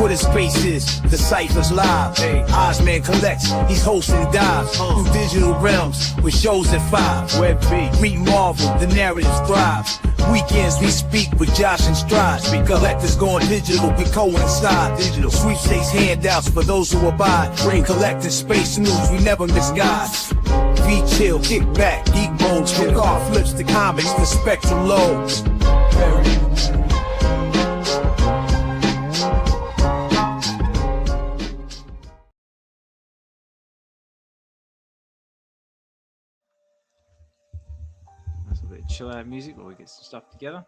Twitter Spaces, the Cypher's live. Ozman collects, he's hosting dives through digital realms with shows at 5. Web V, meet Marvel, the narrative thrives. Weekends we speak with Josh and Stride. Collectors going digital, we coincide. Digital sweepstakes handouts for those who abide. Bring collecting space news, we never misguide. V chill, kick back, geek modes, from car flips to comics, the spectrum loads. That's a bit of chill out music while we get some stuff together.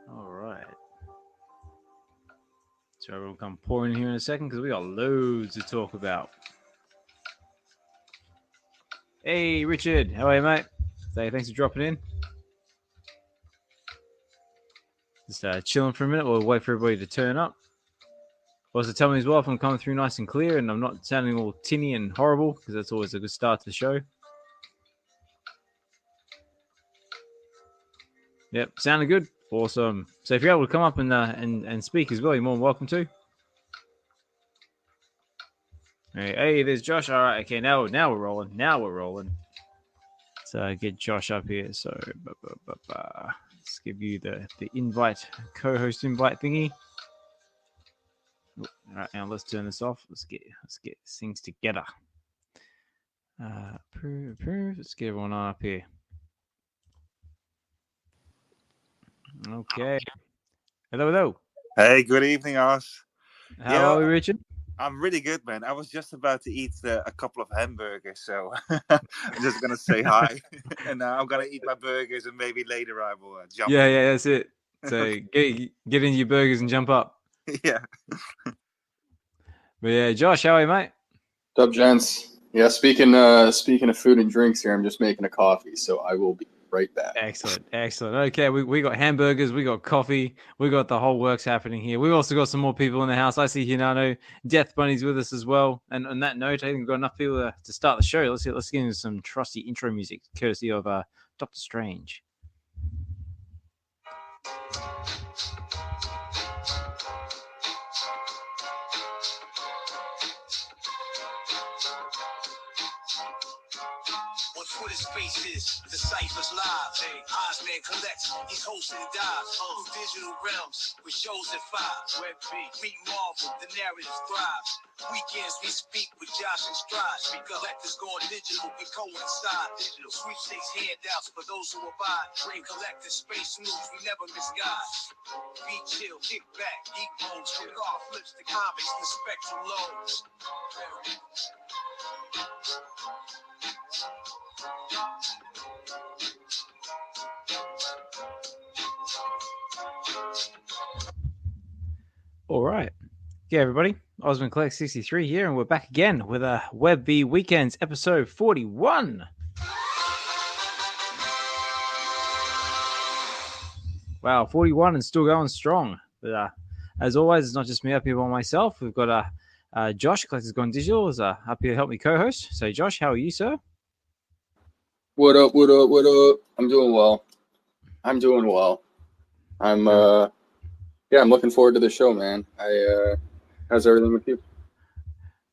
All right. So everyone come pouring in here in a second because we got loads to talk about. Hey, Richard. How are you, mate? Say thanks for dropping in. Just chilling for a minute. We'll wait for everybody to turn up. Also, tell me as well if I'm coming through nice and clear and I'm not sounding all tinny and horrible because that's always a good start to the show. Yep, sounding good. Awesome. So if you're able to come up and speak as well, you're more than welcome to. Hey, there's Josh. All right, okay, now we're rolling. So get Josh up here. So let's give you the invite, co-host invite thingy. All right, now let's turn this off. Let's get things together. Approve. Let's get everyone up here. Okay. Hello. Hey, good evening, Oz. How are we, Richard? I'm really good, man. I was just about to eat a couple of hamburgers, so I'm just going to say hi. And I'm going to eat my burgers, and maybe later I will jump. Yeah, that's it. So get into your burgers and jump up. Yeah. But yeah, Josh, how are you, mate? What's up, gents? Yeah, speaking of food and drinks here, I'm just making a coffee, so I will be right back. Excellent. Okay, we got hamburgers, we got coffee, we got the whole works happening here. We've also got some more people in the house. I see Hinano, Death Bunny's with us as well. And on that note, I think we've got enough people to start the show. Let's get into some trusty intro music, courtesy of Dokta Strange. Twitter Spaces, the Cypher's live. Ozman collects, he's hosting dives through digital realms with shows at 5. Web V, meet Marvel, the narrative thrives. Weekends we speak with Josh and Stride. Collectors going digital, we coincide. Digital sweepstakes handouts for those who abide. Bring collecting space news, we never misguide. Be chill, kick back, geek modes, from car flips to comics, the spectrum loads. All right. Yeah, everybody. Osman Collect 63 here, and we're back again with a Web V Weekends episode 41. Wow, 41 and still going strong. But as always, it's not just me up here by myself. We've got Josh, Collectors Gone Digital, is up here to help me co-host. So, Josh, how are you, sir? What up? I'm doing well. I'm I'm looking forward to the show, man. How's everything with you?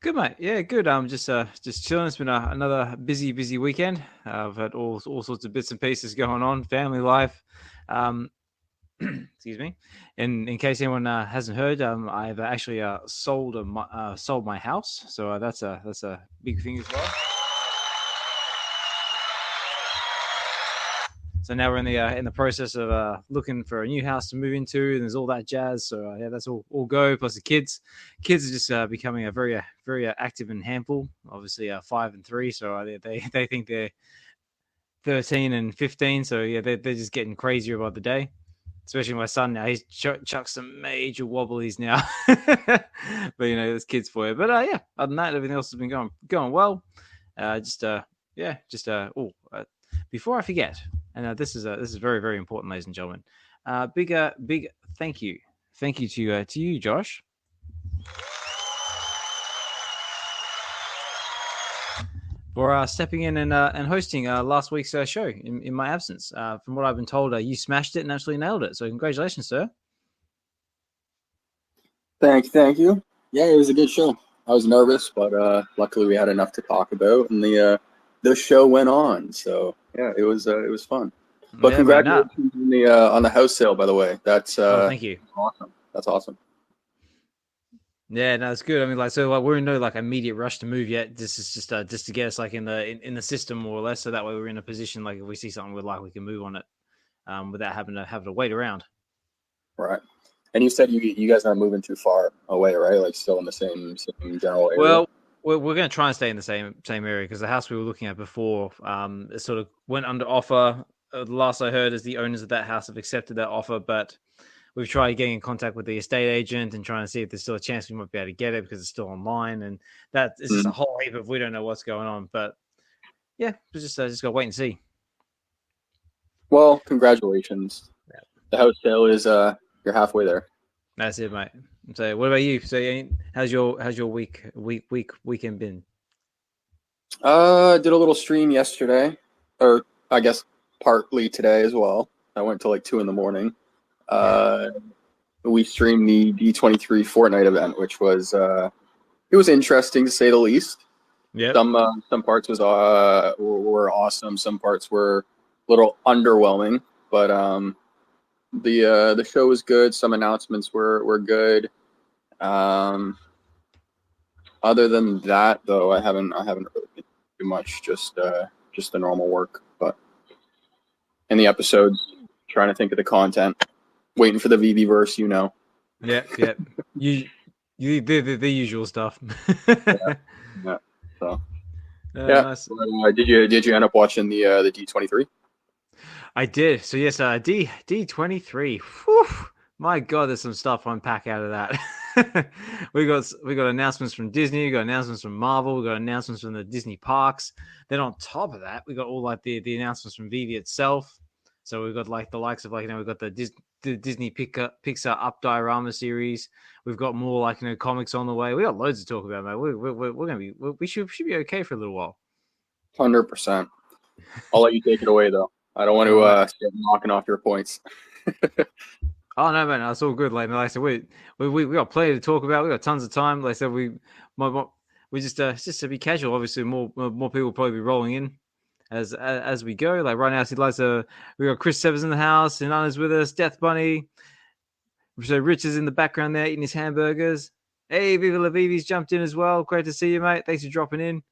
Good, mate. Yeah, good. Just chilling. It's been another busy weekend. I've had all sorts of bits and pieces going on, family life. Excuse me. In case anyone hasn't heard, I've actually sold my house. So that's a big thing as well. So now we're in the process of looking for a new house to move into, and there's all that jazz. So yeah, that's all go. Plus the kids are just becoming a very active and handful. Obviously, 5 and 3. So they think they're 13 and 15. So yeah, they're just getting crazier by the day. Especially my son now, he's chucked some major wobblies now. But there's kids for you. But yeah, other than that, everything else has been going well. Before I forget. And this is very, very important, ladies and gentlemen. Big thank you to you, Josh. for stepping in and hosting last week's show in my absence. From what I've been told, you smashed it and absolutely nailed it. So congratulations, sir. Thank you. Yeah, it was a good show. I was nervous, but luckily we had enough to talk about, and the show went on. So yeah, it was fun. But Yeah, congratulations on the house sale, by the way. That's thank you. Awesome. That's awesome. Yeah, no, it's good. I mean, we're in no immediate rush to move yet. This is just to get us in the system more or less, so that way we're in a position if we see something we like, we can move on it without having to wait around. Right. And you said you guys aren't moving too far away, right? Like still in the same general area. Well, we're going to try and stay in the same area because the house we were looking at before it sort of went under offer. The last I heard is the owners of that house have accepted that offer, but we've tried getting in contact with the estate agent and trying to see if there's still a chance we might be able to get it because it's still online, and that is just a whole heap of we don't know what's going on. But yeah, just got to wait and see. Well, congratulations. Yeah. The house sale is you're halfway there. That's it, mate. So, what about you? So, how's your weekend been? Did a little stream yesterday, or I guess partly today as well. I went till 2 a.m. We streamed the D23 Fortnite event, which was it was interesting to say the least. Yeah. Some parts were awesome. Some parts were a little underwhelming, but the show was good. Some announcements were good. Other than that, though, I haven't really been too much. Just the normal work, but in the episodes, trying to think of the content. Waiting for the VeVe verse, Yeah. You the usual stuff. yeah. So. Yeah. Nice. Did you end up watching the D23? I did. So yes, D23. Whew, my God, there's some stuff to unpack out of that. we got announcements from Disney. We got announcements from Marvel. We got announcements from the Disney parks. Then on top of that, we got all the announcements from VeVe itself. So we've got the likes of we've got the Disney Pixar Up Diorama series. We've got more comics on the way. We got loads to talk about, mate. We're gonna we should be okay for a little while. 100%. I'll let you take it away though. I don't want to start knocking off your points. Oh no, man, that's all good. Like I said, we got plenty to talk about. We got tons of time. Like I said, we just to be casual. Obviously, more people will probably be rolling in as we go. Like right now, we got Chris Severs in the house, and Anna's with us. Death Bunny. So Rich is in the background there eating his hamburgers. Hey, Viva La Vivi's jumped in as well. Great to see you, mate. Thanks for dropping in.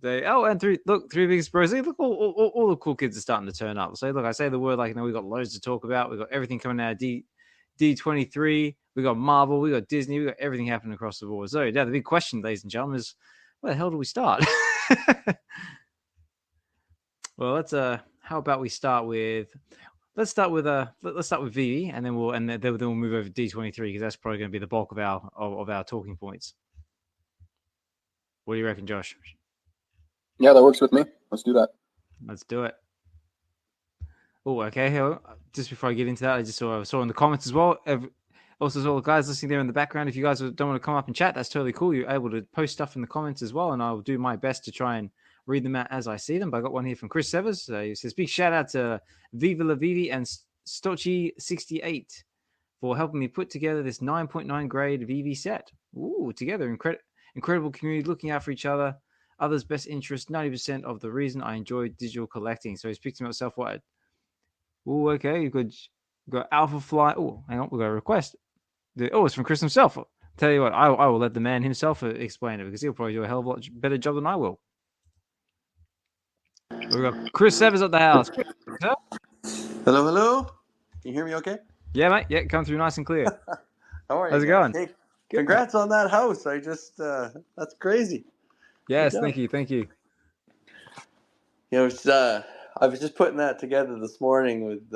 And three biggest bros. Look, all the cool kids are starting to turn up. So look, I say the word we've got loads to talk about. We've got everything coming out of D23. We got Marvel. We got Disney. We got everything happening across the board. So now the big question, ladies and gentlemen, is where the hell do we start? Well, let's how about we start with VeVe, and then we'll move over to D23 because that's probably going to be the bulk of our talking points. What do you reckon, Josh? Yeah, that works with me. Let's do that. Let's do it. Oh, okay. Just before I get into that, I just saw in the comments as well. Also, all the guys listening there in the background, if you guys don't want to come up and chat, that's totally cool. You're able to post stuff in the comments as well, and I'll do my best to try and read them out as I see them. But I got one here from Chris Severs. He says, big shout out to Viva La Vivi and Stochy68 for helping me put together this 9.9 grade VeVe set. Ooh, together, incredible community, looking out for each other. Others' best interest, 90% of the reason I enjoy digital collecting. So he's picked himself what? Oh, okay. You've got Alpha Fly. Oh, hang on. We've got a request. It's from Chris himself. I'll tell you what, I will let the man himself explain it because he'll probably do a hell of a lot better job than I will. We've got Chris Severs at the house. Hello. Can you hear me okay? Yeah, mate. Yeah, come through nice and clear. How are you? How's it going? Hey, congrats on that house. I just, that's crazy. Yes, thank you. I was just putting that together this morning with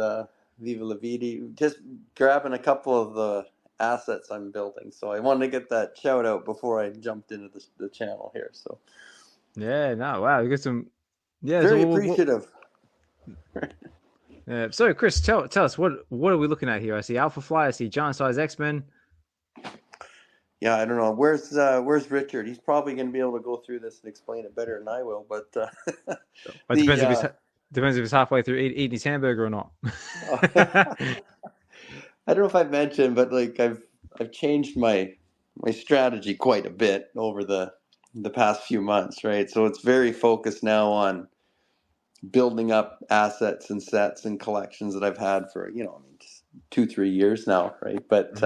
Viva La Vivi, just grabbing a couple of the assets I'm building. So I wanted to get that shout out before I jumped into the channel here. So yeah, no, wow, you got some. Yeah, very appreciative. So Chris, tell us what are we looking at here? I see Alpha Fly. I see Giant Size X-Men. yeah, I don't know. Where's Richard? He's probably going to be able to go through this and explain it better than I will. But But depends if he's halfway through eating his hamburger or not. I don't know if I've mentioned, but like I've changed my strategy quite a bit over the past few months, right? So it's very focused now on building up assets and sets and collections that I've had for, just 2-3 years now, right? But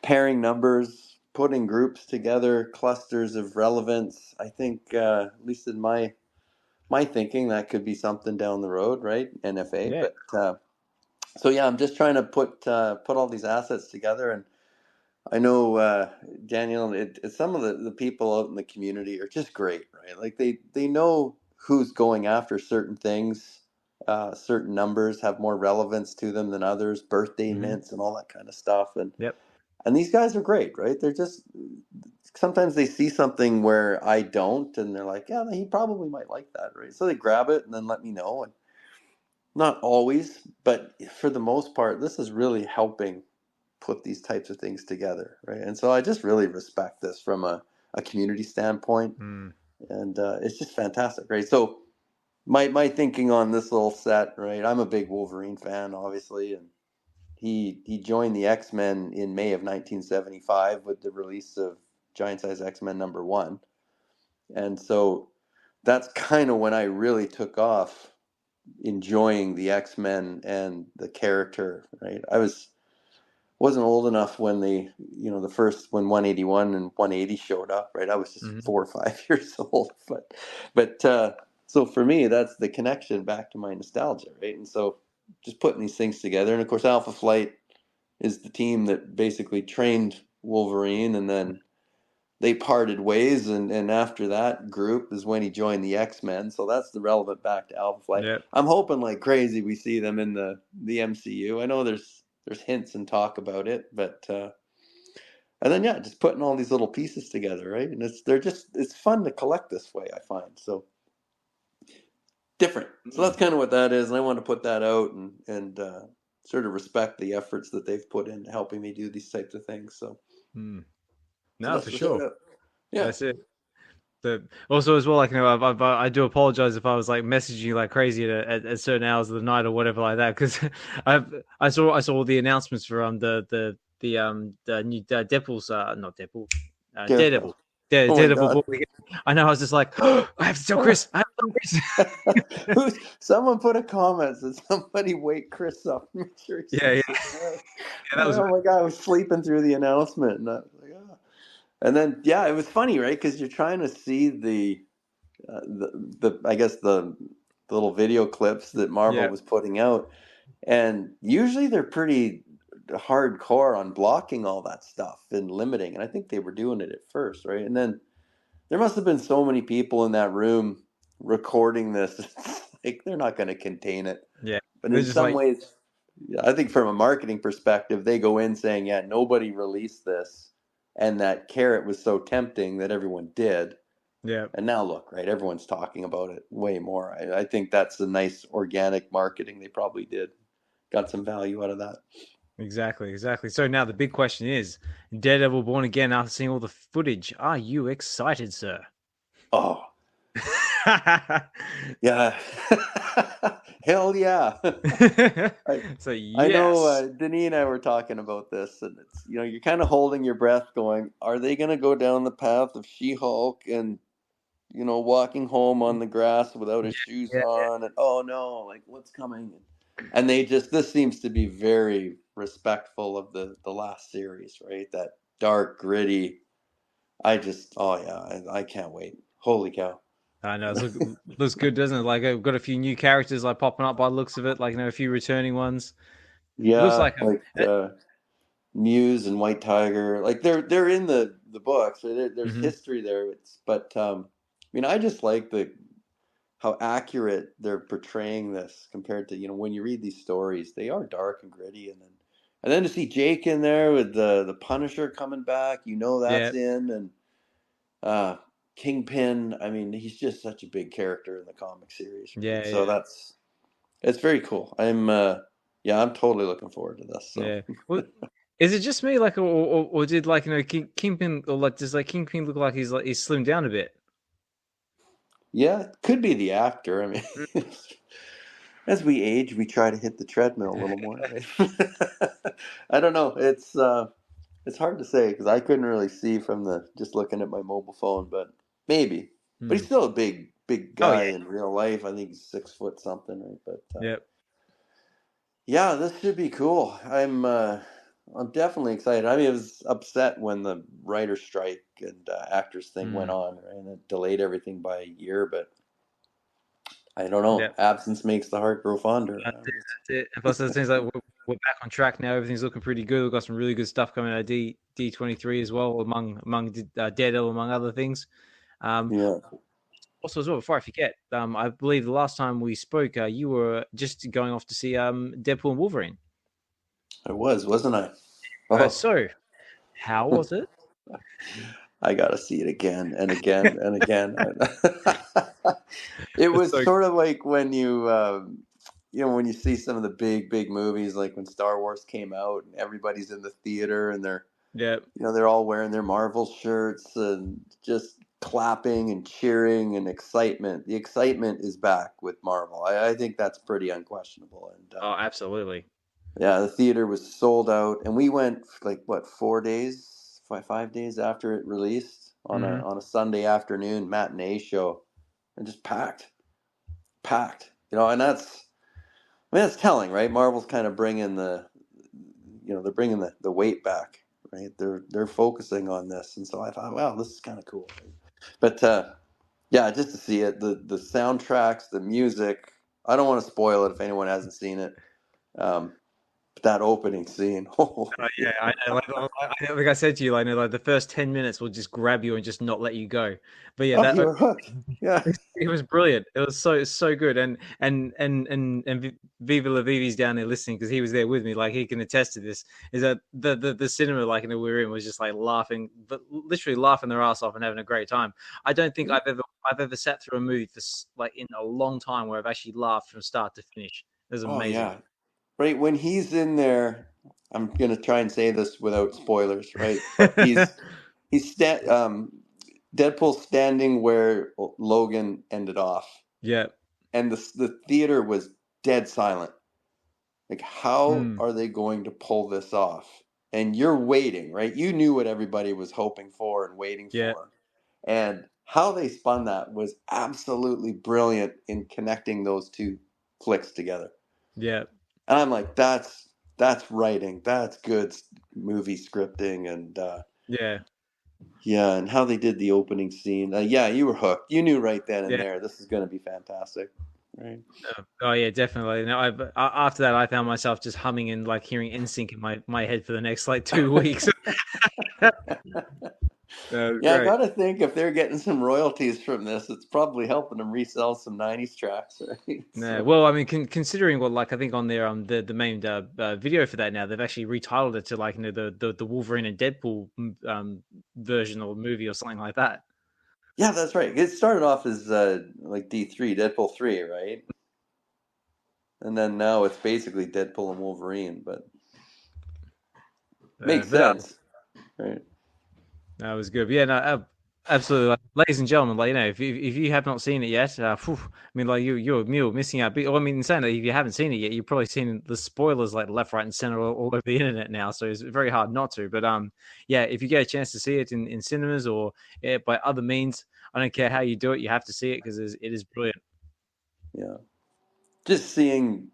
pairing numbers, putting groups together, clusters of relevance, I think at least in my thinking, that could be something down the road, right? NFA. Yeah. But so yeah, I'm just trying to put all these assets together, and I know Daniel, some of the people out in the community are just great, right? Like they know who's going after certain things, certain numbers have more relevance to them than others, birthday mints and all that kind of stuff, and Yep. these guys are great, right? They're just sometimes they see something where I don't, and they're like, yeah, he probably might like that, right? So they grab it and then let me know, and not always, but for the most part, this is really helping put these types of things together, right? And so I just really respect this from a community standpoint, and it's just fantastic, right? So my thinking on this little set, right? I'm a big Wolverine fan, obviously, and he joined the X-Men in May of 1975 with the release of Giant Size X-Men #1, and so that's kind of when I really took off enjoying the X-Men and the character, right? Wasn't old enough when the first when 181 and 180 showed up, right? I was just 4 or 5 years old, but so for me, that's the connection back to my nostalgia, right? And so just putting these things together, and of course, Alpha Flight is the team that basically trained Wolverine, and then they parted ways, and after that group is when he joined the X-Men. So that's the relevant back to Alpha Flight. Yep. I'm hoping like crazy we see them in the MCU. I know there's hints and talk about it, but and then yeah, just putting all these little pieces together, right? And it's fun to collect this way, I find. So different. So that's kind of what that is, and I want to put that out and sort of respect the efforts that they've put into helping me do these types of things. So No, for sure. Yeah, that's it. Also as well, like I do apologize if I was like messaging you like crazy at certain hours of the night or whatever like that, because I saw all the announcements for the new Deadpool's not Deadpool, Daredevil. Daredevil God. book. I know. I was just like, I have to tell Chris. I have to tell Chris. Someone put a comment that somebody wake Chris up. Make sure Yeah. That was. Oh my God! I was sleeping through the announcement, and I was like, oh. And then yeah, it was funny, right? Because you're trying to see the I guess the little video clips that Marvel was putting out, and usually they're pretty hardcore on blocking all that stuff and limiting, and I think they were doing it at first, right? And then there must have been so many people in that room recording this. Like they're not going to contain it. Yeah. But in some ways, I think from a marketing perspective, they go in saying, yeah, nobody released this. And that carrot was so tempting that everyone did. Yeah. And now look, right? Everyone's talking about it way more. I think that's a nice organic marketing they probably did. Got some value out of that. Exactly. So now the big question is, Daredevil Born Again, after seeing all the footage, are you excited, sir? Oh. Yeah. Hell yeah. So yes. I know Denny and I were talking about this, and it's you're kind of holding your breath going, are they going to go down the path of She-Hulk and walking home on the grass without his shoes on, and oh no, like what's coming? And this seems to be very respectful of the last series, right? That dark, gritty. I can't wait. Holy cow. I know, it looks good, doesn't it? Like I've got a few new characters like popping up by the looks of it, like a few returning ones. Yeah, looks like Muse and White Tiger, like they're in the books. There's history there. I just like how accurate they're portraying this compared to when you read these stories, they are dark and gritty, and then to see Jake in there with the Punisher coming back, that's in, and Kingpin. I mean, he's just such a big character in the comic series. Right? So it's very cool. I'm totally looking forward to this. So. Yeah. Well, Is it just me, like, or did like Kingpin, or like does like Kingpin look like he's slimmed down a bit? Yeah, it could be the actor. I mean, as we age, we try to hit the treadmill a little more. Right? I don't know. It's hard to say because I couldn't really see from the just looking at my mobile phone, but maybe. But he's still a big Oh guy yeah, in real life. I think he's 6 foot something, right? But yeah. yeah, this should be cool. I'm definitely excited. I mean, I was upset when the writer strike and actors thing went on, right? And it delayed everything by a year, but I don't know. Yeah. Absence makes the heart grow fonder. That's it. And plus, it seems like we're back on track now. Everything's looking pretty good. We've got some really good stuff coming out of D23 as well, among Daredevil, among other things. Yeah, Also, as well, before I forget, I believe the last time we spoke, you were just going off to see Deadpool and Wolverine. I wasn't I? Oh, So, how was it? I gotta see it again and again and again. It was So, sort of like when when you see some of the big movies, like when Star Wars came out and everybody's in the theater and yeah, they're all wearing their Marvel shirts and just clapping and cheering and excitement. The excitement is back with Marvel. I think that's pretty unquestionable. And oh, absolutely. yeah, the theater was sold out, and we went like what 4 days, 5 days after it released on Mm-hmm. a Sunday afternoon matinee show, and just packed. And that's telling, right? Marvel's kind of bringing they're bringing the weight back, right? They're focusing on this, and so I thought, wow, this is kind of cool. But yeah, just to see it, the soundtracks, the music. I don't want to spoil it if anyone hasn't seen it. But that opening scene, Yeah, I know. Like I said to you, like the first 10 minutes will just grab you and just not let you go. But yeah, you're hooked. Yeah. it was brilliant. It was so good. And Viva La Vivi's down there listening because he was there with me. Like he can attest to this. Is that the cinema like we were in was just like laughing, but literally laughing their ass off and having a great time. I don't think I've ever sat through a movie for like in a long time where I've actually laughed from start to finish. It was Oh amazing. yeah. Right when he's in there, I'm gonna try and say this without spoilers, right? But Deadpool standing where Logan ended off, Yeah. and the theater was dead silent. Like, how are they going to pull this off? And you're waiting, right? You knew what everybody was hoping for and waiting Yeah. for, and how they spun that was absolutely brilliant in connecting those two flicks together. Yeah. And I'm like, that's writing, that's good movie scripting, and Yeah. and how they did the opening scene. Yeah, you were hooked. You knew right then and Yeah. there this is going to be fantastic, right? Oh yeah, definitely. Now, after that, I found myself just humming and like hearing NSYNC in my head for the next like 2 weeks. Yeah, great. I gotta think if they're getting some royalties from this, it's probably helping them resell some '90s tracks, right? Yeah, well, I mean, considering what like I think on their the main video for that now, they've actually retitled it to like the Wolverine and Deadpool version or movie or something like that. Yeah, that's right. It started off as like D3, Deadpool 3, right? And then now it's basically Deadpool and Wolverine, but makes sense, right? That was good. But yeah, no, absolutely. Like, ladies and gentlemen, like if you have not seen it yet, I mean, like you're missing out. I mean, in saying that, if you haven't seen it yet, you've probably seen the spoilers like left, right, and center all over the internet now. So it's very hard not to. But yeah, if you get a chance to see it in cinemas or by other means, I don't care how you do it, you have to see it because it is brilliant. Yeah, just seeing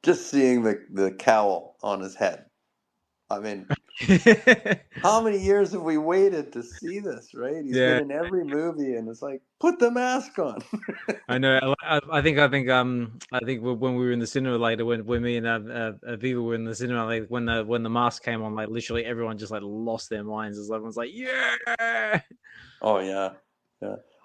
the cowl on his head. I mean, how many years have we waited to see this, right? He's been in every movie, and it's like, put the mask on. I know. I think when we were in the cinema later, when me and Viva were in the cinema, like when the mask came on, like literally everyone just like lost their minds. As everyone's like, yeah. Oh yeah.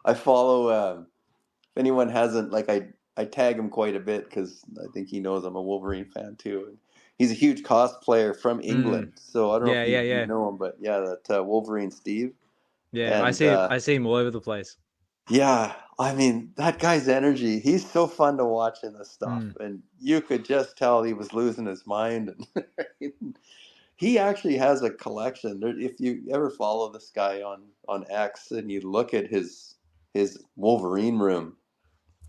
I follow. If anyone hasn't, like, I tag him quite a bit because I think he knows I'm a Wolverine fan too. And he's a huge cosplayer from England, so I don't know if you know him, but yeah, that Wolverine Steve. Yeah, and, I see him all over the place. Yeah, I mean, that guy's energy, he's so fun to watch in this stuff. And you could just tell he was losing his mind. And he actually has a collection. If you ever follow this guy on X and you look at his Wolverine room,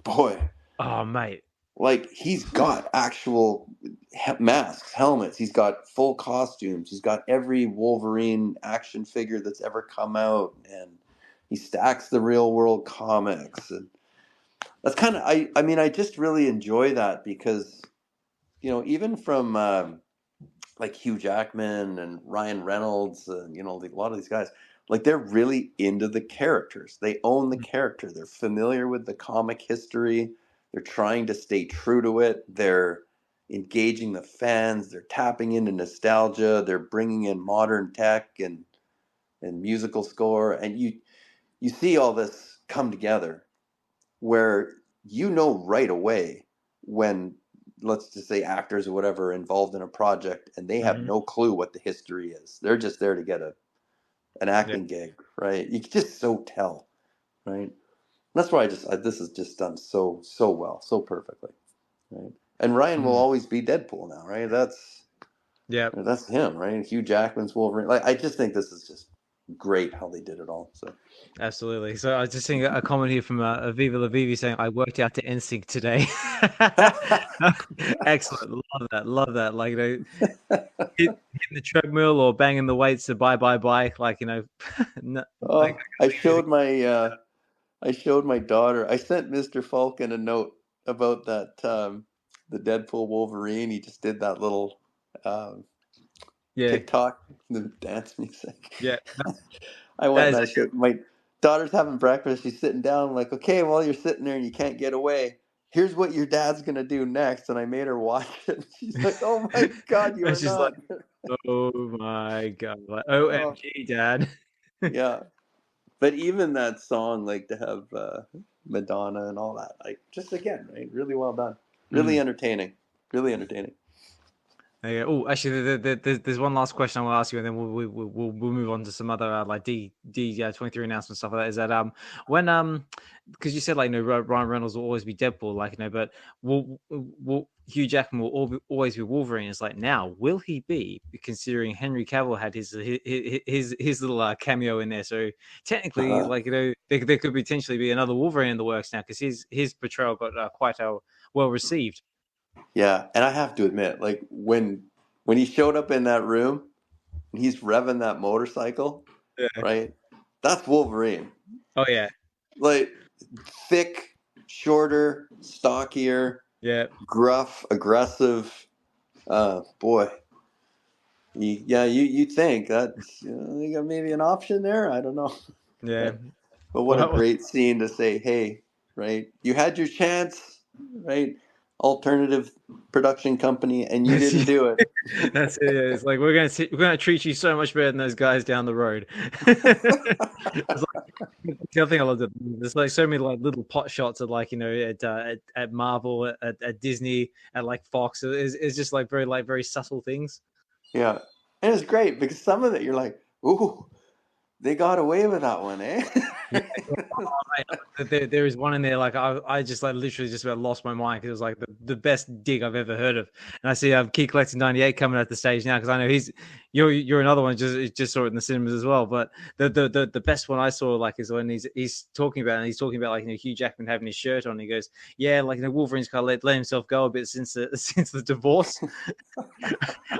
boy, Oh, mate. like he's got actual masks, helmets. He's got full costumes. He's got every Wolverine action figure that's ever come out, and he stacks the real world comics. And that's kind of I mean, I just really enjoy that because, you know, even from like Hugh Jackman and Ryan Reynolds, and you know, a lot of these guys, like they're really into the characters. They own the character. They're familiar with the comic history. They're trying to stay true to it. They're engaging the fans. They're tapping into nostalgia. They're bringing in modern tech and musical score, and you see all this come together, where you know right away when, let's just say, actors or whatever are involved in a project and they have no clue what the history is. They're just there to get an acting gig, right? You can just so tell, right? That's why this is just done so well, so perfectly, right? And Ryan will always be Deadpool now, right? That's him, right? Hugh Jackman's Wolverine. Like, I just think this is just great how they did it all. So Absolutely. So I was just seeing a comment here from Viva VeVe saying, "I worked out to NSYNC today." Excellent. Love that. Like, you know, hitting the treadmill or banging the weights to bye. Like, you know. I showed my daughter. I sent Mr. Falcon a note about that the Deadpool Wolverine. He just did that little TikTok, the dance music. Yeah. I went and I showed my daughter's having breakfast. She's sitting down. I'm like, okay, while you're sitting there and you can't get away, here's what your dad's gonna do next. And I made her watch it. She's like, oh my god, you're not. Like, oh my god, like, OMG, Dad. Yeah. But even that song, like to have Madonna and all that, like just again, right? Really well done. Really entertaining. Really entertaining. Oh, actually, there's one last question I want to ask you, and then we'll move on to some other like D23 announcement stuff like that. Is that when because you said, like, you know, Ryan Reynolds will always be Deadpool, like, you know, but will Hugh Jackman will always be Wolverine? It's like, now will he be, considering Henry Cavill had his little cameo in there? So technically, like, you know, there could potentially be another Wolverine in the works now, because his portrayal got quite well received. Yeah, and I have to admit, like when he showed up in that room, and he's revving that motorcycle, right? That's Wolverine. Oh yeah, like thick, shorter, stockier, gruff, aggressive. Boy, you think that's you got maybe an option there? I don't know. Yeah, but what a great scene to say, hey, right? You had your chance, right? Alternative production company, and you didn't do it. That's it. It's like, we're gonna treat you so much better than those guys down the road. It's like, the other thing I loved, there's like so many like little pot shots of, like, you know, at Marvel, at Disney, at like Fox. It's just like very subtle things. Yeah, and it's great because some of it you're like, ooh, they got away with that one, eh? There is one in there, like I just like literally just about lost my mind, because it was like the best dig I've ever heard of. And I see Key Collecting 98 coming at the stage now, because I know you're another one, just saw it in the cinemas as well. But the best one I saw, like, is when he's talking about like, you know, Hugh Jackman having his shirt on. He goes, yeah, like, you know, Wolverine's kind of let himself go a bit since the divorce.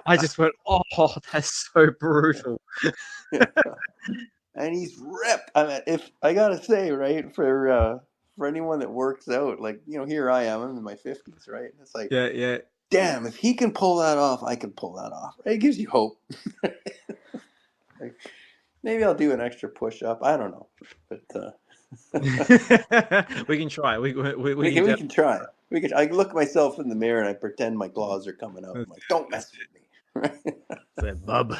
I just went, oh, that's so brutal. Yeah. And he's ripped. I mean, if I gotta say, right, for anyone that works out, like, you know, here I am, I'm in my 50s, right? It's like, yeah. Damn, if he can pull that off, I can pull that off. Right? It gives you hope. Like, maybe I'll do an extra push-up. I don't know, but we can try. We can try. I look myself in the mirror and I pretend my claws are coming out. I'm like, don't mess with me. Right? Bub.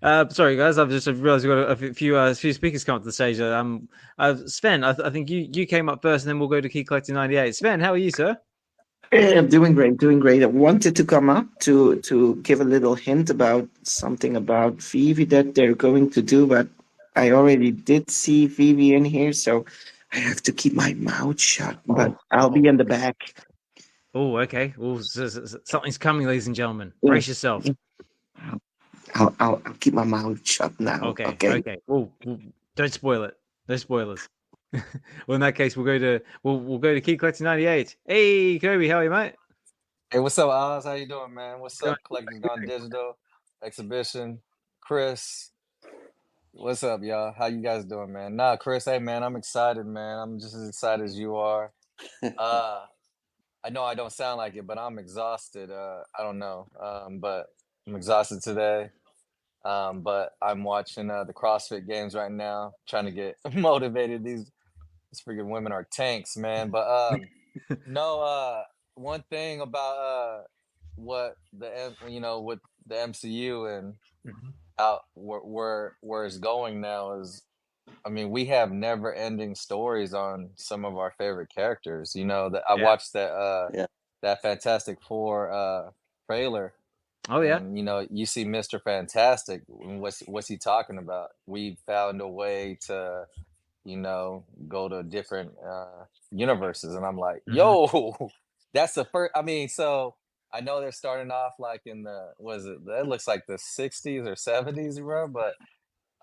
But sorry guys, I've just realized we've got a few speakers come up to the stage. Sven, I think you came up first, and then we'll go to Key Collecting 98. Sven, how are you, sir? I'm doing great. I wanted to come up to give a little hint about something about VeVe that they're going to do, but I already did see VeVe in here, so I have to keep my mouth shut. But I'll be in the back. Oh, okay. Oh, something's coming, ladies and gentlemen. Brace yourself. I'll keep my mouth shut now. Okay. Okay. Okay. Oh, don't spoil it. No spoilers. Well, in that case, we'll go to Key Collecting 98. Hey, Kobe, how are you, mate? Hey, what's up, Oz? How you doing, man? What's up, Collecting Gone Digital, Exhibition, Chris? What's up, y'all? How you guys doing, man? Nah, Chris, hey, man, I'm excited, man. I'm just as excited as you are. I know I don't sound like it, but I'm exhausted. I don't know, but I'm exhausted today. But I'm watching the CrossFit Games right now, trying to get motivated. These freaking women are tanks, man. But no, one thing about what with the MCU and out where it's going now is, I mean, we have never ending stories on some of our favorite characters. You know, that I watched that Fantastic Four trailer. Oh yeah. And, you know, you see Mr. Fantastic, and what's he talking about? We found a way to, you know, go to different universes, and I'm like, yo, that's the first. I mean, so I know they're starting off like in that looks like the 60s or 70s, bro, but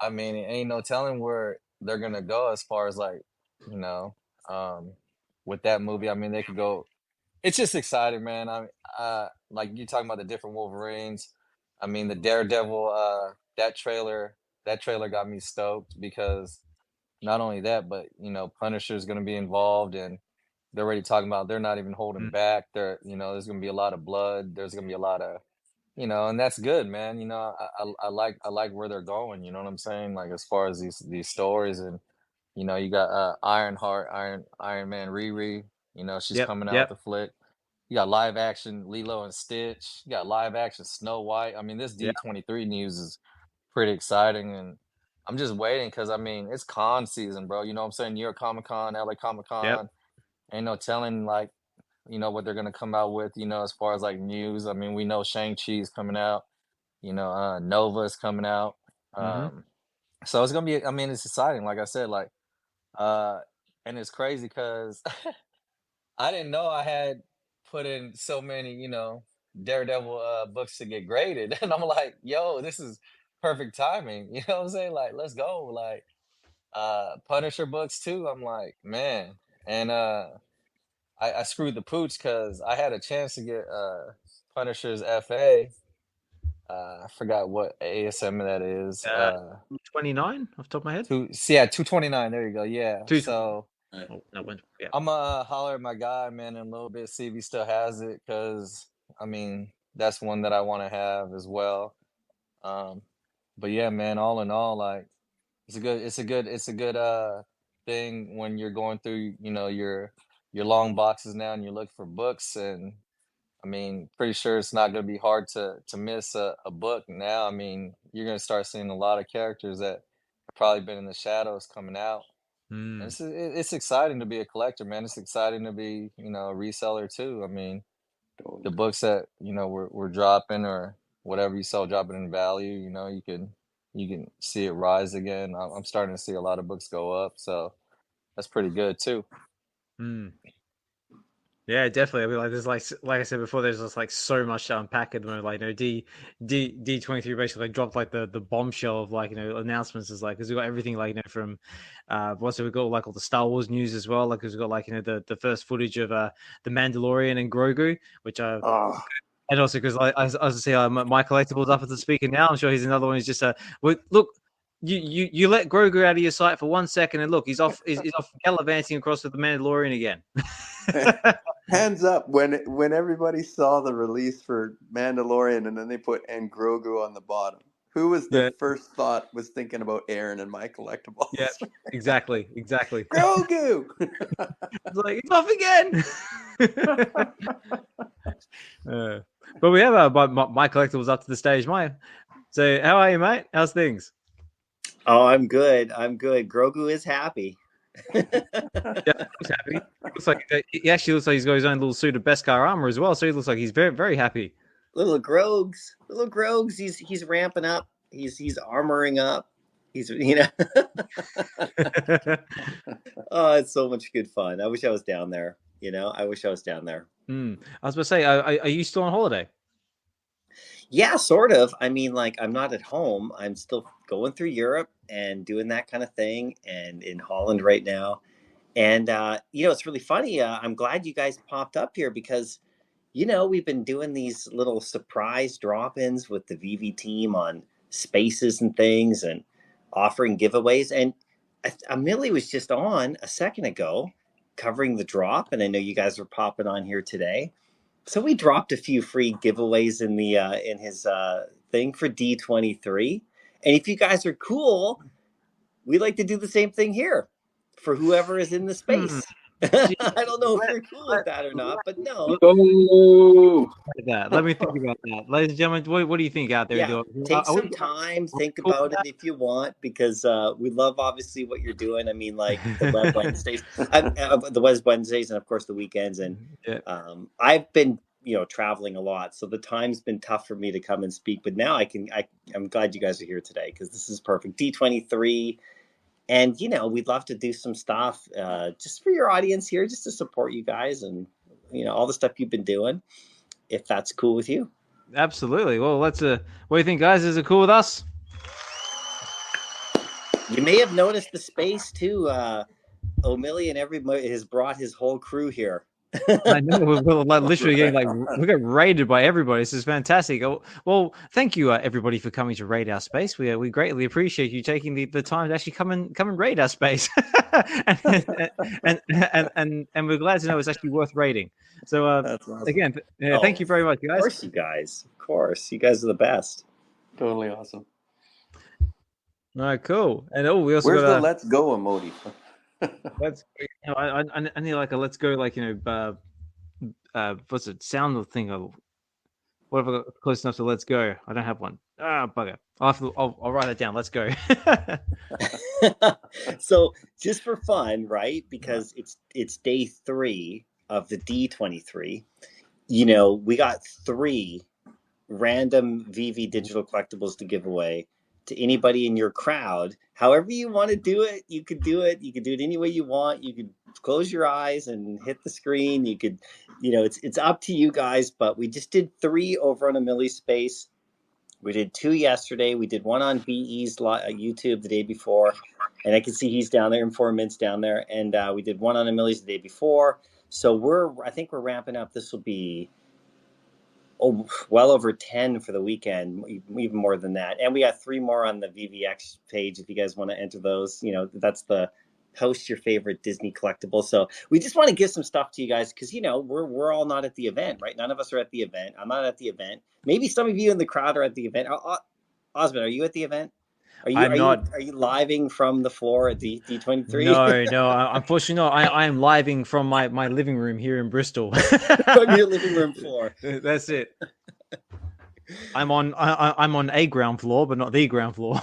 I mean, it ain't no telling where they're gonna go as far as like, you know, with that movie. I mean, they could go. It's just exciting, man. Like you talking about the different Wolverines. I mean, the Daredevil, that trailer got me stoked because not only that, but you know, Punisher's going to be involved, and they're already talking about they're not even holding back. There's going to be a lot of blood. There's going to be a lot of, you know, and that's good, man. You know, I like where they're going. You know what I'm saying? Like as far as these stories, and you know, you got Ironheart, Iron Man Riri. You know, she's coming out with the flick. You got live action Lilo and Stitch. You got live action Snow White. I mean, this D23 news is pretty exciting, and I'm just waiting because I mean it's con season, bro. You know what I'm saying? New York Comic Con, LA Comic Con. Ain't no telling like, you know, what they're gonna come out with, you know, as far as like news. I mean, we know Shang-Chi's coming out, you know, Nova's coming out. So it's gonna be, I mean, it's exciting, like I said, like and it's crazy because I didn't know I had put in so many, you know, Daredevil books to get graded. And I'm like, yo, this is perfect timing. You know what I'm saying? Like, let's go. Like, Punisher books too. I'm like, man. And I screwed the pooch because I had a chance to get Punisher's FA. I forgot what ASM that is. 29 off the top of my head. 229. There you go. Yeah. So I'm gonna holler at my guy, man, in a little bit, see if he still has it, because I mean that's one that I want to have as well. But yeah, man, all in all, like it's a good thing when you're going through, you know, your long boxes now and you look for books. And I mean, pretty sure it's not gonna be hard to miss a book now. I mean, you're gonna start seeing a lot of characters that have probably been in the shadows coming out. And it's exciting to be a collector, man. It's exciting to be, you know, a reseller too. I mean, the books that, you know, we're dropping, or whatever you sell dropping in value, you know, you can see it rise again. I'm starting to see a lot of books go up, so that's pretty good too. Yeah, definitely. I mean, like, there's like I said before, there's just like so much to unpack at the moment. Like, you know, D23 basically dropped like the bombshell of like, you know, announcements. Is like, because we've got everything like, you know, from what's it, we've got like all the Star Wars news as well. Like, 'cause we've got like, you know, the first footage of the Mandalorian and Grogu, which and also because like, as I say, Mycollectables up at the speaker now. I'm sure he's another one who's just look. You let Grogu out of your sight for 1 second, and look, he's off gallivanting across with the Mandalorian again. Hands up when everybody saw the release for Mandalorian, and then they put "and Grogu" on the bottom. Who was the first thought was thinking about Aaron and Mycollectables? Yeah, exactly. Grogu. It's like he's off again. But we have Mycollectables up to the stage. So how are you, mate? How's things? Oh, I'm good. Grogu is happy. Yeah, he's happy. He actually looks like he's got his own little suit of Beskar armor as well. So he looks like he's very, very happy. Little Grogs. He's ramping up. He's armoring up. He's, you know. Oh, it's so much good fun. I wish I was down there. You know, I wish I was down there. I was about to say, are you still on holiday? Yeah, sort of. I mean, like, I'm not at home. I'm still going through Europe and doing that kind of thing, and in Holland right now. And you know, it's really funny. I'm glad you guys popped up here because, you know, we've been doing these little surprise drop-ins with the VeVe team on spaces and things, and offering giveaways. And Amelie was just on a second ago covering the drop, and I know you guys are popping on here today. So we dropped a few free giveaways in the in his thing for D23. And if you guys are cool, we like to do the same thing here for whoever is in the space. I don't know if you're cool with that or not, but no. Let me think about that. Ladies and gentlemen, what do you think out there? Yeah, take some time, think about it if you want, because we love obviously what you're doing. I mean, like the Web Wednesdays, the Web Wednesdays, and of course the weekends. And I've been, you know, traveling a lot, so the time's been tough for me to come and speak. But now I'm glad you guys are here today because this is perfect. D23. And, you know, we'd love to do some stuff just for your audience here, just to support you guys and, you know, all the stuff you've been doing, if that's cool with you. Absolutely. Well, let's, what do you think, guys? Is it cool with us? You may have noticed the space, too. O'Milly and everybody has brought his whole crew here. I know we're literally getting we get raided by everybody. This is fantastic. Well, thank you everybody for coming to raid our space. We greatly appreciate you taking the time to actually come and raid our space, and we're glad to know it's actually worth raiding. So that's awesome. Again, thank you very much, guys. Of course, you guys. Of course, you guys are the best. Totally awesome. All right, cool. And we also where's got the let's go emoji? Let's, you know, I need like a let's go, like, you know, what's it, sound thing, or whatever, close enough to let's go. I don't have one. Bugger. I'll write it down. Let's go. So just for fun, right? Because it's day 3 of the D23. You know, we got 3 random VeVe digital collectibles to give away to anybody in your crowd. However you want to do it, you could do it. You could do it any way you want. You could close your eyes and hit the screen. You could, you know, it's up to you guys, but we just did 3 over on Amelie's space. We did 2 yesterday. We did 1 on BE's YouTube the day before, and I can see he's down there, Informants down there. And we did 1 on Amelie's the day before. So I think we're ramping up. This will be well over 10 for the weekend, even more than that. And we got 3 more on the VVX page if you guys want to enter those. You know, that's the post your favorite Disney collectible. So we just want to give some stuff to you guys because, you know, we're all not at the event, right? None of us are at the event. I'm not at the event. Maybe some of you in the crowd are at the event. Osmond, are you at the event? Are you living from the floor at the D23? No, unfortunately not. I am living from my living room here in Bristol. From your living room floor. That's it. I'm on a ground floor, but not the ground floor.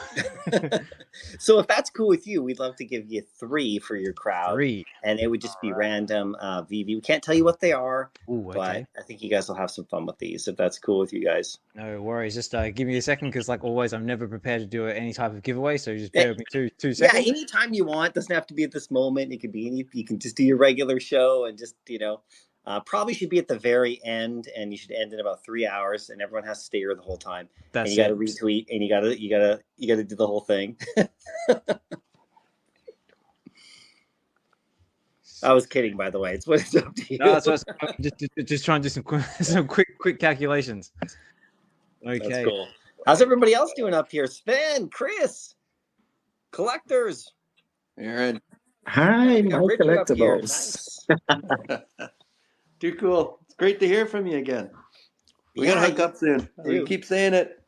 So if that's cool with you, we'd love to give you 3 for your crowd. 3. And it would just be random VeVe. We can't tell you what they are, okay. But I think you guys will have some fun with these, if that's cool with you guys. No worries. Just give me a second, because like always, I'm never prepared to do any type of giveaway. So just bear with me 2 seconds. Yeah, anytime you want. Doesn't have to be at this moment. It could be you can just do your regular show and just, you know, probably should be at the very end, and you should end in about 3 hours, and everyone has to stay here the whole time. That's and you got to retweet, and you gotta do the whole thing. I was kidding, by the way. It's up to you. No, that's just trying to do some quick calculations. Okay, that's cool. How's everybody else doing up here? Sven, Chris, collectors, Aaron. Hi, Mycollectables. Nice. Too cool. It's great to hear from you again. We gotta hook up soon. We keep saying it.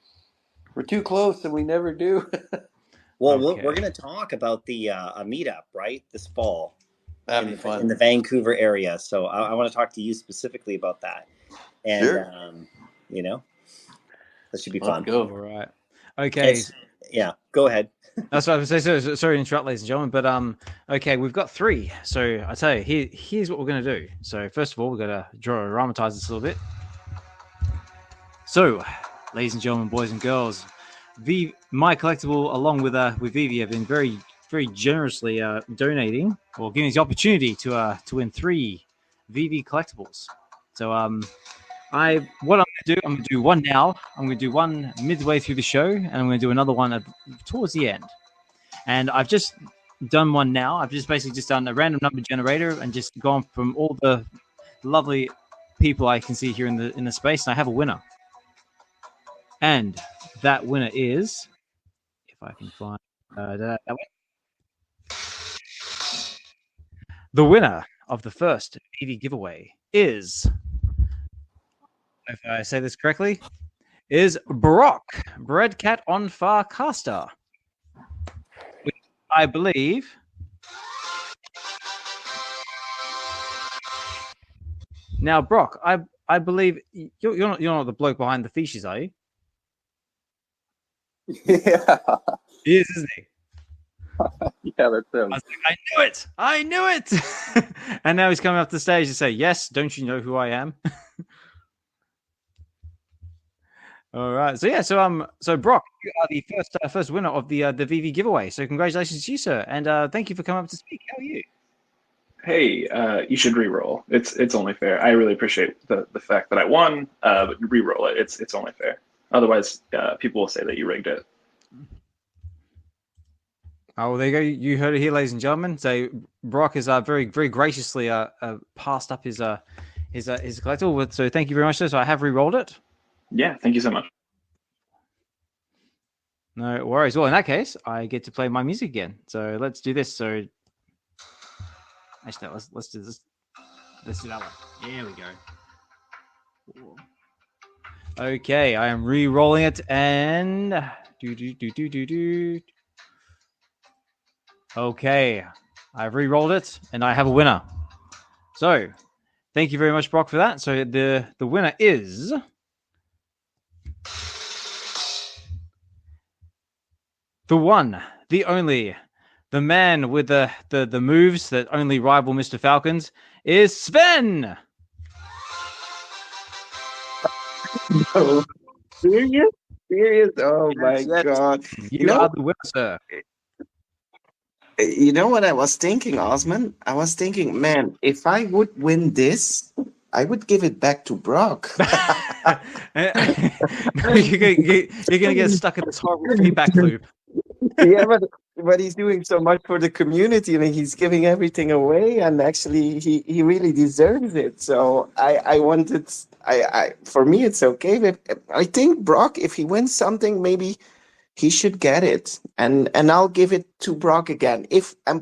We're too close, and we never do. Well, we're going to talk about the a meetup, right, this fall. That'd be fun. In the Vancouver area. So I want to talk to you specifically about that. And, sure. You know, that should be fun. Go. All right. Okay. Yeah, go ahead. That's what I was going to say. Sorry to interrupt, ladies and gentlemen, but okay, we've got 3. So I tell you, here's what we're going to do. So first of all, we've got to dramatize this a little bit. So, ladies and gentlemen, boys and girls, Mycollectable, along with VeVe, have been very, very generously donating or giving us the opportunity to win 3 VeVe Collectables. So I'm gonna do one now. I'm gonna do one midway through the show, and I'm gonna do another one towards the end. And I've just done one now. I've just basically just done a random number generator and just gone from all the lovely people I can see here in the space, and I have a winner. And that winner is, if I can find that one. The winner of the first VeVe giveaway is, if I say this correctly, is Brock, Breadcat on Farcaster. Which I believe now, Brock, I believe you're not the bloke behind the fishes, are you? Yeah. He is, isn't he? Yeah, that's him. I was like, I knew it. And now he's coming up to the stage to say, yes, don't you know who I am? All right. So yeah, so Brock, you are the first winner of the VeVe giveaway. So congratulations to you, sir. And thank you for coming up to speak. How are you? Hey, you should re-roll. It's only fair. I really appreciate the fact that I won, but re-roll it. It's only fair. Otherwise, people will say that you rigged it. Oh, well, there you go. You heard it here, ladies and gentlemen. So Brock has very, very graciously passed up his collectible. So thank you very much, sir. So I have re-rolled it. Yeah, thank you so much. No worries. Well, in that case, I get to play my music again. So let's do this. So actually, let's do this. Let's do that one. There we go. Okay, I am re-rolling it and do. Okay, I've re-rolled it and I have a winner. So, thank you very much, Brock, for that. So the winner is the one, the only, the man with the moves that only rival Mr. Falcon's is Sven. No. Serious? Oh my God! You are the winner, sir. You know what I was thinking, Osman? I was thinking, man, if I would win this, I would give it back to Brock. You're gonna get stuck in this horrible feedback loop. Yeah, but he's doing so much for the community and he's giving everything away, and actually he really deserves it. So I wanted, for me it's okay, but I think Brock, if he wins something, maybe he should get it, and I'll give it to Brock again.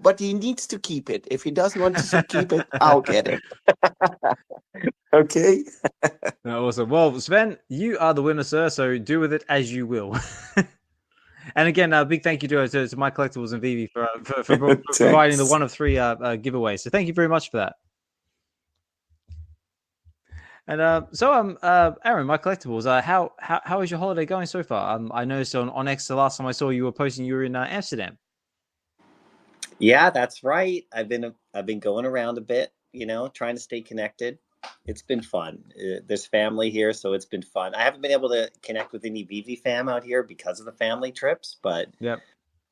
But he needs to keep it. If he doesn't want to keep it, I'll get it. Okay. Awesome. Well, Sven, you are the winner, sir. So do with it as you will. And again, a big thank you to Mycollectables and VeVe for providing the one of three giveaways. So thank you very much for that. And Aaron, Mycollectables, how is your holiday going so far? I noticed on X the last time I saw you were posting you were in Amsterdam. Yeah, that's right. I've been going around a bit, trying to stay connected. It's been fun. There's family here, so it's been fun. I haven't been able to connect with any VeVe fam out here because of the family trips, but yep.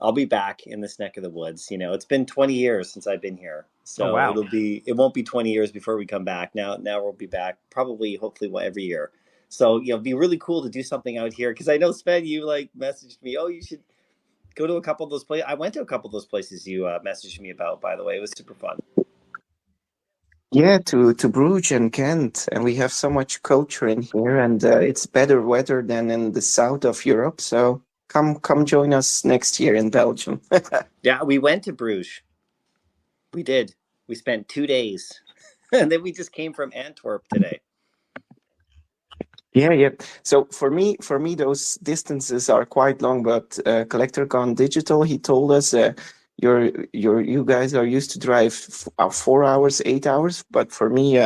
I'll be back in this neck of the woods. It's been 20 years since I've been here, so it won't be 20 years before we come back. Now we'll be back hopefully every year. So it'd be really cool to do something out here, because I know, Sven, you messaged me, oh, you should go to a couple of those places. I went to a couple of those places you messaged me about, by the way. It was super fun. Yeah, to Bruges and Kent, and we have so much culture in here, and it's better weather than in the south of Europe. So come join us next year in Belgium. Yeah, we went to Bruges. We did. We spent 2 days, and then we just came from Antwerp today. Yeah. So for me, those distances are quite long. But Collector Gone Digital, he told us. You guys are used to drive 4 hours, 8 hours, but for me,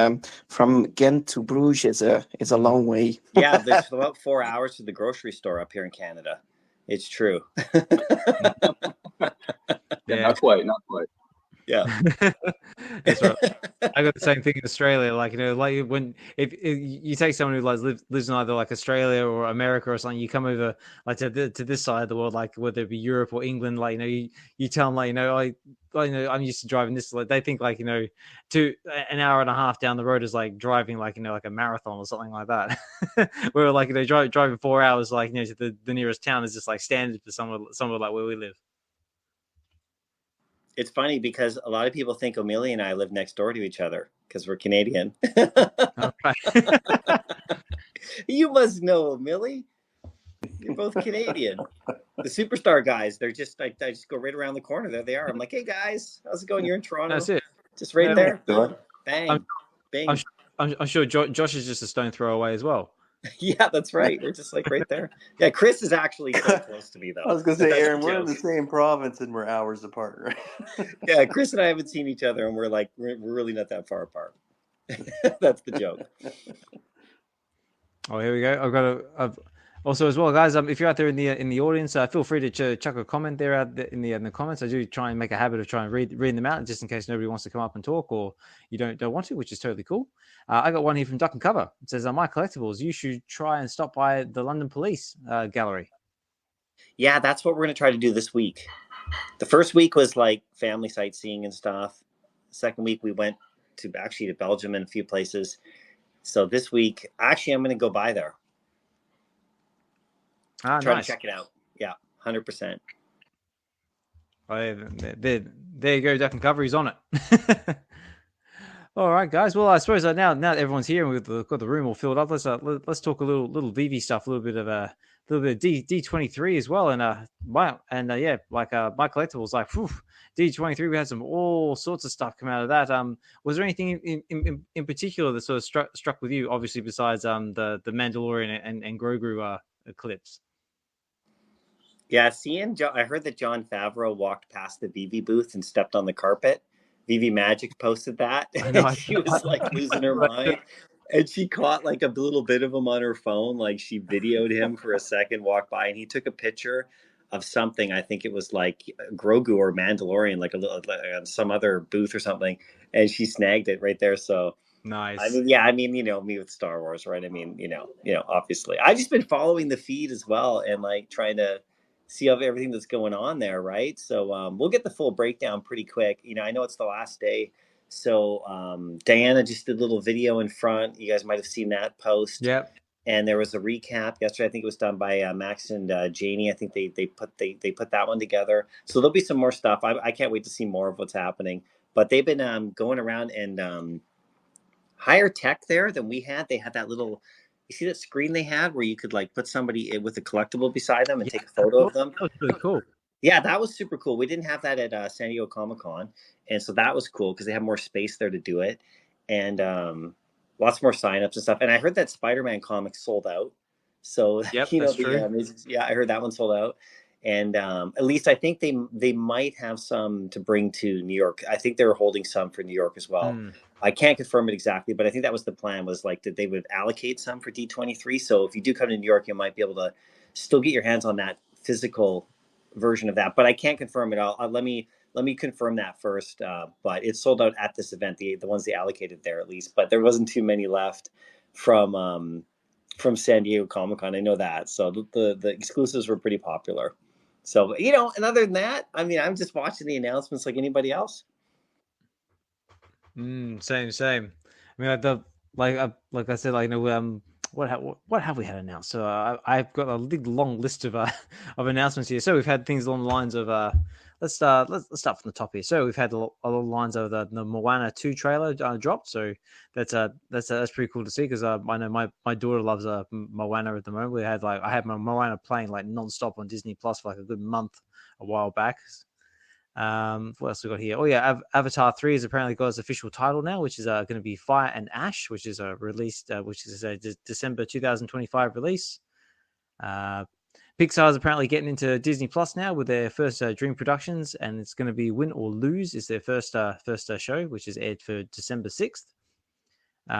from Ghent to Bruges is a long way. Yeah, there's about 4 hours to the grocery store up here in Canada. It's true. Yeah, not quite. Yeah. That's right. I got the same thing in Australia. Like, you know, like when if you take someone who like lives in either like Australia or America or something, you come over like to this side of the world, like whether it be Europe or England, like, you know, you tell them like, you know, you know, I'm used to driving this. Like, they think like, you know, an hour and a half down the road is like driving like, you know, like a marathon or something like that. Where like, you know, driving 4 hours, like, you know, to the nearest town is just like standard for somewhere like where we live. It's funny because a lot of people think Amelia and I live next door to each other because we're Canadian. Okay. You must know Amelia. You're both Canadian. The Superstar guys, they're just I just go right around the corner. There they are. I'm like, hey guys, how's it going? You're in Toronto. That's it. Just right there. Bang. Bing. I'm sure Josh is just a stone throw away as well. Yeah, that's right. We're just like right there. Yeah, Chris is actually so close to me though. I was gonna say, That's Aaron, the we're in joke. the same province and we're hours apart, right? Yeah, Chris and I haven't seen each other, and we're really not that far apart. That's the joke. Oh, here we go. Also as well, guys. If you're out there in the audience, feel free to chuck a comment there in the comments. I do try and make a habit of trying reading them out, just in case nobody wants to come up and talk, or you don't want to, which is totally cool. I got one here from Dukkencuvva. It says, Mycollectables, you should try and stop by the London Police gallery. Yeah, that's what we're going to try to do this week. The first week was like family sightseeing and stuff. Second week we went to Belgium and a few places. So this week, actually, I'm going to go by there. Try to check it out. Yeah, 100%. There you go, Dukkencuvva. He's on it. All right, guys. Well, I suppose now that everyone's here and we've got the room all filled up, let's talk a little VeVe stuff, a little bit of D23 as well, and Mycollectables, like D23. We had some all sorts of stuff come out of that. Was there anything in particular that sort of struck with you? Obviously, besides the Mandalorian and Grogu clips. Yeah, I heard that Jon Favreau walked past the VeVe booth and stepped on the carpet. VeVe Magic posted that. And she was like losing her mind. And she caught like a little bit of him on her phone. Like she videoed him for a second, walk by, and he took a picture of something. I think it was like Grogu or Mandalorian, like on some other booth or something. And she snagged it right there. So nice. I mean, you know, me with Star Wars, right? I mean, you know, obviously. I've just been following the feed as well and like trying to see everything that's going on there, right? So we'll get the full breakdown pretty quick. You know, I know it's the last day. So Diana just did a little video in front. You guys might have seen that post. Yep. And there was a recap yesterday. I think it was done by Max and Janie. I think they put that one together. So there'll be some more stuff. I can't wait to see more of what's happening. But they've been going around and higher tech there than we had. They had that little, you see that screen they had where you could like put somebody with a collectible beside them and take a photo of them? That was really cool. Yeah, that was super cool. We didn't have that at San Diego Comic-Con. And so that was cool because they have more space there to do it. And lots more signups and stuff. And I heard that Spider-Man comic sold out. So, yep, you know, that's true. I heard that one sold out. And at least I think they might have some to bring to New York. I think they were holding some for New York as well. I can't confirm it exactly, but I think that was the plan, was like that they would allocate some for D23. So if you do come to New York, you might be able to still get your hands on that physical version of that. But I can't confirm it all. Let me confirm that first. But it's sold out at this event, the ones they allocated there at least. But there wasn't too many left from San Diego Comic-Con. I know that. So the exclusives were pretty popular. So, you know, and other than that, I mean, I'm just watching the announcements like anybody else. Same. I mean, like I said, like, you know, what have we had announced? So I've got a big long list of announcements here. So we've had things along the lines of let's start from the top here. So we've had a lot of lines of the Moana 2 trailer dropped. So that's pretty cool to see, because I know my daughter loves Moana at the moment. I had my Moana playing like nonstop on Disney Plus for like a good month a while back. What else we got here? Oh yeah, Avatar 3 has apparently got its official title now, which is going to be Fire and Ash, which is released, which is a December 2025 release. Pixar is apparently getting into Disney Plus now with their first Dream Productions, and it's going to be Win or Lose is their first show, which is aired for December 6th.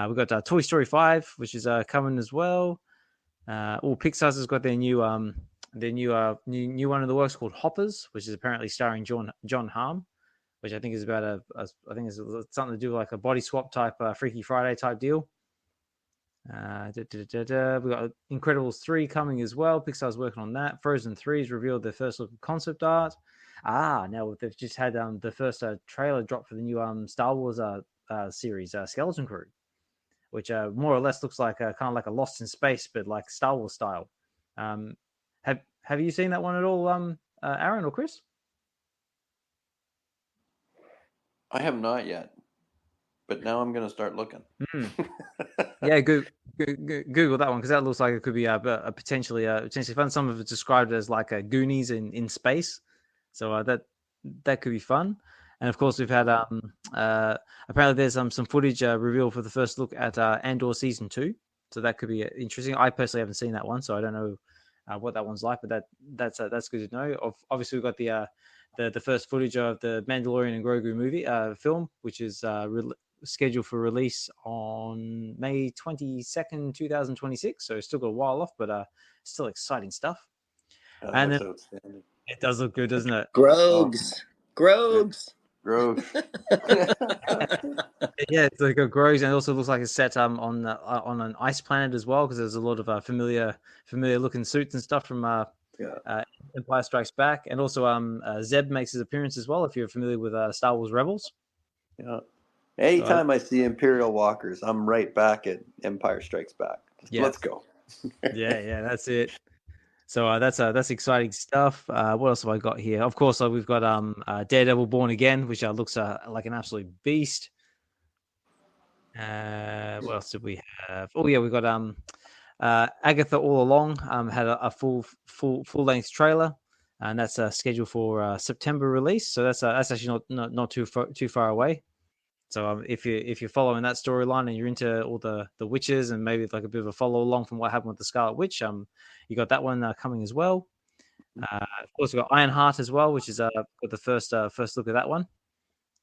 We've got Toy Story 5, which is coming as well. All Pixar's has got their new one in the works called Hoppers, which is apparently starring John Hamm, which I think is about I think it's something to do with like a body swap type, Freaky Friday type deal. We got Incredibles 3 coming as well. Pixar's working on that. Frozen 3's revealed their first look of concept art. Now they've just had the first trailer drop for the new Star Wars series, Skeleton Crew, which more or less looks like kind of like a Lost in Space, but like Star Wars style. Have you seen that one at all, Aaron or Chris? I have not yet, but now I'm going to start looking. Yeah, Google that one, because that looks like it could be a potentially fun. Some of it's described as like a Goonies in space, so that could be fun. And of course, we've had apparently there's some footage revealed for the first look at Andor season 2, so that could be interesting. I personally haven't seen that one, so I don't know what that one's like, but that's good to know. Obviously, we've got the first footage of the Mandalorian and Grogu movie film, which is scheduled for release on May 22nd, 2026. So it's still got a while off, but still exciting stuff. And then, it does look good, doesn't it? Grogs. Yeah, it's like a Grogs, and it also looks like it's set on an ice planet as well, because there's a lot of familiar looking suits and stuff from Empire Strikes Back, and also Zeb makes his appearance as well. If you're familiar with Star Wars Rebels, yeah. Anytime I see Imperial walkers, I'm right back at Empire Strikes Back. Let's go. yeah, that's it. So that's exciting stuff. What else have I got here? Of course, we've got Daredevil Born Again, which looks like an absolute beast. What else did we have? Oh yeah, we've got Agatha All Along. Had a full length trailer, and that's scheduled for September release. So that's actually not too far away. So if you're following that storyline and you're into all the witches and maybe like a bit of a follow along from what happened with the Scarlet Witch, you got that one coming as well. Of course, we've got Ironheart as well, which is got the first look at that one,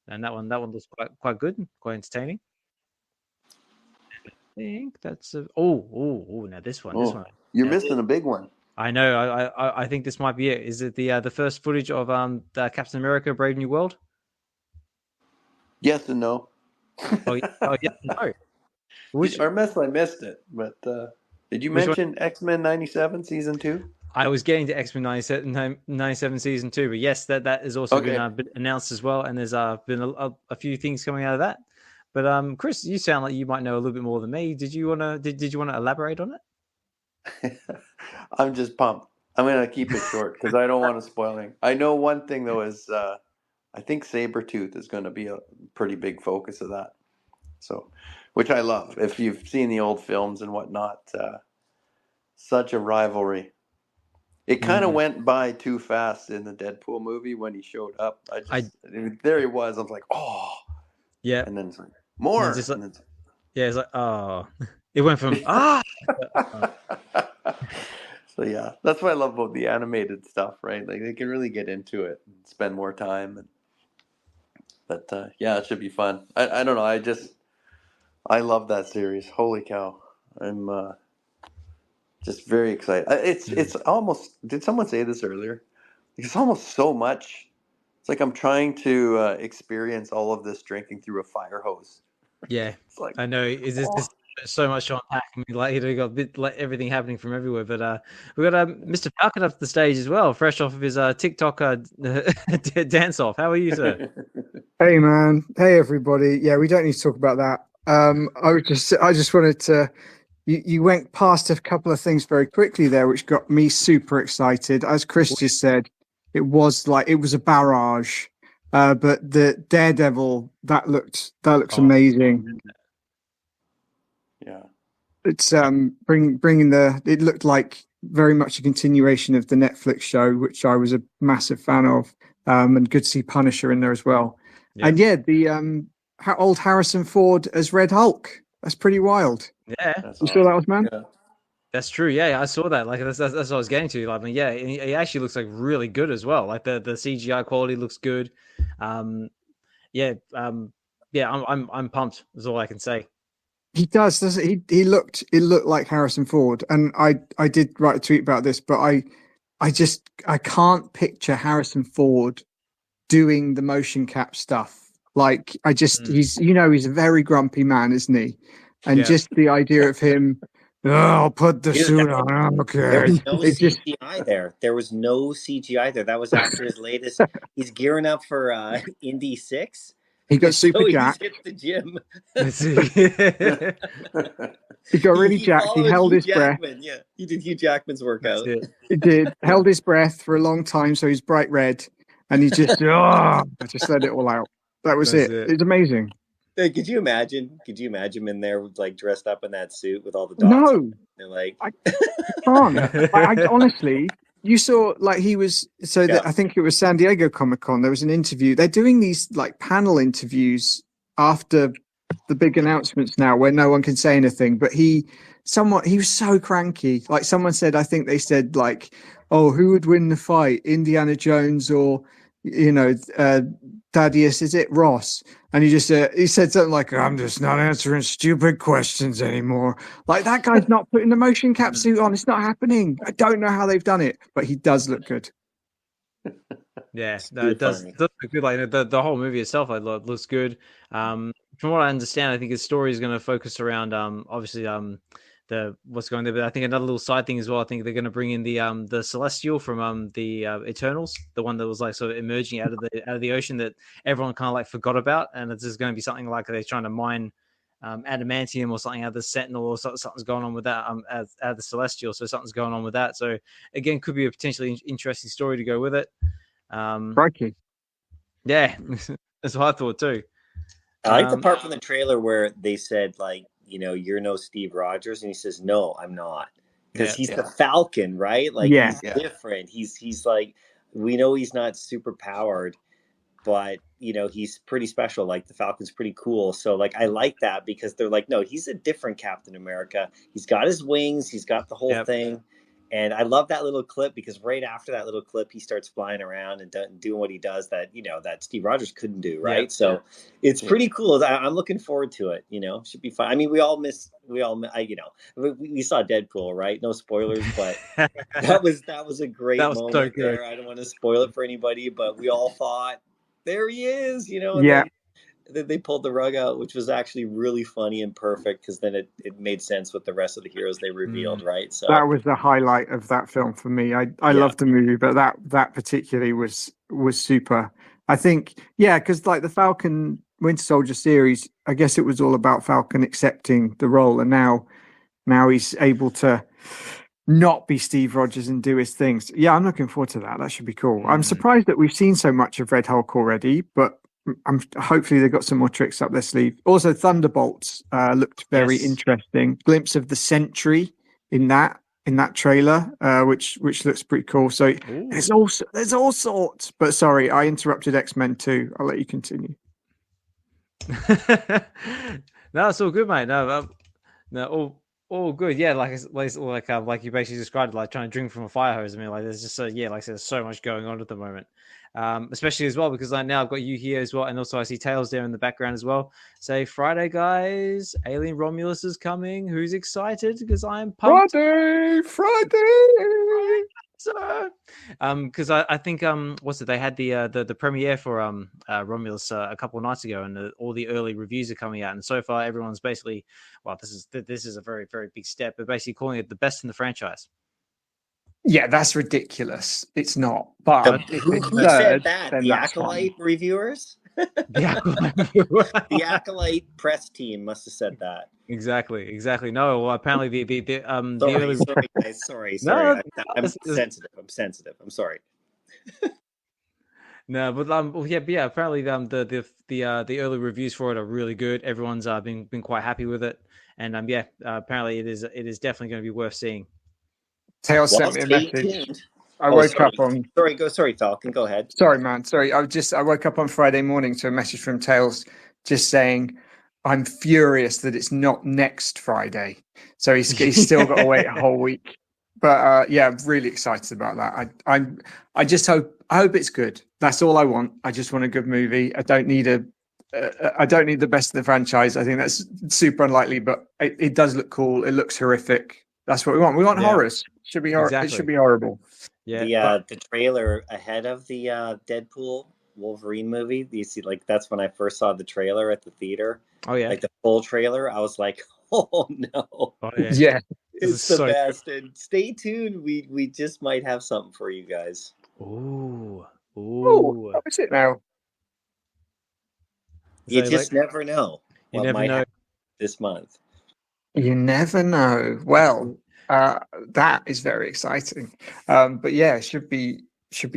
and that one looks quite good, quite entertaining. I think that's now this one. You're missing a big one. I know. I think this might be it. Is it the first footage of the Captain America: Brave New World? Yes and no. Oh yeah, no. I missed it. But did you mention X-Men 97 season 2? I was getting to X-Men 97 season 2, but yes, that has also been announced as well, and there's been a few things coming out of that. But Chris, you sound like you might know a little bit more than me. Did you want to elaborate on it? I'm just pumped. I'm gonna keep it short because I don't want to spoil anything. I know one thing though is I think Sabretooth is going to be a pretty big focus of that. So, which I love. If you've seen the old films and whatnot, such a rivalry. It kind of went by too fast in the Deadpool movie when he showed up. There he was. I was like, oh, yeah. And then it's like more. It's like oh, it went from So yeah, that's what I love about the animated stuff, right? Like they can really get into it and spend more time. But it should be fun. I don't know. I love that series. Holy cow! I'm just very excited. It's almost. Did someone say this earlier? It's almost so much. It's like I'm trying to experience all of this drinking through a fire hose. Yeah, it's like I know. Is this so much to unpack? I mean, like you got a bit like everything happening from everywhere. But we got Mr. Falcon up the stage as well, fresh off of his TikTok dance off. How are you, sir? Hey man, hey everybody. Yeah, we don't need to talk about that. I just wanted to. You went past a couple of things very quickly there, which got me super excited. As Chris just said, it was a barrage. But the Daredevil that looks amazing. Yeah, it's bringing it looked like very much a continuation of the Netflix show, which I was a massive fan of, and good to see Punisher in there as well. Yeah. And yeah, the old Harrison Ford as Red Hulk. That's pretty wild. Yeah, you saw that, man? Yeah. That's true. Yeah, I saw that. Like that's what I was getting to. Like, I mean, yeah, he actually looks like really good as well. Like the CGI quality looks good. I'm pumped. Is all I can say. He does, doesn't he? It looked like Harrison Ford, and I did write a tweet about this, but I can't picture Harrison Ford doing the motion cap stuff. Like he's he's a very grumpy man, isn't he? And just the idea of him, I'll put the suit on. Okay. There was no It just CGI there. There was no CGI there. That was after his latest. He's gearing up for Indy 6. he got super jacked. He's hit the gym. He got really jacked. He held his breath. Yeah, he did Hugh Jackman's workout. He did. Held his breath for a long time, so he's bright red. And he just, just let it all out. That was it. It's amazing. Hey, could you imagine? Could you imagine him in there, like dressed up in that suit with all the dots? No, they're like, I can't. I honestly, you saw like he was. So I think it was San Diego Comic-Con. There was an interview. They're doing these like panel interviews after the big announcements now, where no one can say anything. But he was so cranky. Like someone said, I think they said like, "Oh, who would win the fight, Indiana Jones or Thaddeus? Is it Ross?" And he just he said something like, "I'm just not answering stupid questions anymore." Like that guy's not putting the motion cap suit on. It's not happening. I don't know how they've done it, but he does look good. Yeah, no, it does look good. Like the whole movie itself, looks good. From what I understand, I think his story is going to focus around obviously the what's going there. But I think another little side thing as well. I think they're going to bring in the Celestial from the Eternals, the one that was like sort of emerging out of the ocean that everyone kind of like forgot about, and it's just going to be something like they're trying to mine adamantium or something out of the Sentinel, or something's going on with that out of the Celestial. So something's going on with that. So again, could be a potentially interesting story to go with it. Crikey. Yeah, that's what I thought too. I like the part from the trailer where they said like, you're no Steve Rogers, and he says, "No, I'm not," because he's the Falcon, right? Like he's different. He's like, we know he's not super powered, but he's pretty special. Like the Falcon's pretty cool. So like I like that because they're like, no, he's a different Captain America. He's got his wings. He's got the whole thing. And I love that little clip because right after that little clip, he starts flying around and doing what he does that Steve Rogers couldn't do. Right. Yeah. So it's pretty cool. I'm looking forward to it. Should be fun. I mean, we saw Deadpool, right? No spoilers, but that was a great moment so there. I don't want to spoil it for anybody, but we all thought, there he is, Then they pulled the rug out, which was actually really funny and perfect because then it made sense with the rest of the heroes they revealed, right? So that was the highlight of that film for me. I loved the movie, but that particularly was super. I think, because like the Falcon Winter Soldier series, I guess it was all about Falcon accepting the role, and now he's able to not be Steve Rogers and do his things. Yeah, I'm looking forward to that. That should be cool. I'm surprised that we've seen so much of Red Hulk already, but hopefully they've got some more tricks up their sleeve. Also, Thunderbolts looked very interesting. Glimpse of the Sentry in that trailer, which looks pretty cool. So there's all sorts. But sorry, I interrupted X-Men too. I'll let you continue. No, it's all good, mate. No, all good. Yeah, like you basically described, like trying to drink from a fire hose. I mean, like there's just there's so much going on at the moment. Especially as well because now I've got you here as well, and also I see Tails there in the background as well. Say Friday, guys! Alien Romulus is coming. Who's excited? Because I'm pumped. Friday. So, because I think they had the premiere for Romulus a couple of nights ago, and all the early reviews are coming out, and so far everyone's basically, this is a very, very big step, but basically calling it the best in the franchise. Yeah, that's ridiculous. It's not. But who said that? The Acolyte reviewers? The Acolyte press team must have said that. Exactly. No, well, apparently the early... Sorry, guys. Sorry. No, I'm sensitive. I'm sorry. No, but apparently the early reviews for it are really good. Everyone's been quite happy with it, and apparently it is definitely going to be worth seeing. Tails sent me a message. I woke up on. Sorry, Falcon. Go ahead. Sorry, man. Sorry. I woke up on Friday morning to a message from Tails just saying, "I'm furious that it's not next Friday." So he's still got to wait a whole week. But I'm really excited about that. I just hope it's good. That's all I want. I just want a good movie. I don't need the best of the franchise. I think that's super unlikely, but it does look cool. It looks horrific. That's what we want. We want horrors. It should be exactly. It should be horrible. Yeah. The trailer ahead of the Deadpool Wolverine movie. You see, like that's when I first saw the trailer at the theater. Oh yeah. Like the full trailer, I was like, oh no. Oh yeah. Yeah. This It's is the so best. And stay tuned. We just might have something for you guys. Ooh. Oh, Ooh. that was it now. You So, just like, never know you what never might know. happen this month. You never know. Well, that is very exciting. But yeah, it should be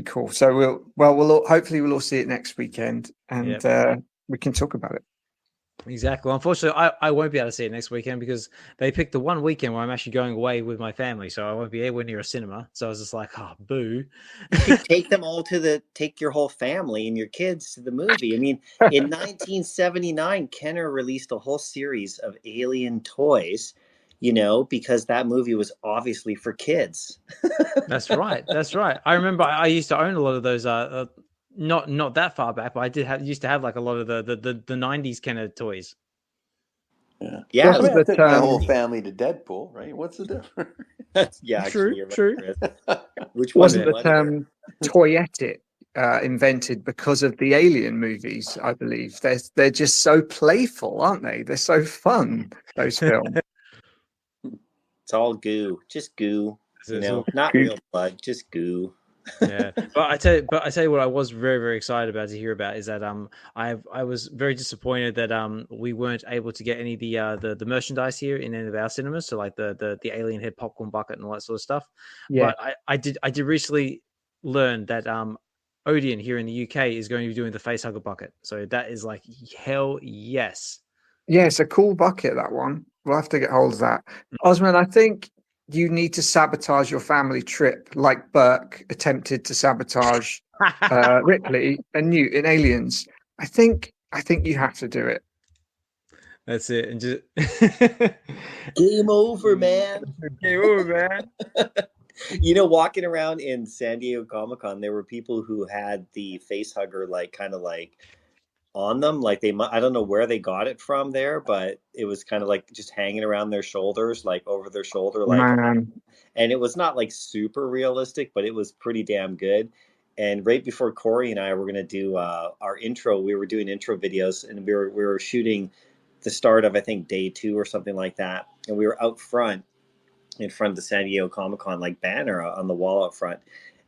cool. So hopefully we'll all see it next weekend, and we can talk about it. Exactly. Well, unfortunately, I won't be able to see it next weekend because they picked the one weekend where I'm actually going away with my family, so I won't be anywhere near a cinema. So I was just like, oh, boo. You could take them all take your whole family and your kids to the movie. I mean, in 1979, Kenner released a whole series of Alien toys, because that movie was obviously for kids. That's right. That's right. I remember I used to own a lot of those. Not that far back, but I used to have like a lot of the 90s Kenner toys. Yeah. I mean, I But, took my whole family to Deadpool, right? What's the difference? Yeah, True, actually, you're right, true. Chris. Which one wasn't did the you wear? term toyetic invented because of the Alien movies? I believe they're just so playful, aren't they? They're so fun. Those films. It's all goo, just goo. It's all not goo. real blood, just goo. Yeah, but I tell you what I was very, very excited about to hear about is that I was very disappointed that we weren't able to get any of the merchandise here in any of our cinemas, so like the alien head popcorn bucket and all that sort of stuff. Yeah. But I did recently learn that Odeon here in the UK is going to be doing the face hugger bucket, so that is like hell yes. Yeah, it's a cool bucket, that one. We'll have to get hold of that. Osman, I think you need to sabotage your family trip like Burke attempted to sabotage Ripley and Newt in Aliens. I think you have to do it. That's it. And just Game over, man. Game over, man. Walking around in San Diego Comic-Con, there were people who had the face hugger kind of on them, like I don't know where they got it from there, but it was kind of like just hanging around their shoulders, like over their shoulder, Man. And it was not like super realistic, but it was pretty damn good. And right before Corey and I were going to do our intro, we were doing intro videos, and we were shooting the start of, I think, day 2 or something like that, and we were out front in front of the San Diego Comic-Con banner on the wall out front.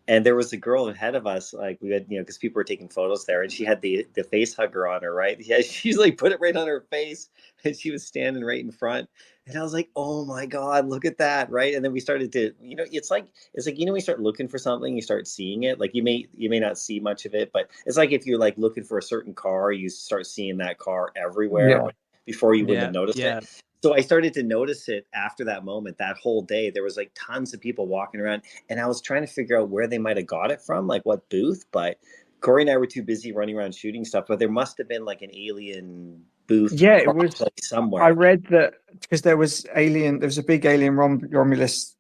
And there was a girl ahead of us, we had, because people were taking photos there, and she had the face hugger on her, right? Yeah, she's put it right on her face, and she was standing right in front. And I was like, oh my God, look at that, right? And then we started to, it's like when you start looking for something, you start seeing it. Like you may not see much of it, but it's like if you're looking for a certain car, you start seeing that car everywhere before you wouldn't have noticed it. So I started to notice it after that moment. That whole day, there was tons of people walking around, and I was trying to figure out where they might have got it from, what booth. But Corey and I were too busy running around shooting stuff. But there must have been an alien booth. Yeah, it was somewhere. I read that because there was a big Alien Romulus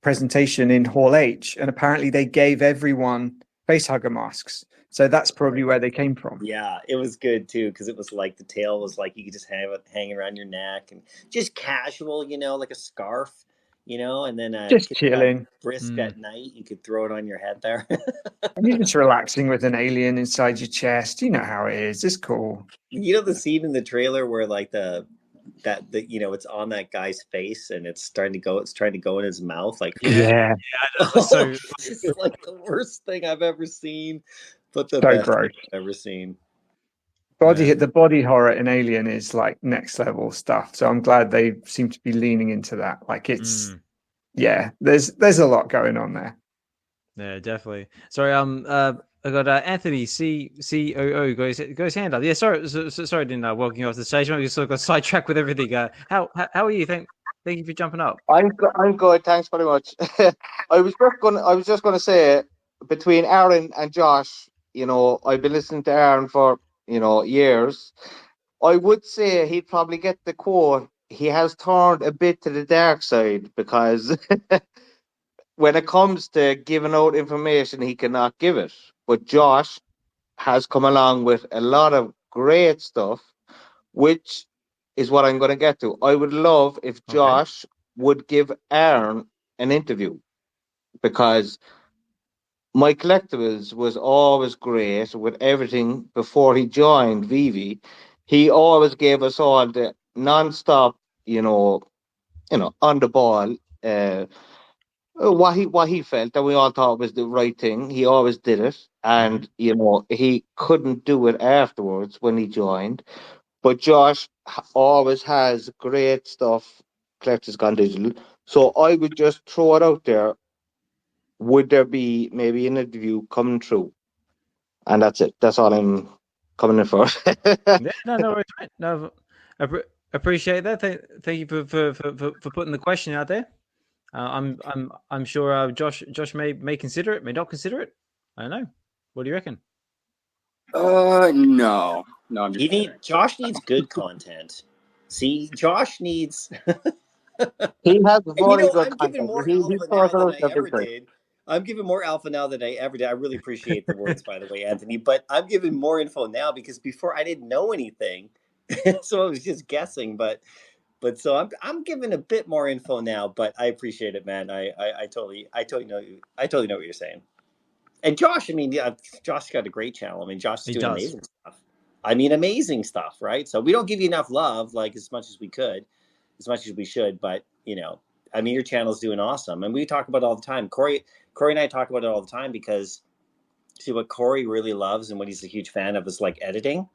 presentation in Hall H, and apparently they gave everyone face hugger masks. So that's probably where they came from. Yeah, it was good too, because it was the tail was you could just have it hanging around your neck and just casual, like a scarf, and then just chilling, brisk at night. You could throw it on your head there. You're just relaxing with an alien inside your chest. You know how it is. It's cool. The scene in the trailer where it's on that guy's face and it's trying to go in his mouth. So it's the worst thing I've ever seen. But the so best gross thing I've ever seen. The body horror in Alien is next level stuff. So I'm glad they seem to be leaning into that. There's a lot going on there. Yeah, definitely. Sorry, I got Anthony COO got his hand up. Yeah, sorry, I didn't welcome you off the stage. I just sort of got sidetracked with everything. How are you? Thank you for jumping up. I'm good. Thanks very much. I was just gonna say, between Aaron and Josh, I've been listening to Aaron for years. I would say he'd probably get the quote. He has turned a bit to the dark side because when it comes to giving out information, he cannot give it. But Josh has come along with a lot of great stuff, which is what I'm going to get to. I would love if Josh would give Aaron an interview, because Mycollectables was always great with everything before he joined VeVe. He always gave us all the non-stop, on the ball, what he felt that we all thought was the right thing. He always did it, and he couldn't do it afterwards when he joined. But Josh always has great stuff. Collectors Gone Digital. So I would just throw it out there. Would there be maybe an interview coming through? And that's it. That's all I'm coming in for. Yeah, no worries, mate. No, appreciate that. Thank you for putting the question out there. I'm sure Josh may consider it, may not consider it. I don't know. What do you reckon? No. I'm just Josh needs good content. See, Josh needs. He has very good I'm giving more content. alpha now than I ever did. I'm giving more alpha now than I ever did. I really appreciate the words, by the way, Anthony. But I'm giving more info now because before I didn't know anything, so I was just guessing. But so I'm giving a bit more info now. But I appreciate it, man. I totally know what you're saying. And Josh, Josh got a great channel. I mean, Josh is doing amazing stuff. Amazing stuff, right? So we don't give you enough love, like as much as we could, as much as we should. But your channel's doing awesome, and we talk about it all the time. Corey and I talk about it all the time because see what Corey really loves and what he's a huge fan of is like editing.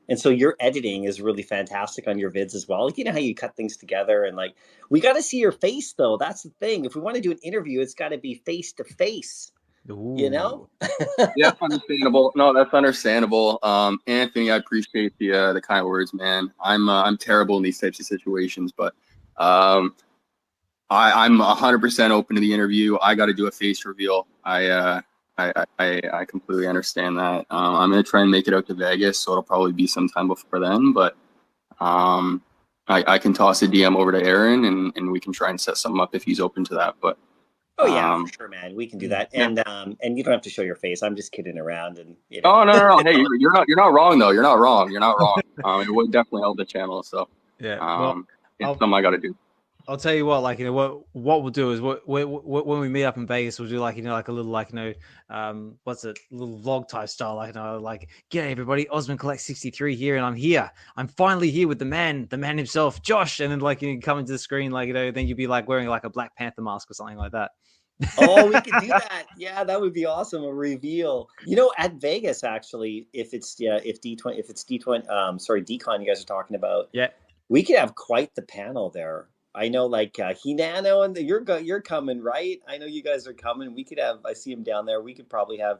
And so your editing is really fantastic on your vids as well. Like, how you cut things together and like, we got to see your face though. That's the thing. If we want to do an interview, it's got to be face to face. Yeah, understandable. No, that's understandable. Anthony, I appreciate the kind words, man. I'm terrible in these types of situations, but I'm 100% open to the interview. I got to do a face reveal. I completely understand that. I'm gonna try and make it out to Vegas, so it'll probably be sometime before then. But I can toss a DM over to Aaron, and we can try and set something up if he's open to that. But for sure, man, we can do that. And and you don't have to show your face. I'm just kidding around. And Oh no. Hey, you're not wrong though. You're not wrong. It would definitely help the channel. So yeah, it's something I got to do. I'll tell you what, what we'll do is when we meet up in Vegas, we'll do like a little what's it, little vlog type style, like g'day everybody, Osman Collect 63 here, and I'm here. I'm finally here with the man himself, Josh, and then you come into the screen, then you'd be like wearing like a Black Panther mask or something like that. Oh, we could do that. Yeah, that would be awesome. A reveal. At Vegas, actually, if it's D20, Decon you guys are talking about. Yeah, we could have quite the panel there. I know, Hinano, and you're coming, right? I know you guys are coming. We could have. I see him down there. We could probably have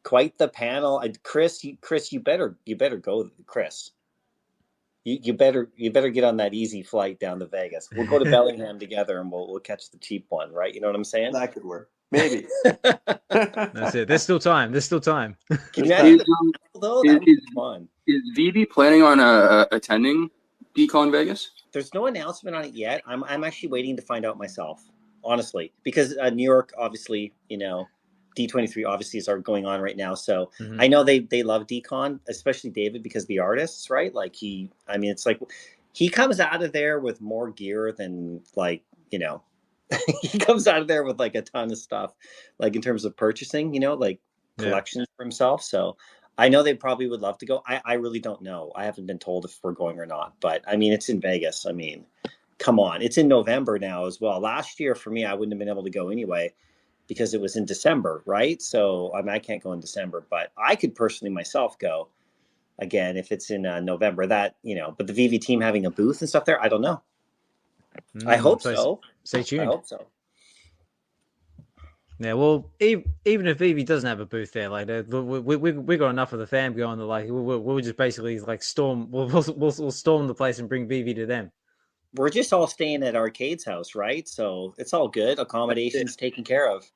quite the panel. Chris, you better go, Chris. You better get on that easy flight down to Vegas. We'll go to Bellingham together, and we'll catch the cheap one, right? You know what I'm saying? That could work. Maybe. That's it. There's still time. Can you imagine though? That would be fun. Is VeVe planning on attending Decon Vegas? There's no announcement on it yet. I'm actually waiting to find out myself, honestly, because New York, obviously, D23 obviously is going on right now. So I know they love Decon, especially David, because the artists, right? It's like he comes out of there with more gear than he comes out of there with a ton of stuff, in terms of purchasing, collections for himself. So I know they probably would love to go. I really don't know. I haven't been told if we're going or not, but it's in Vegas. Come on. It's in November now as well. Last year for me, I wouldn't have been able to go anyway because it was in December, right? So I can't go in December, but I could personally myself go again if it's in November. But the VeVe team having a booth and stuff there, I don't know. I hope so. Stay tuned. I hope so. Yeah, well, even if VeVe doesn't have a booth there, we got enough of the fam going that we'll just basically storm. We'll storm the place and bring VeVe to them. We're just all staying at Arcade's house, right? So it's all good. Accommodations taken care of.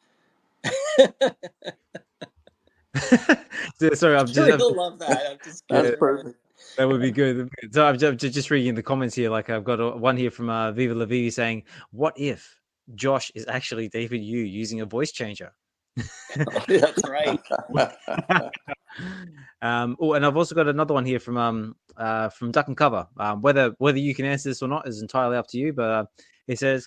Sorry, I'm just love that. That's perfect. That would be good. So I'm just reading the comments here. I've got one here from Viva La Vivi saying, "What if Josh is actually David Yu using a voice changer?" That's right. And I've also got another one here from Dukkencuvva. Whether you can answer this or not is entirely up to you. But he says,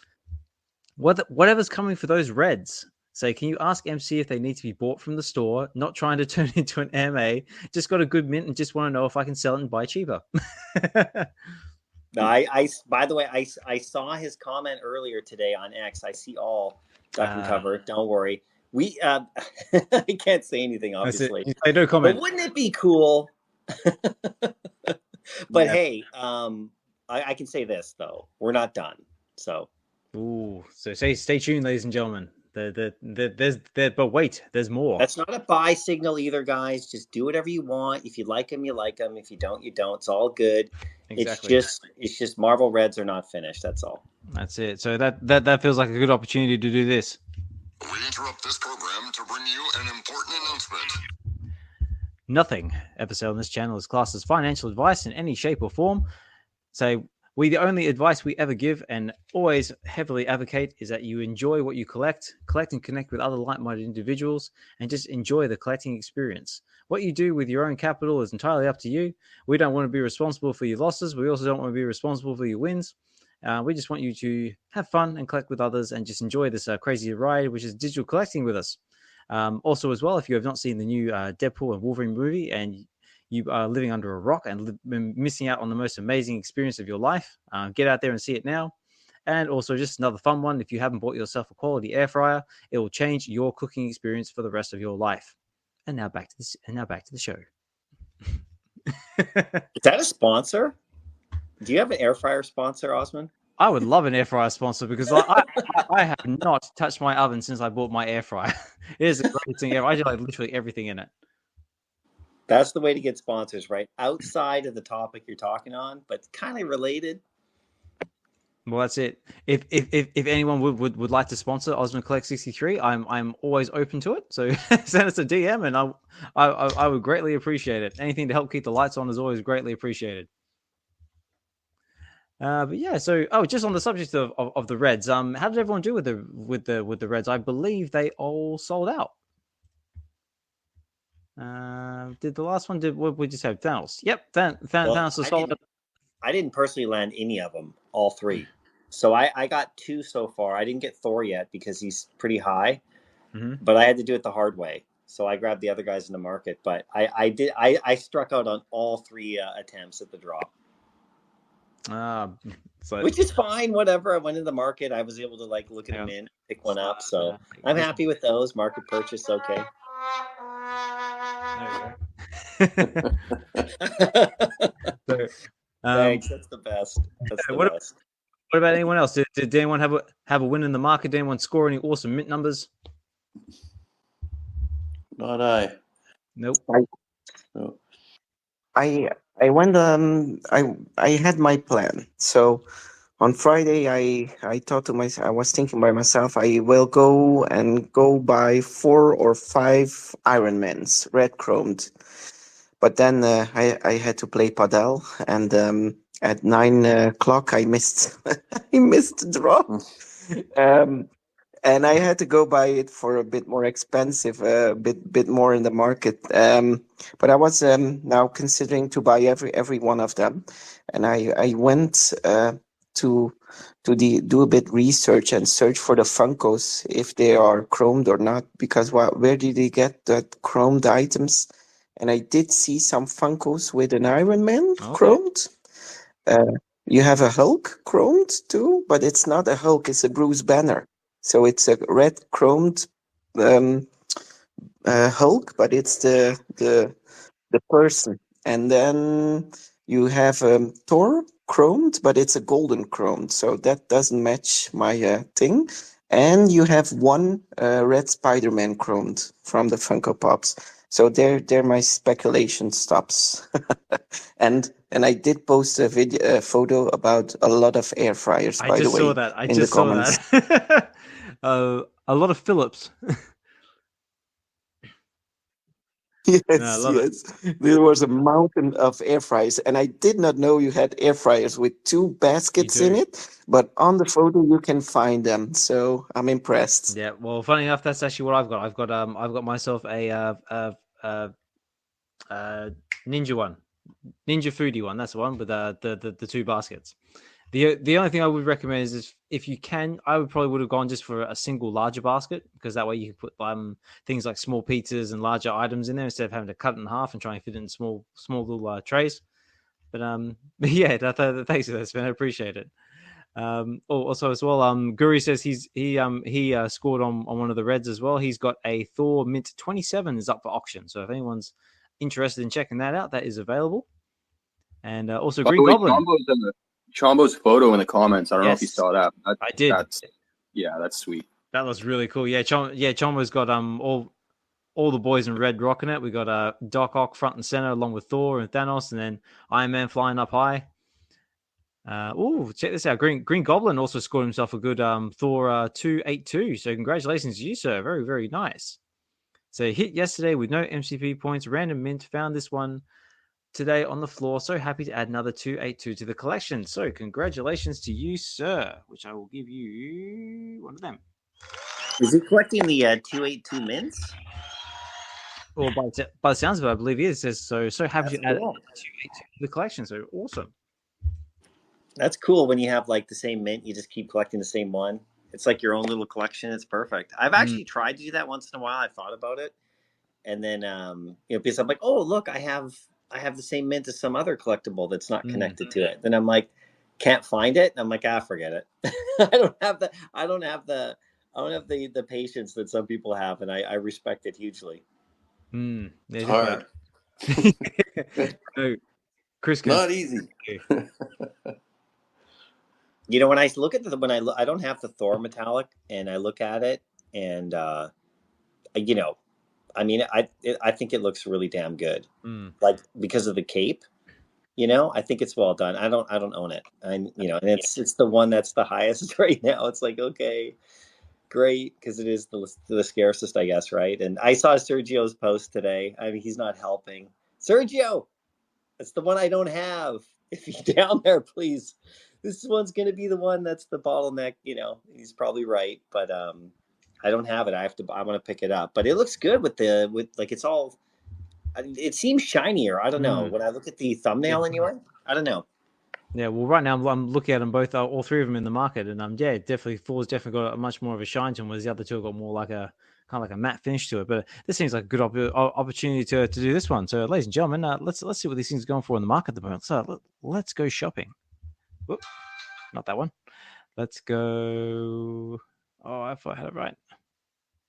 "Whatever's coming for those Reds, Say, can you ask MC if they need to be bought from the store? Not trying to turn into an MA. Just got a good mint and just want to know if I can sell it and buy cheaper. No, by the way, I saw his comment earlier today on X. I see all Dukkencuvva. Don't worry. We I can't say anything, obviously. I no comment. But wouldn't it be cool? But hey, I can say this though: we're not done. So, so stay tuned, ladies and gentlemen. But wait, there's more. That's not a buy signal either, guys. Just do whatever you want. If you like them, you like them. If you don't, you don't. It's all good. Exactly. It's just Marvel Reds are not finished. That's all. That's it. So that feels like a good opportunity to do this. We interrupt this program to bring you an important announcement. Nothing episode on this channel is classed as financial advice in any shape or form. So the only advice we ever give and always heavily advocate is that you enjoy what you collect and connect with other like-minded individuals, and just enjoy the collecting experience. What you do with your own capital is entirely up to you. We don't want to be responsible for your losses. We also don't want to be responsible for your wins. We just want you to have fun and collect with others and just enjoy this crazy ride, which is digital collecting with us. Also, as well, if you have not seen the new Deadpool and Wolverine movie and you are living under a rock and missing out on the most amazing experience of your life, get out there and see it now. And also, just another fun one: if you haven't bought yourself a quality air fryer, it will change your cooking experience for the rest of your life. And now back to this. And now back to the show. Is that a sponsor? Do you have an air fryer sponsor, Osman? I would love an air fryer sponsor because I have not touched my oven since I bought my air fryer. It is a great thing ever. I do like literally everything in it. That's the way to get sponsors, right? Outside of the topic you're talking on, but kind of related. Well, that's it. If anyone would like to sponsor Osman Collect 63, I'm always open to it. So send us a DM, and I would greatly appreciate it. Anything to help keep the lights on is always greatly appreciated. But yeah, so just on the subject of the Reds, how did everyone do with the Reds? I believe they all sold out. Did the last one? We just have Thanos? Yep, Thanos was sold out. I didn't personally land any of them, all three. So I got 2 so far. I didn't get Thor yet because he's pretty high, but I had to do it the hard way. So I grabbed the other guys in the market. But I struck out on all 3 attempts at the draw. Which is fine, whatever. I went in the market. I was able to look at them in, pick one up. So I'm happy with those. Market purchase, okay. Thanks. That's the best. What about anyone else? Did anyone have a win in the market? Did anyone score any awesome mint numbers? Not I. Nope. No. I went. I had my plan. So on Friday, I thought to myself, I was thinking by myself, I will go buy 4 or 5 Ironmans, red chromed. But then I had to play padel, and at 9 o'clock I missed I missed the draw, and I had to go buy it for a bit more expensive, a bit more in the market. But I was now considering to buy every one of them, and I went to do a bit research and search for the Funkos if they are chromed or not, because where did they get that chromed items? And I did see some Funkos with an Iron Man chromed. You have a Hulk chromed too, but it's not a Hulk, it's a Bruce Banner. So it's a red chromed Hulk, but it's the person. And then you have Thor chromed, but it's a golden chromed. So that doesn't match my thing. And you have one red Spider-Man chromed from the Funko Pops. So there my speculation stops. and I did post a photo about a lot of air fryers, by the way. I just saw that. A lot of Philips. Yes. There was a mountain of air fryers, and I did not know you had air fryers with 2 baskets in it. But on the photo, you can find them, so I'm impressed. Yeah, well, funny enough, that's actually what I've got. I've got myself a ninja one, ninja foodie one. That's the one with the 2 baskets. The only thing I would recommend is if you can, I would have gone just for a single larger basket, because that way you can put things like small pizzas and larger items in there instead of having to cut it in half and try and fit it in small little trays. But yeah, thanks for that, Sven. I appreciate it. Also as well, Guru says he scored on one of the reds as well. He's got a Thor Mint 27 is up for auction. So if anyone's interested in checking that out, that is available. And also Green Goblin. Chombo's photo in the comments. I don't know if you saw that. I did. That's sweet. That was really cool. Yeah, Chombo's got all the boys in red rocking it. We got Doc Ock front and center along with Thor and Thanos, and then Iron Man flying up high. Check this out. Green Goblin also scored himself a good Thor 282. So congratulations to you, sir. Very, very nice. So hit yesterday with no MCP points. Random mint. Found this one today on the floor. So happy to add another 282 to the collection. So congratulations to you, sir, which I will give you one of them. Is he collecting the 282 mints? Well, by the sounds of it, I believe he is. It says, so happy to add 282 to the collection. So awesome. That's cool when you have like the same mint, you just keep collecting the same one. It's like your own little collection. It's perfect. I've actually tried to do that once in a while. I thought about it. And then, because I'm like, oh, look, I have the same mint as some other collectible that's not connected to it. Then I'm like, can't find it. And I'm like, forget it. I don't have the patience that some people have. And I respect it hugely. It's hard. No, Chris, not easy. When I look at I don't have the Thor metallic, and I look at it, and I think it looks really damn good. Like because of the cape, I think it's well done. I don't own it, and it's the one that's the highest right now. It's like, okay, great, because it is the scarcest, I guess, right? And I saw Sergio's post today. I mean, he's not helping. Sergio, that's the one I don't have. If you're down there, please. This one's going to be the one that's the bottleneck. He's probably right, but I don't have it. I want to pick it up, but it looks good with it's all. It seems shinier. I don't know. When I look at the thumbnail, anyway, I don't know. Yeah, well, right now I'm looking at them both, all three of them in the market, and definitely Thor's definitely got a much more of a shine to him, whereas the other two have got more like a kind of like a matte finish to it. But this seems like a good opportunity to do this one. So, ladies and gentlemen, let's see what these things are going for in the market at the moment. So let's go shopping. Whoop, not that one. Let's go. Oh, I thought I had it right.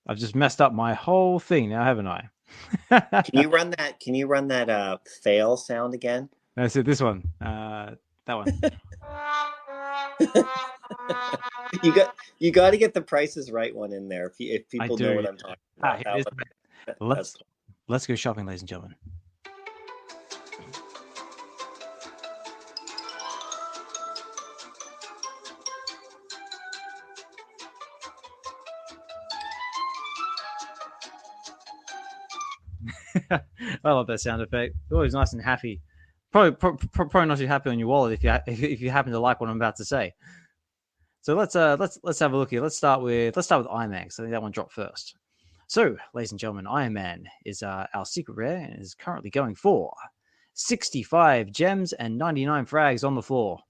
I've just messed up my whole thing now, haven't I? Can you run that fail sound again? No, so this one. That one. you got to get the Prices Right one in there if people know what I'm talking about. Let's go shopping, ladies and gentlemen. I love that sound effect. It's always nice and happy. Probably not too happy on your wallet if you happen to like what I'm about to say. So let's have a look here. Let's start with Iron Man. So I think that one dropped first. So, ladies and gentlemen, Iron Man is our secret rare and is currently going for 65 gems and 99 frags on the floor.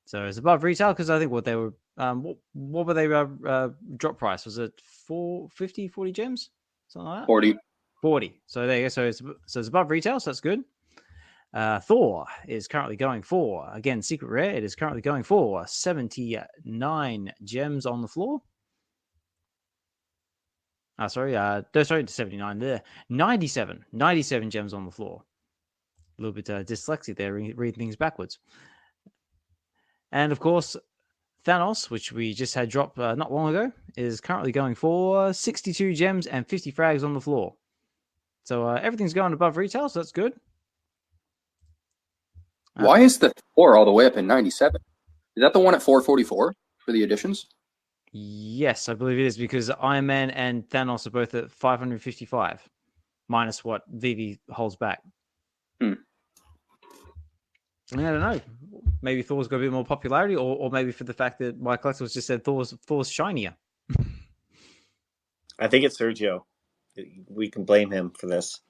So it's above retail because I think what they were what were they drop price? Was it 40 gems? Something like that? 40. So there you go. So it's above retail, so that's good. Thor is currently going for, again, secret rare. It is currently going for 79 gems on the floor. Sorry, 79 there. 97 gems on the floor. A little bit dyslexic there, reading things backwards. And of course, Thanos, which we just had drop not long ago, is currently going for 62 gems and 50 frags on the floor. So everything's going above retail, so that's good. Why is the Thor all the way up in 97? Is that the one at 444 for the editions? Yes, I believe it is, because Iron Man and Thanos are both at 555, minus what VeVe holds back. I don't know. Maybe Thor's got a bit more popularity, or maybe for the fact that Mycollectables just said Thor's shinier. I think it's Sergio. We can blame him for this.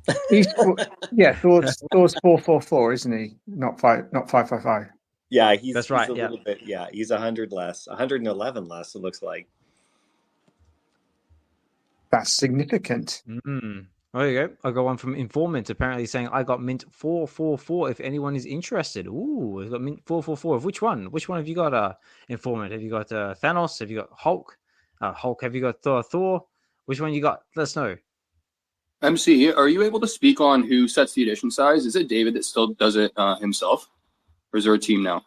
Thor's 444, isn't he? Not 555. Yeah, he's That's right. a Yeah. little bit. Yeah, he's 100 less, 111 less. It looks like. That's significant. Mm. Oh, there you go. I got one from Informant apparently saying I got mint 444 if anyone is interested. Ooh, I got mint 444. Of which one? Which one have you got, Informant? Have you got Thanos? Have you got Hulk? Hulk, have you got Thor? Which one you got? Let us know. MC, are you able to speak on who sets the edition size? Is it David that still does it himself? Or is there a team now?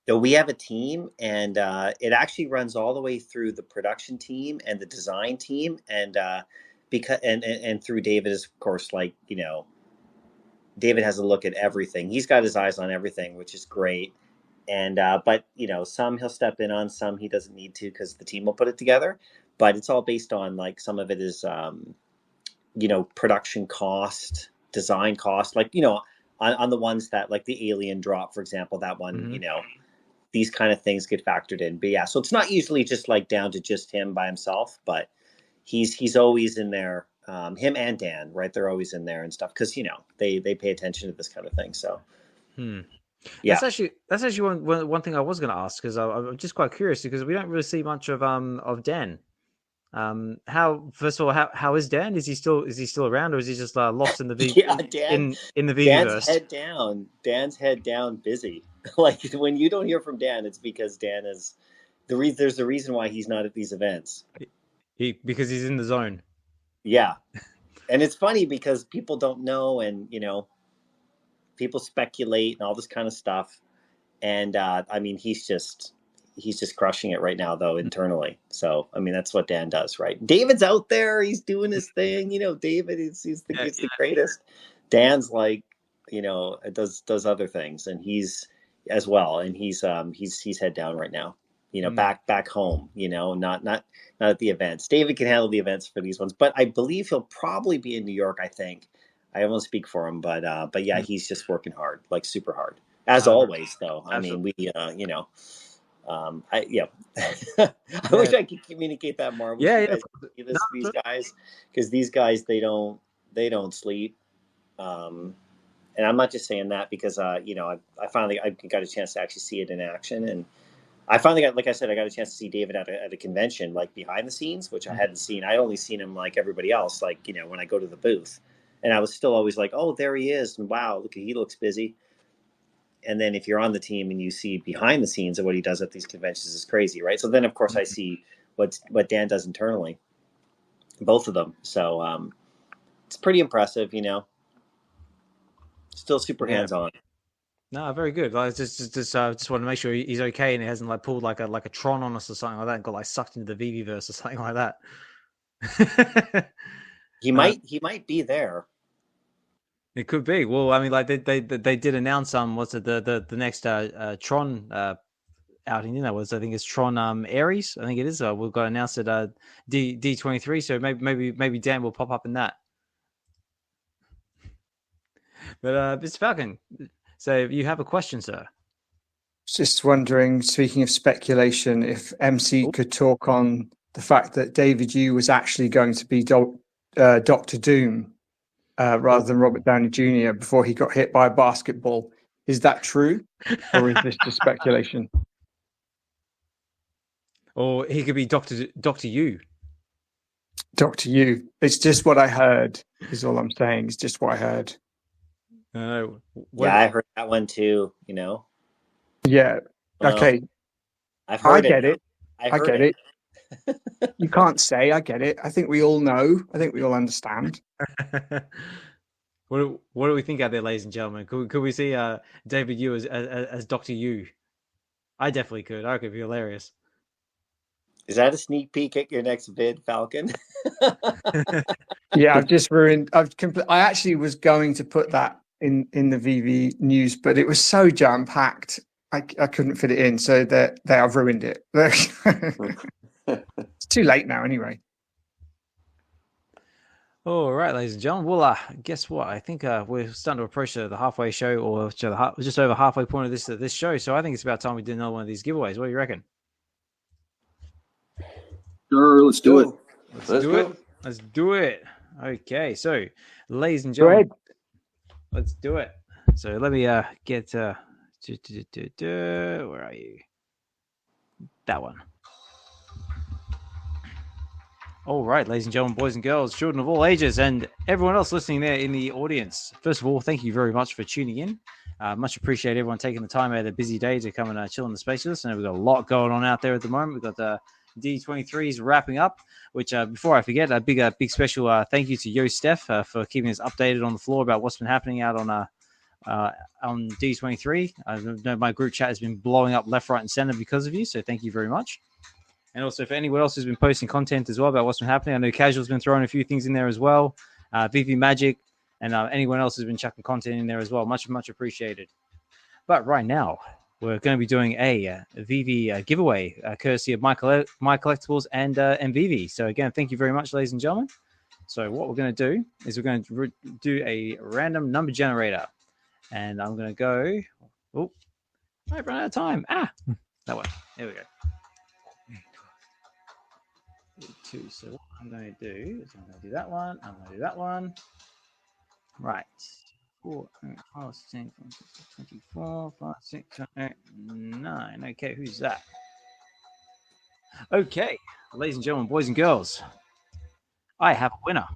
So we have a team, and it actually runs all the way through the production team and the design team, and because and through David is, of course, like, you know, David has a look at everything. He's got his eyes on everything, which is great. And but you know, some he'll step in on, some he doesn't need to because the team will put it together. But it's all based on, like, some of it is you know, production cost, design cost, like, you know, on the ones that, like the Alien drop, for example, that one, you know, these kind of things get factored in. But yeah, so it's not usually just like down to just him by himself, but he's always in there. Him and Dan, right? They're always in there and stuff because, you know, they pay attention to this kind of thing. So yeah, That's actually one thing I was going to ask, because I'm just quite curious, because we don't really see much of Dan. How, first of all, how is Dan? Is he still around, or is he just lost in the V? yeah, Dan, in the Dan's VeVeverse? Dan's head down, busy. Like, when you don't hear from Dan, it's because Dan is there's a reason why he's not at these events. Because he's in the zone. Yeah, and it's funny because people don't know, and, you know, people speculate and all this kind of stuff. And I mean, he's just crushing it right now, though, internally. So I mean, that's what Dan does, right? David's out there, he's doing his thing. You know, David is the greatest. Dan's like, you know, does other things, and he's as well, and he's head down right now. You know, back home. You know, not at the events. David can handle the events for these ones, but I believe he'll probably be in New York. I think. I won't speak for him, but yeah, he's just working hard, like super hard, as always. Though, I mean, we you know. I wish I could communicate that more. These guys, because these guys, they don't sleep. And I'm not just saying that because you know, I finally got a chance to actually see it in action, and I finally got, like I said, I got a chance to see David at a convention, like behind the scenes, which I hadn't seen. I only seen him like everybody else, like, you know, when I go to the booth, and I was still always like, oh, there he is, and wow, look, he looks busy. And then if you're on the team and you see behind the scenes of what he does at these conventions, is crazy, right? So then, of course, I see what Dan does internally, both of them. So it's pretty impressive, you know. Still super hands-on. No, very good. I just want to make sure he's okay and he hasn't like pulled like a Tron on us or something like that and got like sucked into the VeVeverse or something like that. He might be there. It could be. Well, I mean, like they did announce what's it, the next Tron outing, you know, I think it's Tron Ares. I think it is. We've got announced at D23, so maybe Dan will pop up in that. But Mr. Falcon, so you have a question, sir? Just wondering, speaking of speculation, if MC could talk on the fact that David Yu was actually going to be Doctor Doom rather than Robert Downey Jr. before he got hit by a basketball. Is that true, or is this just speculation? Or he could be Doctor Yu. Doctor Yu. It's just what I heard. Is all I'm saying. It's just what I heard. Yeah, I heard that one too. You know. Yeah. Okay. I've heard I get it. I get it. You can't say I get it. I think we all know. I think we all understand. What do we think out there, ladies and gentlemen? Could we see David Yu as Doctor Yu? I definitely could. I could be hilarious. Is that a sneak peek at your next vid, Falcon? Yeah, I've just ruined. I actually was going to put that in the VeVe news, but it was so jam packed. I couldn't fit it in, so they have ruined it. It's too late now, anyway. All right, ladies and gentlemen. Well, guess what? I think we're starting to approach the halfway show, or just over halfway point of this show. So I think it's about time we did another one of these giveaways. What do you reckon? Sure, let's do it. Let's do it. Okay, so ladies and gentlemen, let's do it. So let me get Where are you? That one. All right, ladies and gentlemen, boys and girls, children of all ages, and everyone else listening there in the audience. First of all, thank you very much for tuning in. Much appreciate everyone taking the time out of their busy day to come and chill in the space with us. And we've got a lot going on out there at the moment. We've got the D23s wrapping up, which before I forget, a big special thank you to Steph for keeping us updated on the floor about what's been happening out on D23. I know my group chat has been blowing up left, right, and center because of you. So thank you very much. And also for anyone else who's been posting content as well about what's been happening. I know Casual's been throwing a few things in there as well. VeVe Magic and anyone else who's been chucking content in there as well. Much appreciated. But right now, we're going to be doing a VeVe giveaway, courtesy of Mycollectables and VeVe. So again, thank you very much, ladies and gentlemen. So what we're going to do is we're going to do a random number generator. And I'm going to go... Oh, I've run out of time. That one. There we go. Two. So what I'm going to do is I'm going to do that one. I'm going to do that one. Right. 4, 5, 6, 24, 5, 6, 7, 8, 9. Okay, who's that? Okay, ladies and gentlemen, boys and girls, I have a winner.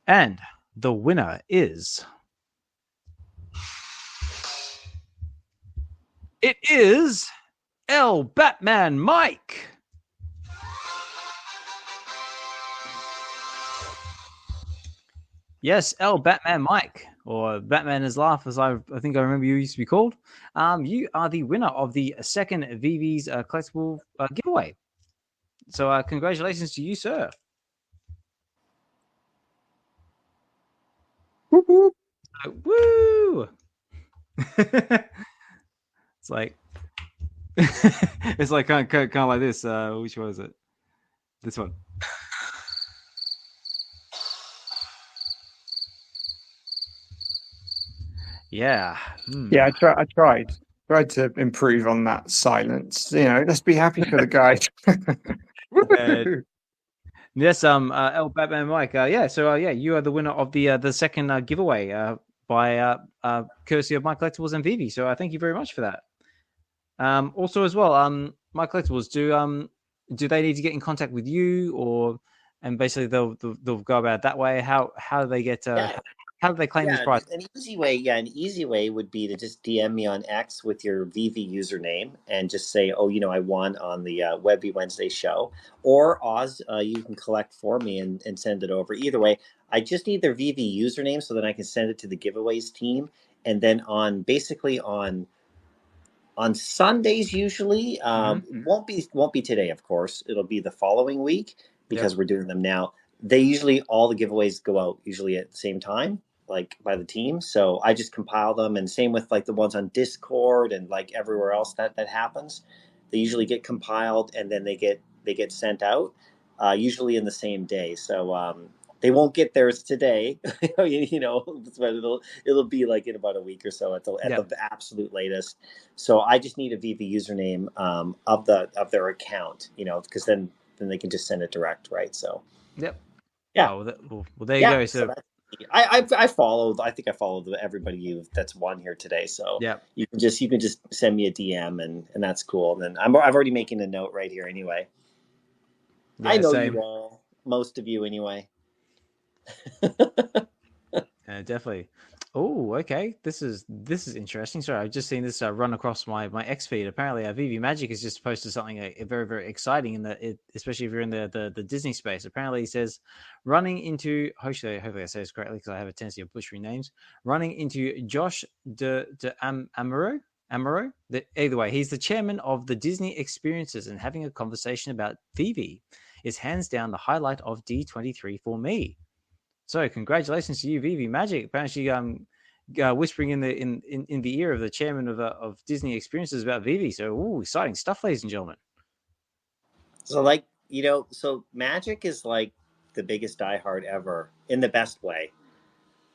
And the winner is... It is L Batman Mike. Yes, L Batman Mike, or Batman is Laugh, as I think I remember you used to be called. You are the winner of the second VeVe's collectible giveaway. So congratulations to you, sir. Woo! Woo! It's like it's like kind of like this. Which one is it? This one. Yeah. Yeah, I tried to improve on that silence. You know, let's be happy for the guy. Yes, L Batman Mike. So you are the winner of the second giveaway by courtesy of Mycollectables and VeVe. So thank you very much for that. Also as well, Mycollectables, do they need to get in contact with you, and basically they'll go about it that way? How do they get how do they claim this prize? An easy way would be to just DM me on X with your VeVe username and just say, I won on the Web V Wednesday show. Or Oz, you can collect for me and send it over. Either way, I just need their VeVe username so that I can send it to the giveaways team. And then on Sundays usually, won't be today, of course. It'll be the following week because we're doing them now. They usually, all the giveaways go out usually at the same time, like by the team. So I just compile them, and same with like the ones on Discord and like everywhere else that happens. They usually get compiled and then they get sent out, usually in the same day. So they won't get theirs today, but it'll be like in about a week or so at the absolute latest. So I just need a VeVe username of their account, because then they can just send it direct, right? So yeah. Oh, well, there you go. So I followed. I think I followed everybody that's won here today. So you can just send me a DM and that's cool. And then I'm already making a note right here anyway. I know you all, most of you anyway. Definitely. Oh, okay. This is interesting. Sorry, I've just seen this run across my X feed. Apparently, VeVe Magic has just posted something very, very exciting especially if you're in the Disney space. Apparently, it says running into hopefully I say this correctly because I have a tendency of butchering names. Running into Josh de Amaro. Either way, he's the chairman of the Disney Experiences, and having a conversation about VeVe is hands down the highlight of D23 for me. So congratulations to you, VeVe Magic. Apparently, whispering in the ear of the chairman of Disney Experiences about VeVe. So, exciting stuff, ladies and gentlemen. So, so Magic is like the biggest diehard ever in the best way.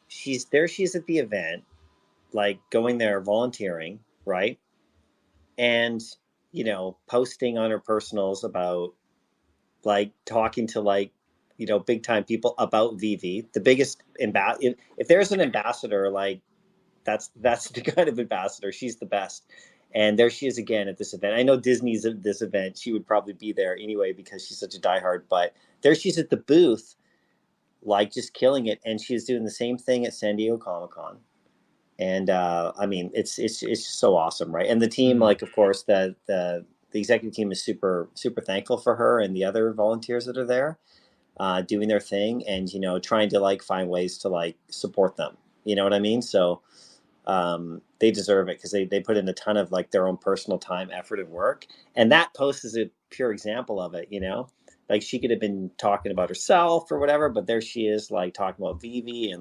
She's at the event, like going there, volunteering, right? And, posting on her personals about like talking to like, big time people about VeVe. The biggest if there's an ambassador like That's the kind of ambassador. She's the best. And there she is again at this event. I know Disney's at this event. She would probably be there anyway because she's such a diehard. But there she's at the booth, like just killing it. And she's doing the same thing at San Diego Comic-Con. And I mean, it's just so awesome, right? And the team, like, of course, the executive team is super thankful for her and the other volunteers that are there, doing their thing, and trying to like find ways to like support them. You know what I mean? So they deserve it because they put in a ton of like their own personal time, effort, and work. And that post is a pure example of it. Like she could have been talking about herself or whatever, but there she is, like talking about VeVe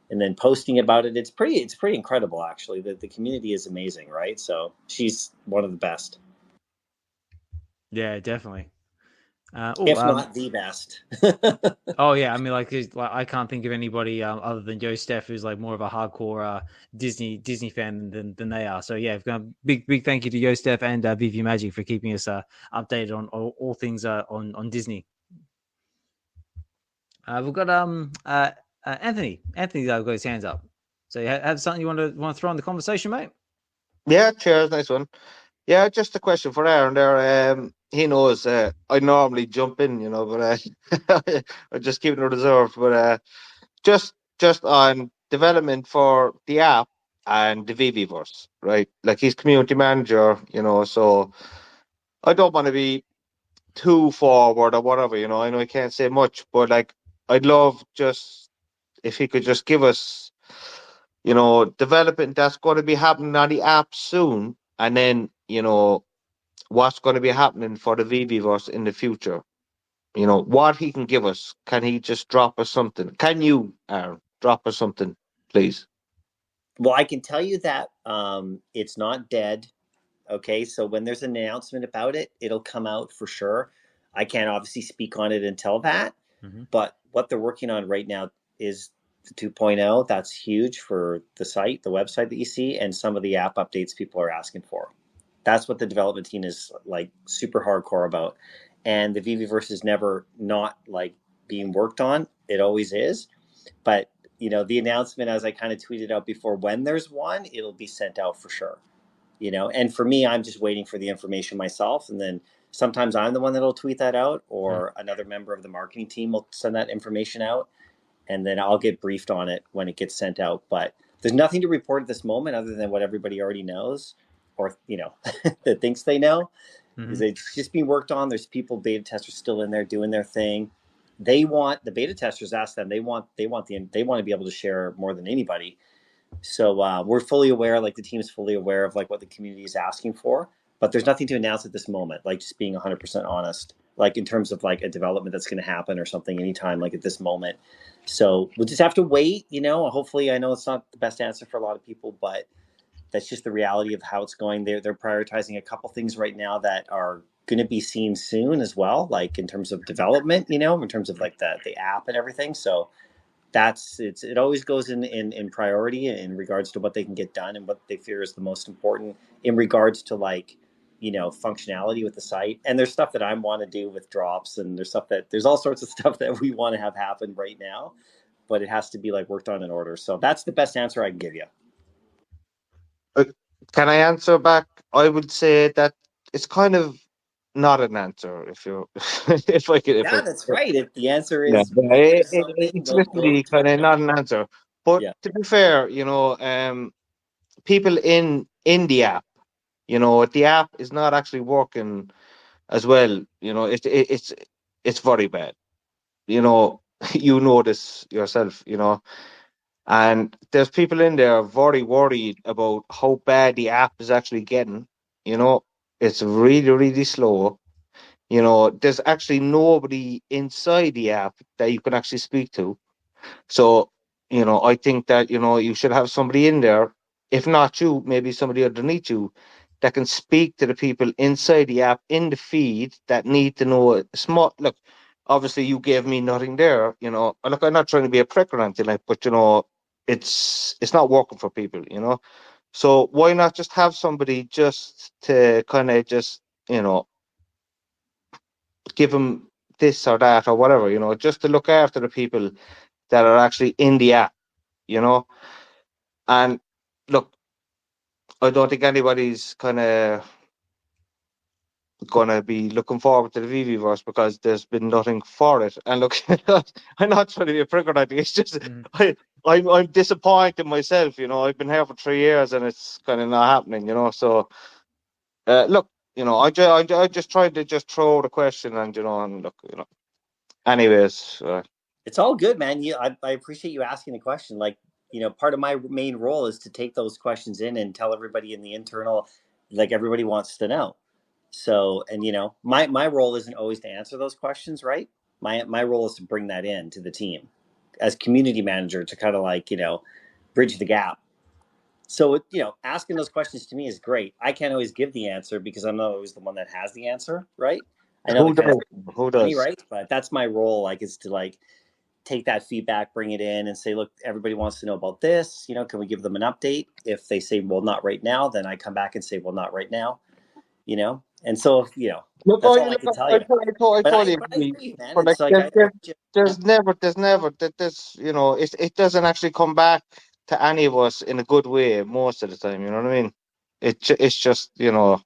and then posting about it. It's pretty incredible, actually. The community is amazing, right? So she's one of the best. Yeah, definitely. If not the best. Oh yeah, I mean, like I can't think of anybody other than Steph who's like more of a hardcore Disney fan than they are. So yeah, big thank you to Steph and VeVe Magic for keeping us updated on all things on Disney. We've got Anthony. Anthony's got his hands up. So you have something you want to throw in the conversation, mate? Yeah, cheers, nice one. Yeah, just a question for Aaron there. He knows I normally jump in, but I'm just keeping it reserved. But just on development for the app and the VeVeverse, right? Like he's community manager, so I don't want to be too forward or whatever, I know I can't say much, but like I'd love just if he could just give us, development that's going to be happening on the app soon, and then what's going to be happening for the VeVeverse in the future. What he can give us. Can he just drop us something? Can you, Aaron, drop us something, please? Well, I can tell you that it's not dead. Okay, so when there's an announcement about it, it'll come out for sure. I can't obviously speak on it until that, but what they're working on right now is the 2.0. That's huge for the site, the website that you see, and some of the app updates people are asking for. That's what the development team is like super hardcore about. And the VeVeverse is never not like being worked on. It always is. But, the announcement, as I kind of tweeted out before, when there's one, it'll be sent out for sure. And for me, I'm just waiting for the information myself. And then sometimes I'm the one that'll tweet that out, or another member of the marketing team will send that information out. And then I'll get briefed on it when it gets sent out. But there's nothing to report at this moment other than what everybody already knows, or, that thinks they know. Because it's just being worked on. There's people, beta testers still in there doing their thing. The beta testers ask them, they want to be able to share more than anybody. So we're fully aware, like the team is fully aware of like what the community is asking for, but there's nothing to announce at this moment, like just being 100% honest, like in terms of like a development that's going to happen or something anytime, like at this moment. So we'll just have to wait, hopefully. I know it's not the best answer for a lot of people, but that's just the reality of how it's going. They're prioritizing a couple things right now that are going to be seen soon as well, like in terms of development, in terms of like the app and everything. So it always goes in priority in regards to what they can get done and what they fear is the most important in regards to like, functionality with the site. And there's stuff that I want to do with drops, and there's all sorts of stuff that we want to have happen right now, but it has to be like worked on in order. So that's the best answer I can give you. Can I answer back? I would say that it's kind of not an answer. If you, if I could, that's right. If the answer is, it's literally kind of not an answer. But to be fair, people in the app, the app is not actually working as well. It's very bad. You know this yourself. And there's people in there very worried about how bad the app is actually getting. It's really, really slow. There's actually nobody inside the app that you can actually speak to. So, I think that, you should have somebody in there, if not you, maybe somebody underneath you, that can speak to the people inside the app in the feed that need to know a small. Look, obviously you gave me nothing there, Look, I'm not trying to be a prick or anything, but it's not working for people, So why not just have somebody just to kind of just, give them this or that or whatever, just to look after the people that are actually in the app, And look, I don't think anybody's kind of gonna be looking forward to the VeVe-verse because there's been nothing for it. And look, I'm not trying to be a prick or anything. It's just I'm disappointed myself. You know, I've been here for 3 years and it's kind of not happening. You know, so look, you know, I just tried to just throw the question and look, you know. Anyways, it's all good, man. I appreciate you asking the question. Like, you know, part of my main role is to take those questions in and tell everybody in the internal, like everybody wants to know. So, and you know, my role isn't always to answer those questions, right? My role is to bring that in to the team as community manager to kind of like, you know, bridge the gap. So, you know, asking those questions to me is great. I can't always give the answer because I'm not always the one that has the answer, right? I know who does? right? But that's my role, like, is to like take that feedback, bring it in, and say, look, everybody wants to know about this. You know, can we give them an update? If they say, well, not right now, then I come back and say, well, not right now. You know, and so you know, look, that's all I can tell you. I totally agree, man. But It's like, like there's never that this, you know, it doesn't actually come back to any of us in a good way most of the time. You know what I mean? It's just, you know,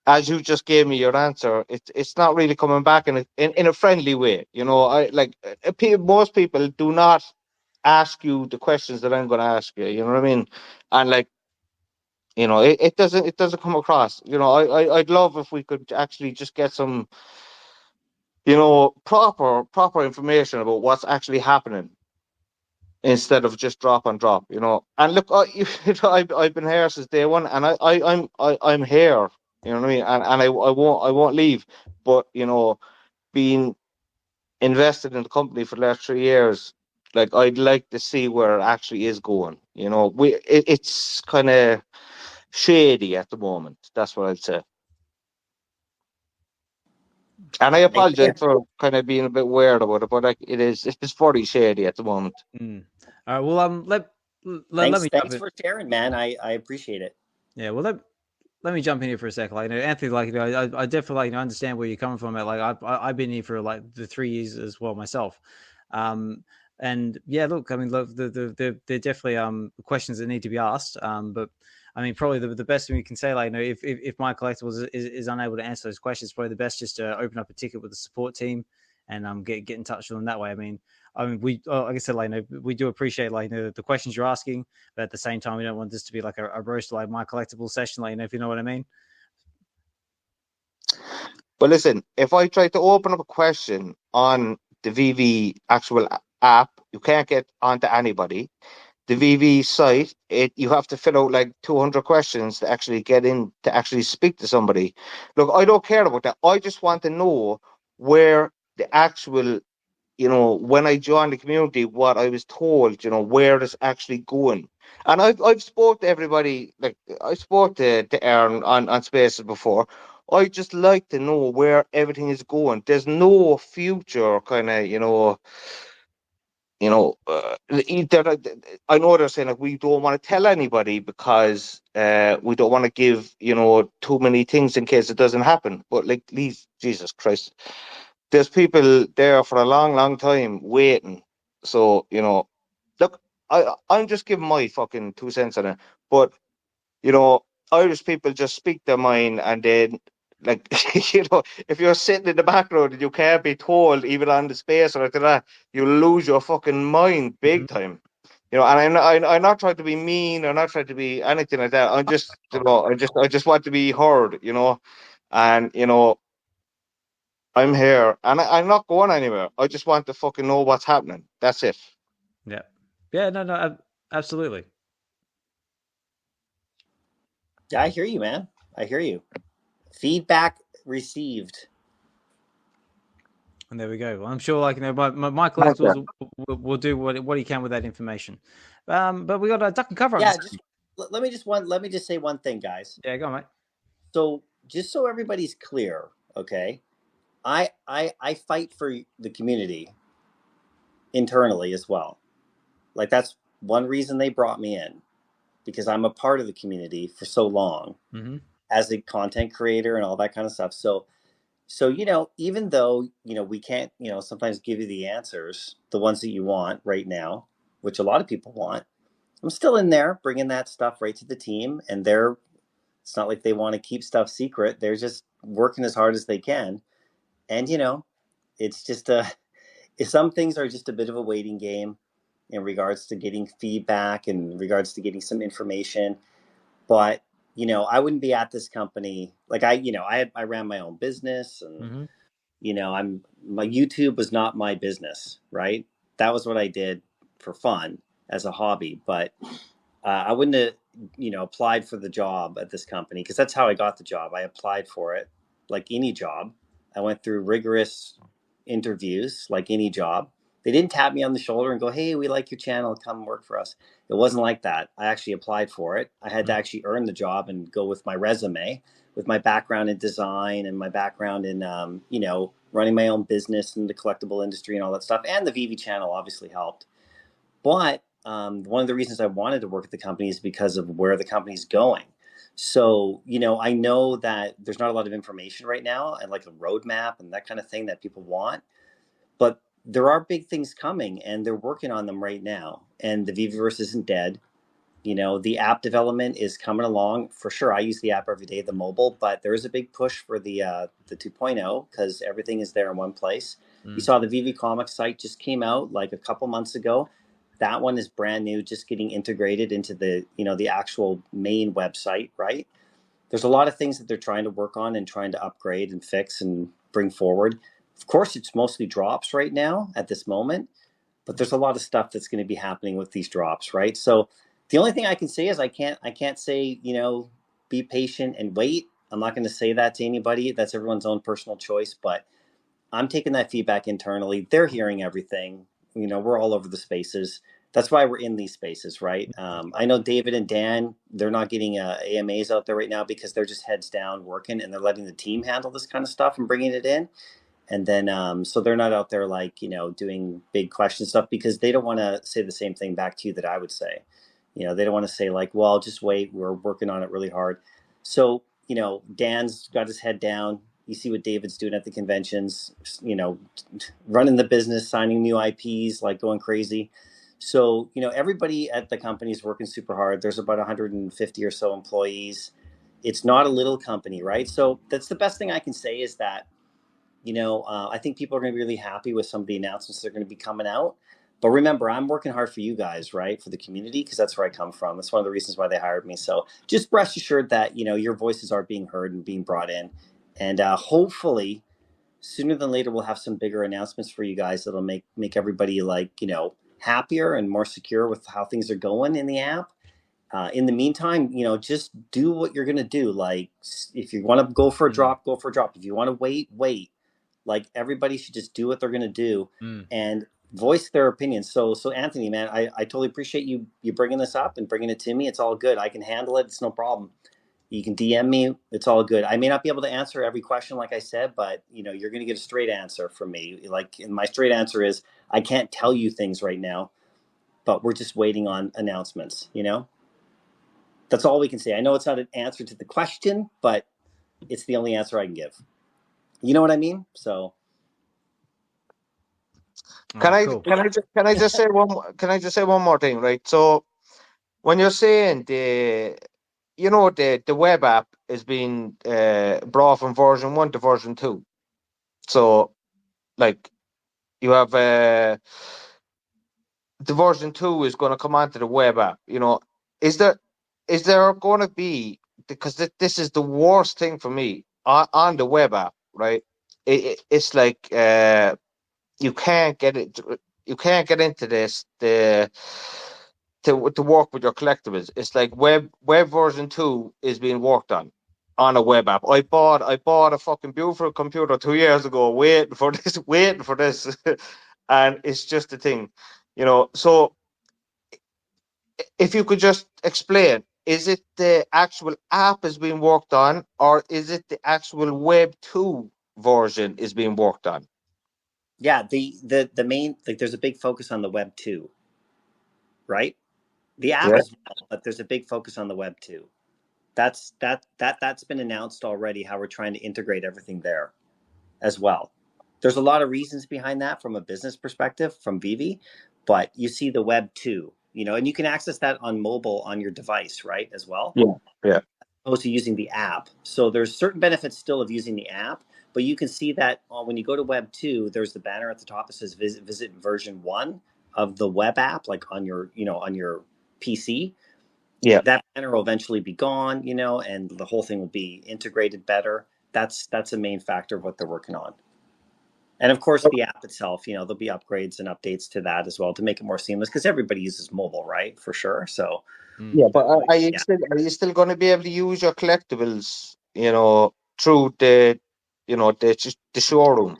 as you just gave me your answer, it's not really coming back in a friendly way. You know, I like most people do not ask you the questions that I'm going to ask you. You know what I mean? And like, you know, it doesn't come across. You know, I'd love if we could actually just get some, you know, proper information about what's actually happening instead of just drop and drop. You know, and look, I've been here since day one, and I'm here. You know what I mean? And I won't leave. But you know, being invested in the company for the last 3 years, like I'd like to see where it actually is going. You know, it's kind of shady at the moment. That's what I'd say. And I apologize for kind of being a bit weird about it, but like it's pretty shady at the moment. All right. Well, let me. Thanks for sharing, man. I appreciate it. Yeah. Well, let me jump in here for a sec. Like, you know, Anthony, like, you know, I definitely, like, you know, understand where you're coming from. Like, I've been here for like the 3 years as well myself. And yeah, look, I mean, look, they're definitely questions that need to be asked. But I mean, probably the best thing we can say, like, you know, if Mycollectables is unable to answer those questions, probably the best just to open up a ticket with the support team and get in touch with them that way. I mean, we, like I said, like, you know, we do appreciate, like, you know, the questions you're asking, but at the same time, we don't want this to be like a roast like Mycollectables session, like, you know, if you know what I mean. But listen, if I try to open up a question on the VeVe actual app, you can't get onto anybody. The VeVe site, you have to fill out like 200 questions to actually get in to actually speak to somebody. Look, I don't care about that. I just want to know where the actual, you know, when I joined the community, what I was told, you know, where it's actually going. And I've spoke to everybody, like I spoke to Aaron on Spaces before. I just like to know where everything is going. There's no future kind of, I know they're saying like we don't want to tell anybody because we don't want to give, too many things in case it doesn't happen. But like, please, Jesus Christ, there's people there for a long, long time waiting. So, look, I'm just giving my fucking 2 cents on it. But, Irish people just speak their mind and then, like, if you're sitting in the background and you can't be told, even on the space or like that, you lose your fucking mind big time. And I'm not trying to be mean or not trying to be anything like that. I'm just, I just want to be heard, and, I'm here and I'm not going anywhere. I just want to fucking know what's happening. That's it. Yeah. Yeah, no, absolutely. Yeah, I hear you, man. I hear you. Feedback received. And there we go. Well, I'm sure, like, my Collectables will do what he can with that information. But we got a Dukkencuvva. Yeah, let me just say one thing, guys. Yeah, go on, mate. So just so everybody's clear, okay, I fight for the community internally as well. Like, that's one reason they brought me in, because I'm a part of the community for so long as a content creator and all that kind of stuff. So even though, we can't, sometimes give you the answers, the ones that you want right now, which a lot of people want, I'm still in there bringing that stuff right to the team, and it's not like they want to keep stuff secret. They're just working as hard as they can. And, it's just some things are just a bit of a waiting game in regards to getting feedback and in regards to getting some information. But, I wouldn't be at this company. Like I ran my own business, and, my YouTube was not my business, right? That was what I did for fun as a hobby. But I wouldn't have, applied for the job at this company, because that's how I got the job. I applied for it like any job. I went through rigorous interviews like any job. They didn't tap me on the shoulder and go, "Hey, we like your channel, come work for us." It wasn't like that. I actually applied for it. I had to actually earn the job and go with my resume, with my background in design and my background in, running my own business in the collectible industry and all that stuff. And the VeVe channel obviously helped. But one of the reasons I wanted to work at the company is because of where the company's going. So, I know that there's not a lot of information right now and like a roadmap and that kind of thing that people want, but there are big things coming and they're working on them right now. And the VeVeverse isn't dead. The app development is coming along for sure. I use the app every day, the mobile, but there is a big push for the 2.0, because everything is there in one place. You saw the VeVe Comics site just came out like a couple months ago. That one is brand new, just getting integrated into the actual main website, right? There's a lot of things that they're trying to work on and trying to upgrade and fix and bring forward. Of course, it's mostly drops right now at this moment, but there's a lot of stuff that's going to be happening with these drops, right? So the only thing I can say is I can't say, be patient and wait. I'm not going to say that to anybody. That's everyone's own personal choice, but I'm taking that feedback internally. They're hearing everything. We're all over the spaces. That's why we're in these spaces, right? I know David and Dan, they're not getting AMAs out there right now because they're just heads down working, and they're letting the team handle this kind of stuff and bringing it in. And then, so they're not out there like, doing big question stuff, because they don't want to say the same thing back to you that I would say. They don't want to say like, well, just wait, we're working on it really hard. So, Dan's got his head down. You see what David's doing at the conventions, running the business, signing new IPs, like going crazy. So, everybody at the company is working super hard. There's about 150 or so employees. It's not a little company, right? So that's the best thing I can say is that, I think people are going to be really happy with some of the announcements that are going to be coming out. But remember, I'm working hard for you guys, right? For the community, because that's where I come from. That's one of the reasons why they hired me. So just rest assured that, your voices are being heard and being brought in. And hopefully, sooner than later, we'll have some bigger announcements for you guys that'll make everybody happier and more secure with how things are going in the app. In the meantime, just do what you're going to do. Like, if you want to go for a drop, go for a drop. If you want to wait. Like, everybody should just do what they're going to do and voice their opinions. So Anthony, man, I totally appreciate you bringing this up and bringing it to me. It's all good. I can handle it. It's no problem. You can DM me. It's all good. I may not be able to answer every question, like I said, but you're going to get a straight answer from me. And my straight answer is, I can't tell you things right now, but we're just waiting on announcements. That's all we can say. I know it's not an answer to the question, but it's the only answer I can give. You know what I mean? So. Can I just say one more thing, right? So when you're saying the web app is being brought from version 1 to version 2, so like you have the version 2 is going to come onto the web app. Is there going to be, because this is the worst thing for me on the web app, right? It's like you can't get into this to work with your collectibles. It's like web version 2 is being worked on a web app. I bought a fucking beautiful computer 2 years ago, waiting for this, and it's just a thing, So if you could just explain, is it the actual app is being worked on, or is it the actual web 2 version is being worked on? Yeah, the main, like, there's a big focus on the web 2, right? The app Yeah. as well, but there's a big focus on the web 2. That's been announced already, how we're trying to integrate everything there as well. There's a lot of reasons behind that from a business perspective from VeVe, but you see the web 2, and you can access that on mobile on your device, right, as well. Yeah. Opposed to using the app. So there's certain benefits still of using the app, but you can see that when you go to Web 2, there's the banner at the top that says visit version 1 of the web app, like on your PC. Yeah. That banner will eventually be gone, and the whole thing will be integrated better. That's a main factor of what they're working on. And of course, the app itself, there'll be upgrades and updates to that as well to make it more seamless, because everybody uses mobile, right? For sure. So yeah, but are you still going to be able to use your collectibles, through the showroom?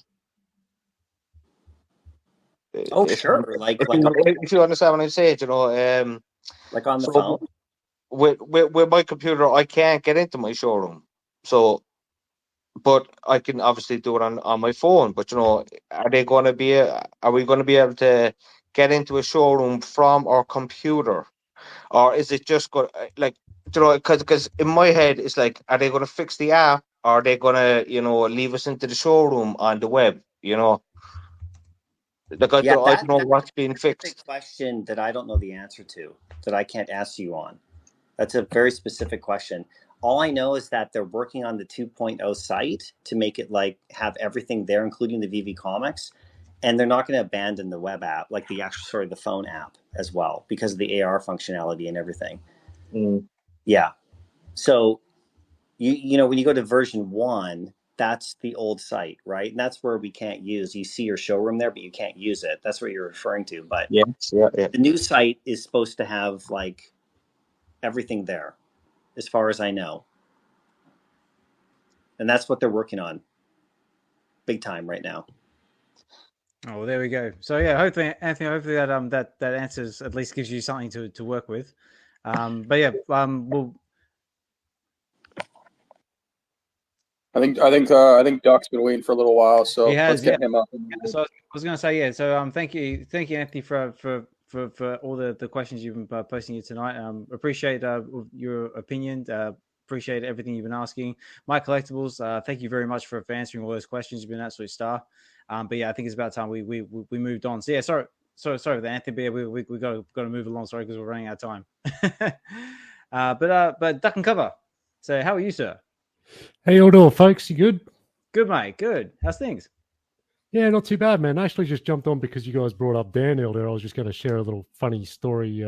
Oh, sure. Like if you understand what I'm saying, like on the phone. With my computer, I can't get into my showroom. So, but I can obviously do it on my phone. But are we going to be able to get into a showroom from our computer, or is it just going because in my head it's like, are they going to fix the app, or are they going to leave us into the showroom on the web? Because I don't know what's being fixed. That's a question that I don't know the answer to, that I can't ask you on. That's a very specific question. All I know is that they're working on the 2.0 site to make it have everything there, including the VeVe Comics, and they're not going to abandon the web app, like the phone app as well, because of the AR functionality and everything. Yeah. So when you go to version 1, that's the old site, right? And that's where we can't use. You see your showroom there, but you can't use it. That's what you're referring to. But the new site is supposed to have everything there, as far as I know. And that's what they're working on big time right now. Oh, well, there we go. So yeah, hopefully, Anthony, that answers, at least gives you something to work with. But yeah, we'll. I think Doc's been waiting for a little while, so let's get him up. So I was going to say, So thank you, Anthony, for all the questions you've been posting here tonight. Appreciate your opinion. Appreciate everything you've been asking. Mycollectables, thank you very much for answering all those questions. You've been an absolute star. But yeah, I think it's about time we moved on. So yeah, sorry with Anthony, but we got to move along. Sorry, because we're running out of time. But Dukkencuvva. So how are you, sir? Hey, all doing, folks? You good? Good, mate. Good. How's things? Yeah, not too bad, man. I actually just jumped on because you guys brought up Dan earlier. I was just going to share a little funny story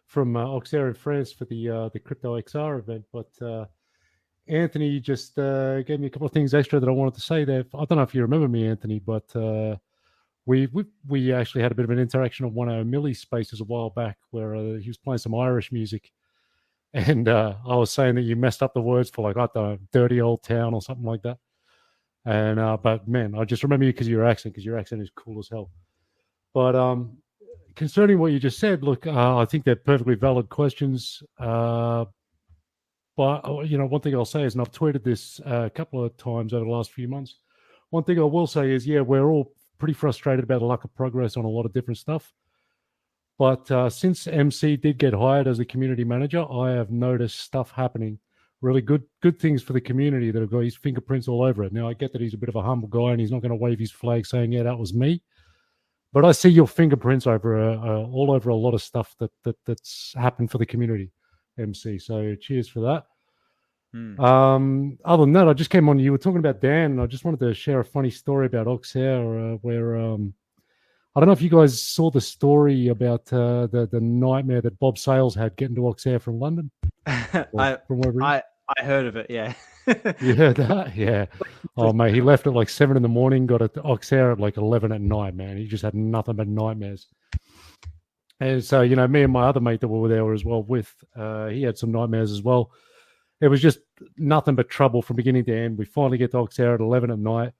from Auxerre in France for the Crypto XR event. But Anthony just gave me a couple of things extra that I wanted to say there. I don't know if you remember me, Anthony, but we actually had a bit of an interaction on one of our Millie spaces a while back where he was playing some Irish music. And I was saying that you messed up the words for I don't know, dirty old town or something like that. And but man, I just remember you because your accent is cool as hell. But concerning what you just said, look, I think they're perfectly valid questions. But one thing I'll say is, and I've tweeted this a couple of times over the last few months. One thing I will say is, yeah, we're all pretty frustrated about the lack of progress on a lot of different stuff. But since MC did get hired as a community manager, I have noticed stuff happening, really good things for the community that have got his fingerprints all over it. Now, I get that he's a bit of a humble guy and he's not going to wave his flag saying, yeah, that was me. But I see your fingerprints over all over a lot of stuff that's happened for the community, MC. So cheers for that. Other than that, I just came on. You were talking about Dan, and I just wanted to share a funny story about Auxerre where I don't know if you guys saw the story about the nightmare that Bob Sales had getting to Auxerre from London. I heard of it, yeah. You heard that? Yeah. Oh, mate, he left at 7 a.m, got to Auxerre at 11 at night, man. He just had nothing but nightmares. And so, me and my other mate that were there as well with, he had some nightmares as well. It was just nothing but trouble from beginning to end. We finally get to Auxerre at 11 at night.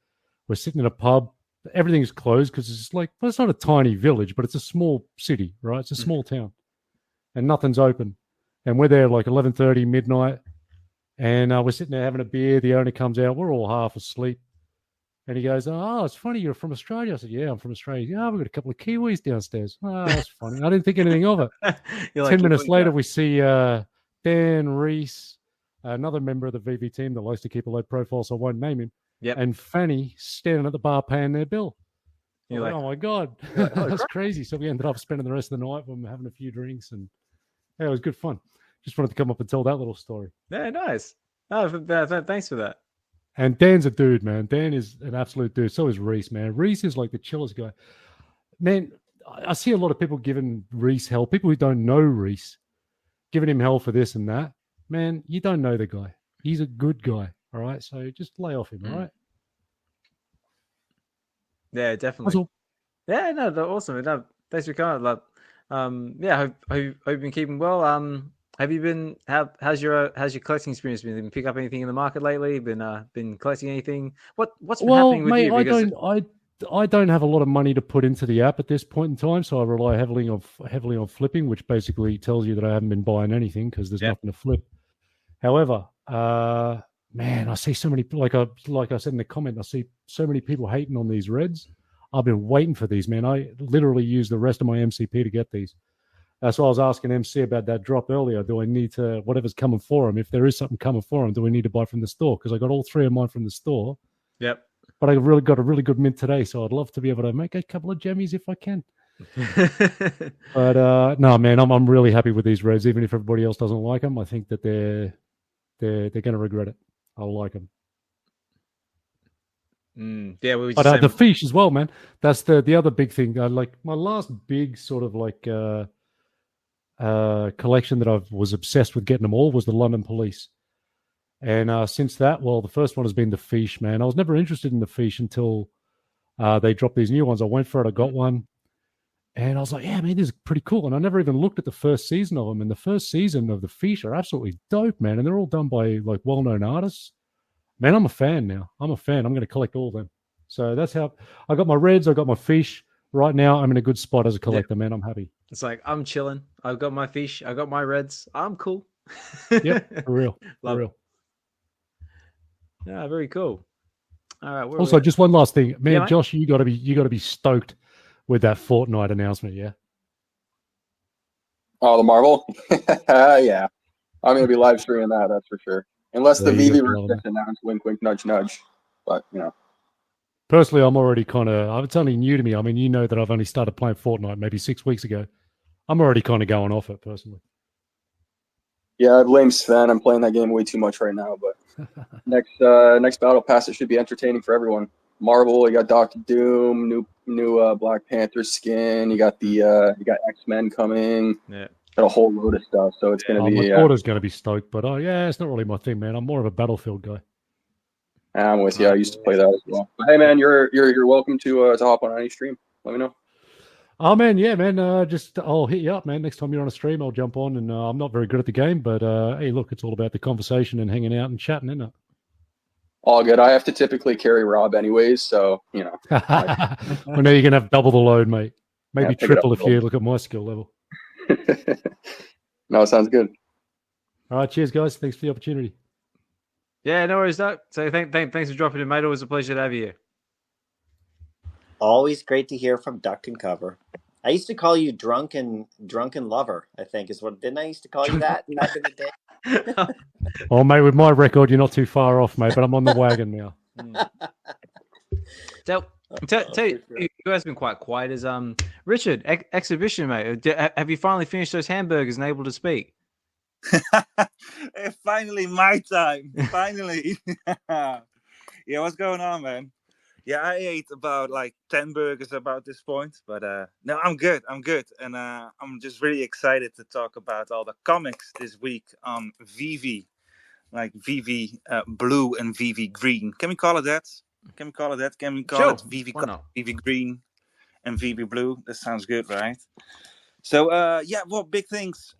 We're sitting in a pub. Everything's closed because it's it's not a tiny village, but it's a small city, right? It's a small town. And nothing's open. And we're there 11:30, midnight. And we're sitting there having a beer. The owner comes out. We're all half asleep. And he goes, oh, it's funny, you're from Australia. I said, yeah, I'm from Australia. Yeah, we've got a couple of Kiwis downstairs. Oh, that's funny. I didn't think anything of it. 10 minutes later, we see Dan Reese, another member of the VeVe team that likes to keep a low profile, so I won't name him. Yep. And Fanny standing at the bar paying their bill. You're Like, like, oh my god, you're like, oh, that's crap. crazy. So we ended up spending the rest of the night when we having a few drinks, and yeah, it was good fun. Just wanted to come up and tell that little story. Yeah, nice. Oh, thanks for that. And Dan's a dude, man. Dan is an absolute dude. So is Reese, man. Reese is like the chillest guy. Man, I see a lot of people giving Reese hell. People who don't know Reese, giving him hell for this and that. Man, you don't know the guy. He's a good guy, all right? So just lay off him, all right? Yeah, definitely. All. Yeah, no, they're awesome. No, thanks for coming. Like, yeah, hope you've been keeping well. Have you been? How's your collecting experience been? Have you pick up anything in the market lately? Been collecting anything? What's been happening with mate, you? Because... I don't have a lot of money to put into the app at this point in time, so I rely heavily on flipping, which basically tells you that I haven't been buying anything because there's nothing to flip. However, man, I see so many, like I said in the comment, I see so many people hating on these reds. I've been waiting for these, man. I literally used the rest of my MCP to get these. That's why I was asking MC about that drop earlier. Do I need to, whatever's coming for them, if there is something coming for them, do we need to buy from the store? Because I got all three of mine from the store. Yep. But I really got a really good mint today, so I'd love to be able to make a couple of jemmies if I can. But no, man, I'm really happy with these reds. Even if everybody else doesn't like them, I think that they're going to regret it. I'll like them. Yeah, we were just but the fish as well, man. That's the other big thing. Like my last big sort of like collection that I was obsessed with getting them all was the London Police. And since that, well, the first one has been the fish, man. I was never interested in the fish until they dropped these new ones. I went for it. I got one. And I was like, yeah, man, this is pretty cool. And I never even looked at the first season of them. And the first season of the fish are absolutely dope, man. And they're all done by like well-known artists. Man, I'm a fan now. I'm a fan. I'm going to collect all of them. So that's how I got my reds. I got my fish. Right now, I'm in a good spot as a collector, man. I'm happy. It's like, I'm chilling. I've got my fish. I got my reds. I'm cool. Yep, for real. Love for real. Yeah, very cool. All right. Also, just one last thing, man. Yeah, Josh, you got to be stoked with that Fortnite announcement, yeah. Oh, the Marvel? Yeah, I'm gonna be live streaming that. That's for sure. Unless the VeVe version gets announced, wink, wink, nudge, nudge. But you know, personally, I'm already kind of. It's only new to me. I mean, you know that I've only started playing Fortnite maybe 6 weeks ago. I'm already kind of going off it personally. Yeah, I blame Sven. I'm playing that game way too much right now. But next battle pass, it should be entertaining for everyone. Marvel, you got Doctor Doom, new Black Panther skin. You got you got X-Men coming. Yeah, got a whole load of stuff. So it's gonna be. My daughter's gonna be stoked, but yeah, it's not really my thing, man. I'm more of a Battlefield guy. I'm with you. I used to play that as well. But hey, man, you're welcome to hop on any stream. Let me know. Oh man, yeah, man. I'll hit you up, man. Next time you're on a stream, I'll jump on. And I'm not very good at the game, but hey, look, it's all about the conversation and hanging out and chatting, isn't it? All good. I have to typically carry Rob anyways, so you know. Well, now you're gonna have double the load, mate. Maybe triple if you look at my skill level. No, sounds good. All right, cheers, guys. Thanks for the opportunity. Yeah, no worries, Doc. So thanks for dropping in, mate. Always a pleasure to have you here. Always great to hear from Dukkencuvva. I used to call you drunken lover, I think is what, didn't I used to call you that back in the day? Oh, mate, with my record, you're not too far off, mate, but I'm on the wagon now. Tell you who has been quite quiet is Richard, Xhibition, mate. Have you finally finished those hamburgers and able to speak? Finally, my time. Finally. Yeah, what's going on, man? Yeah, I ate about like 10 burgers about this point, but no, I'm good. And I'm just really excited to talk about all the comics this week on VeVe, like VeVe Blue and VeVe Green. Can we call it that? Can we call it VeVe Green and VeVe Blue? That sounds good, right? So, yeah, well, big things.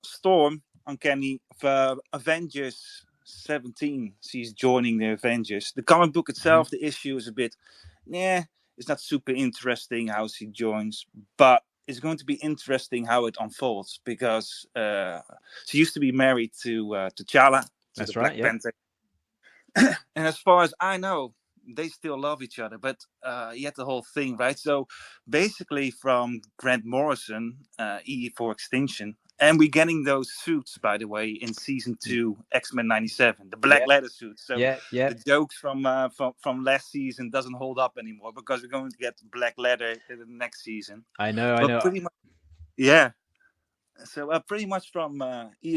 Storm, Uncanny, for Avengers 17. She's joining the Avengers. The comic book itself, the issue is a bit, it's not super interesting how she joins, but it's going to be interesting how it unfolds because she used to be married to T'Challa. That's right, yeah. Panther. And as far as I know, they still love each other, but yet the whole thing, right? So basically from Grant Morrison, E for Extinction, And we're getting those suits, by the way, in season 2, X-Men '97, the black leather suits. So Yeah. the jokes from last season doesn't hold up anymore because we're going to get black leather in the next season. I know. But pretty much, yeah. So pretty much from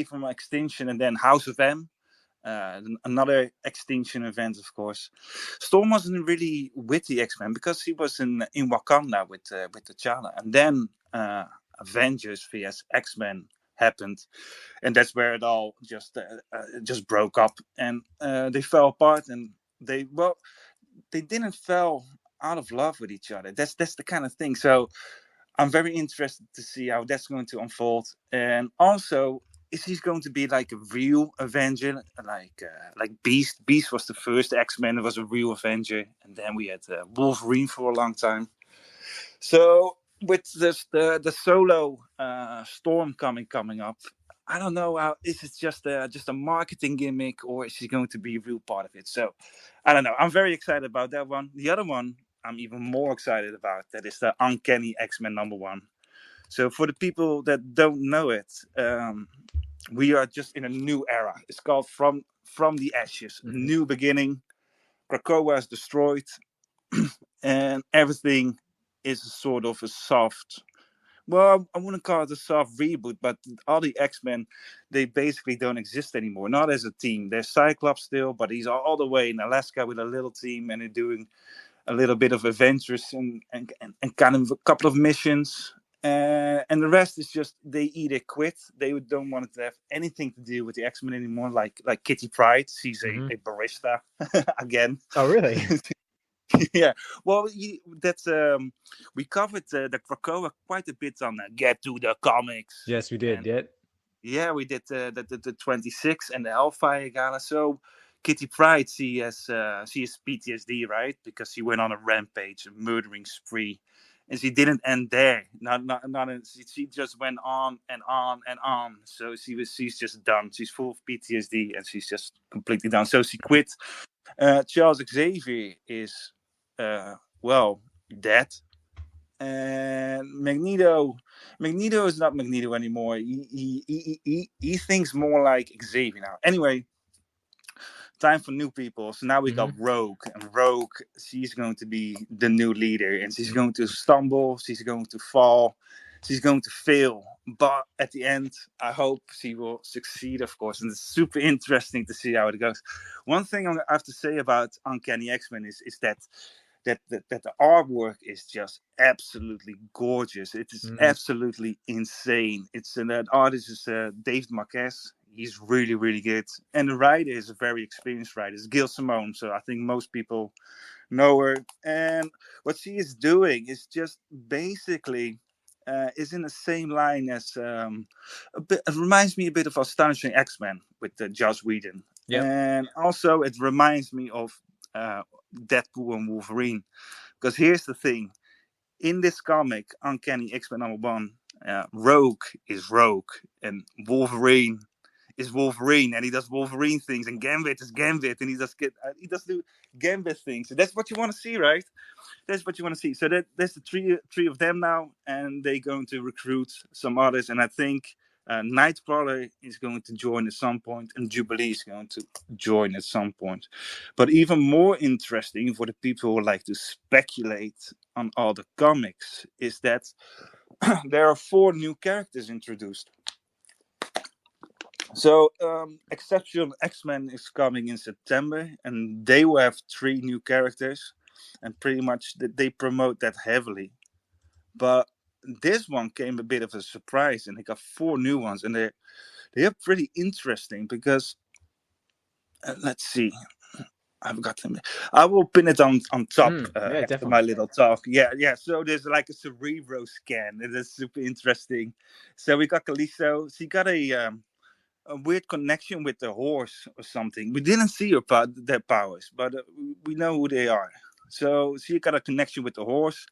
from Extinction and then House of M, another Extinction event, of course. Storm wasn't really with the X-Men because he was in Wakanda with T'Challa, and then Avengers vs X-Men happened, and that's where it all just broke up, and they fell apart, and they didn't fall out of love with each other. That's the kind of thing. So I'm very interested to see how that's going to unfold, and also, is he going to be like a real Avenger, like Beast? Beast was the first X-Men that was a real Avenger, and then we had Wolverine for a long time. So with this, the solo Storm coming up, I don't know, is it just a marketing gimmick, or is he going to be a real part of it? So I don't know. I'm very excited about that one. The other one I'm even more excited about, that is the Uncanny X-Men #1. So for the people that don't know it, we are just in a new era. It's called From the Ashes, new beginning. Krakoa is destroyed, and everything is sort of a soft. Well, I wouldn't call it a soft reboot, but all the X-Men, they basically don't exist anymore. Not as a team. There's Cyclops still, but he's all the way in Alaska with a little team, and they're doing a little bit of adventures and kind of a couple of missions. And the rest is just they either quit, they don't want to have anything to do with the X-Men anymore, like Kitty Pryde. She's a barista again. Oh, really? Yeah. Well, that's we covered the Krakoa quite a bit on Get to the Comics. Yes, we did. Yeah, we did the 26 and the Hellfire Gala. So Kitty Pryde, she has PTSD, right? Because she went on a rampage, a murdering spree, and she didn't end there. She just went on and on and on. So she's just done. She's full of PTSD, and she's just completely done. So she quit. Charles Xavier is dead. And Magneto is not Magneto anymore. He thinks more like Xavier now. Anyway, time for new people. So now we got Rogue, and Rogue, she's going to be the new leader, and she's going to stumble, she's going to fall, she's going to fail, but at the end, I hope she will succeed, of course. And it's super interesting to see how it goes. One thing I have to say about Uncanny X-Men is that the artwork is just absolutely gorgeous. It is absolutely insane. That artist is Dave Marquez. He's really, really good. And the writer is a very experienced writer. It's Gail Simone. So I think most people know her. And what she is doing is just basically is in the same line as it reminds me a bit of Astonishing X-Men with Joss Whedon. Yep. And also it reminds me of Deadpool and Wolverine. Because here's the thing. In this comic, Uncanny X-Men #1, Rogue is Rogue, and Wolverine is Wolverine, and he does Wolverine things, and Gambit is Gambit, and he does do Gambit things. So that's what you want to see, right? That's what you want to see. So there's the three of them now, and they're going to recruit some others, and I think Nightcrawler is going to join at some point, and Jubilee is going to join at some point. But even more interesting for the people who like to speculate on all the comics is that there are 4 new characters introduced. So Exceptional X-Men is coming in September, and they will have 3 new characters, and pretty much they promote that heavily. But this one came a bit of a surprise, and they got 4 new ones, and they're pretty interesting because let's see, I've got them. I will pin it on top after definitely. my little talk. Yeah. So there's like a Cerebro scan. It is super interesting. So we got Callisto. She got a weird connection with the horse or something. We didn't see their powers, but we know who they are. So she got a connection with the horse,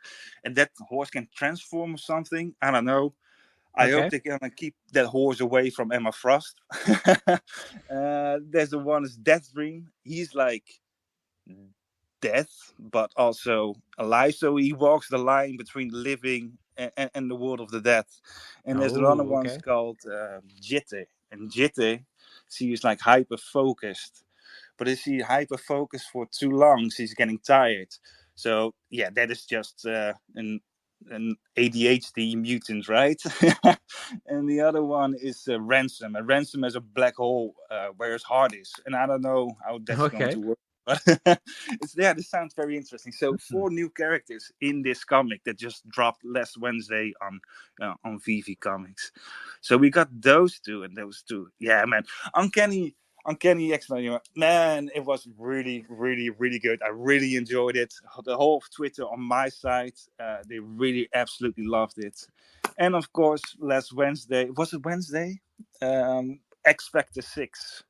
and that horse can transform or something. I don't know. I hope they're gonna keep that horse away from Emma Frost. There's the one is Deathstream. He's like death, but also alive. So he walks the line between living and the World of the Dead. And there's another one called Jitte. And Jitte, she is like hyper focused. But if she hyper focused for too long, she's getting tired. So yeah, that is just an ADHD mutant, right? And the other one is Ransom. And Ransom is a black hole where his heart is. And I don't know how that's going to work. But this sounds very interesting. So 4 new characters in this comic that just dropped last Wednesday on VeVe Comics. So we got those 2 and those 2. Yeah, man. Uncanny X-Men, man, it was really, really, really good. I really enjoyed it. The whole Twitter on my side, they really absolutely loved it. And of course, last Wednesday, was it Wednesday? X Factor 6.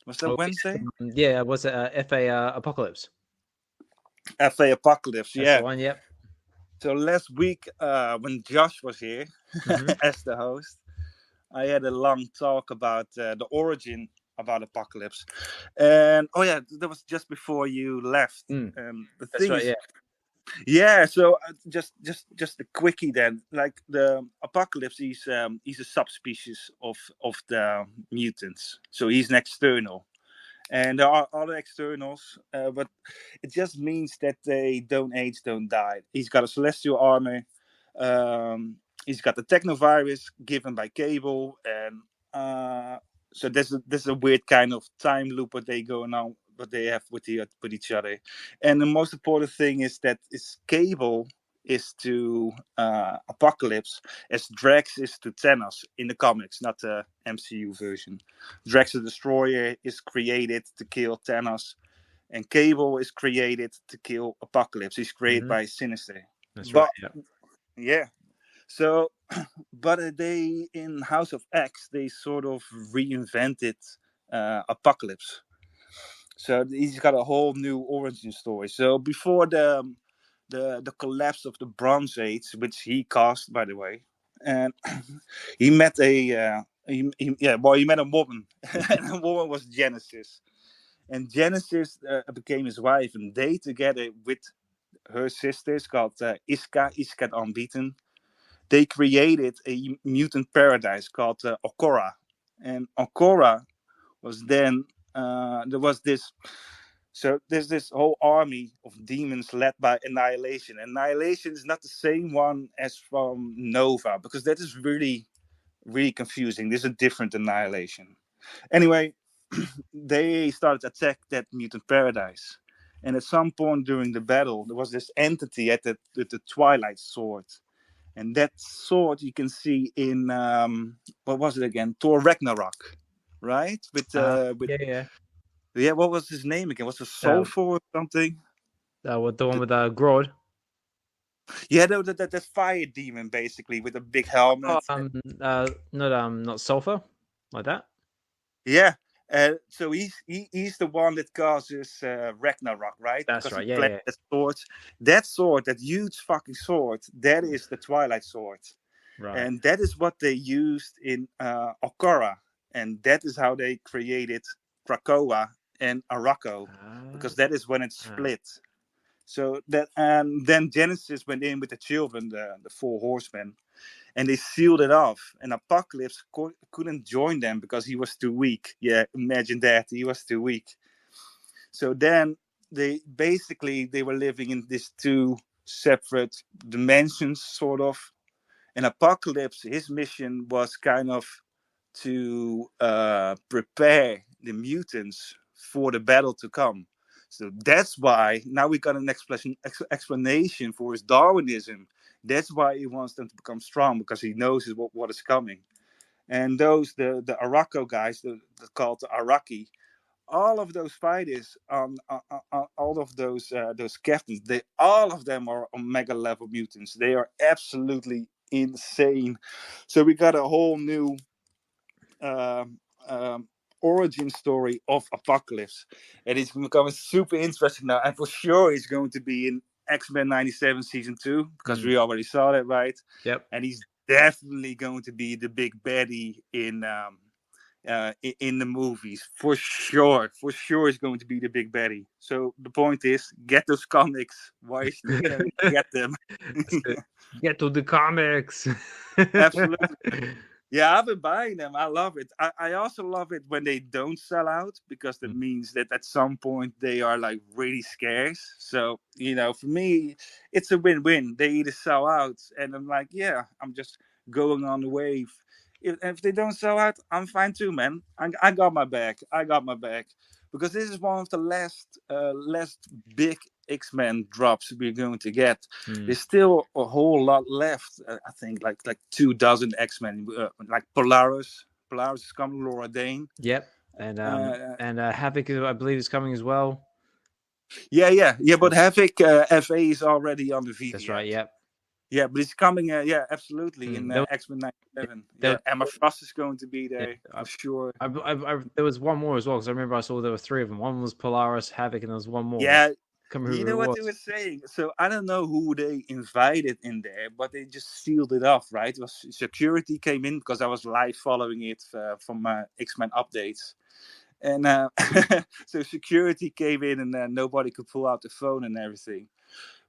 Was that Wednesday? Yeah, was it FA Apocalypse? FA Apocalypse, That's yeah. the one, yep. So last week, when Josh was here as the host, I had a long talk about the origin about Apocalypse, and that was just before you left. The thing is, yeah. So just a quickie then. Like the Apocalypse, he's a subspecies of the mutants, so he's an external. And there are other externals, but it just means that they don't age, don't die. He's got a celestial armor. He's got the technovirus given by Cable, and so there's a weird kind of time loop what they have with each other. And the most important thing is that Cable is to Apocalypse as Drax is to Thanos in the comics, not the MCU version. Drax the Destroyer is created to kill Thanos, and Cable is created to kill Apocalypse. He's created by Sinister. That's right. Yeah. So, but they in House of X, they sort of reinvented Apocalypse. So he's got a whole new origin story. So before the collapse of the Bronze Age, which he caused, by the way, and he met he met a woman, and the woman was Genesis, and Genesis became his wife, and they together with her sisters called Iska Unbeaten, they created a mutant paradise called Okora, and Okora was then there was this. So there's this whole army of demons led by Annihilation. Annihilation is not the same one as from Nova, because that is really, really confusing. There's a different Annihilation. Anyway, they started to attack that mutant paradise. And at some point during the battle, there was this entity at the Twilight Sword. And that sword you can see in, what was it again? Thor Ragnarok, right? Yeah, what was his name again? Was it Sulfur or something? The one with Grodd. Yeah, that fire demon basically with a big helmet. Not Sulfur, like that. Yeah, so he's the one that causes Ragnarok, right? That's because right. Yeah. That sword, that huge fucking sword, that is the Twilight Sword, right? And that is what they used in Okora, and that is how they created Krakoa and Arakko, because that is when it split. So that, and then Genesis went in with the children, the 4 horsemen, and they sealed it off. And Apocalypse couldn't join them because he was too weak. Yeah, imagine that, he was too weak. So then they were living in these 2 separate dimensions, sort of. And Apocalypse, his mission was kind of to prepare the mutants for the battle to come. So that's why now we got an explanation for his Darwinism. That's why he wants them to become strong, because he knows what is coming. And those the Arakko guys, they're called the Araki, all of those fighters, all of those captains, all of them are Omega level mutants. They are absolutely insane. So we got a whole new origin story of Apocalypse, and it's becoming super interesting now. And for sure, it's going to be in X-Men 97 season 2, because we already saw that, right? Yep. And he's definitely going to be the big baddie in in the movies. For sure is going to be the big baddie. So the point is, get those comics. Why is get them? Get to the comics. Absolutely. Yeah, I've been buying them. I love it. I also love it when they don't sell out, because that means that at some point they are like really scarce. So, for me, it's a win-win. They either sell out and I'm like, yeah, I'm just going on the wave. If they don't sell out, I'm fine too, man. I got my back. Because this is one of the last big X-Men drops we're going to get. There's still a whole lot left. I think like 24 X-Men, like Polaris is coming, Laura Dane. Yep, and Havoc, I believe, is coming as well. Yeah. But Havoc FA is already on the VeVe. That's right. Yep. Yeah, but it's coming. Yeah, absolutely. In X-Men 97. Yeah, Emma Frost is going to be there. I'm sure. There was one more as well, because I remember I saw there were 3 of them. One was Polaris, Havoc, and there was one more. Yeah. You know what they were saying? So I don't know who they invited in there, but they just sealed it off, right? It was security came in, because I was live following it from X-Men updates. And so security came in, and nobody could pull out the phone and everything.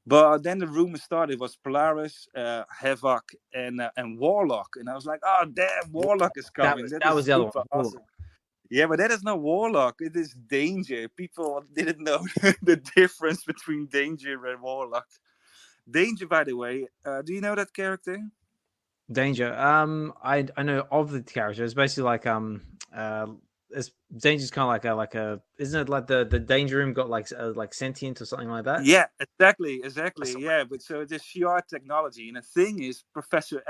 But then the rumor started. It was Polaris, Havoc, and Warlock. And I was like, oh, damn, Warlock is coming. That was the other one. Awesome. Yeah, but that is not Warlock. It is Danger. People didn't know the difference between Danger and Warlock. Danger, by the way, do you know that character? Danger. I know of the character. It's basically like Danger's kind of like a isn't it like the Danger Room got like sentient or something like that? Yeah, exactly. Yeah, but so it is VR technology, and the thing is, Professor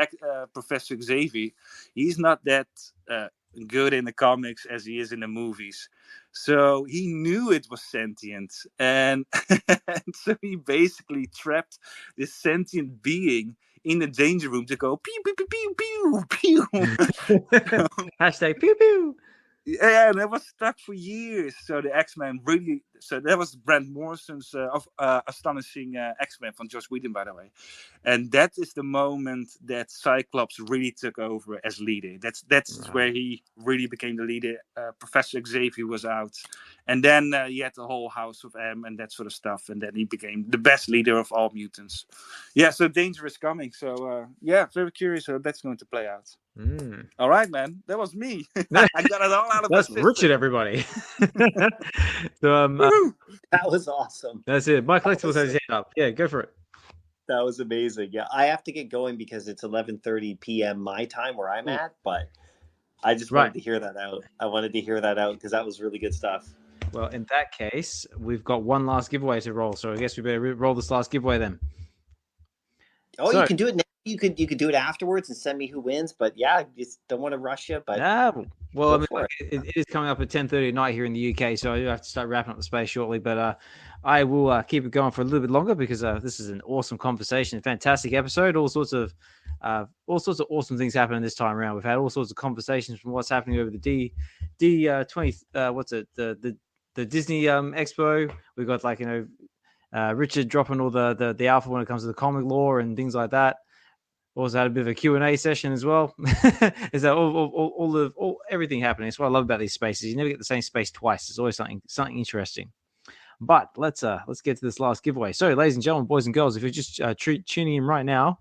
Xavier, he's not that good in the comics as he is in the movies. So he knew it was sentient, and so he basically trapped this sentient being in the Danger Room to go pew pew pew pew pew pew. Hashtag pew pew. Yeah, and it was stuck for years. So the X-Men really... So that was Grant Morrison's astonishing X-Men from Joss Whedon, by the way. And that is the moment that Cyclops really took over as leader. That's where he really became the leader. Professor Xavier was out. And then he had the whole House of M and that sort of stuff. And then he became the best leader of all mutants. Yeah, so Danger is coming. So, very curious how that's going to play out. All right, man. That was me. I got it all out of That's my system. Richard, everybody. So, that was awesome. That's it. Mycollectables has his hand up. Yeah, go for it. That was amazing. Yeah, I have to get going because it's 11:30 p.m. my time where I'm at, but I just wanted to hear that out. I wanted to hear that out because that was really good stuff. Well, in that case, we've got one last giveaway to roll, so I guess we better roll this last giveaway then. Oh, you can do it now. You could do it afterwards and send me who wins, but yeah, just don't want to rush you. But well, I mean, it is coming up at 10:30 at night here in the UK, so I do have to start wrapping up the space shortly. But I will keep it going for a little bit longer because this is an awesome conversation, a fantastic episode. All sorts of awesome things happening this time around. We've had all sorts of conversations from what's happening over the the Disney Expo. We've got Richard dropping all the alpha when it comes to the comic lore and things like that. Also had a bit of a Q&A session as well. Is that all everything happening? That's what I love about these spaces. You never get the same space twice. There's always something interesting. But let's get to this last giveaway. So, ladies and gentlemen, boys and girls, if you're just tuning in right now,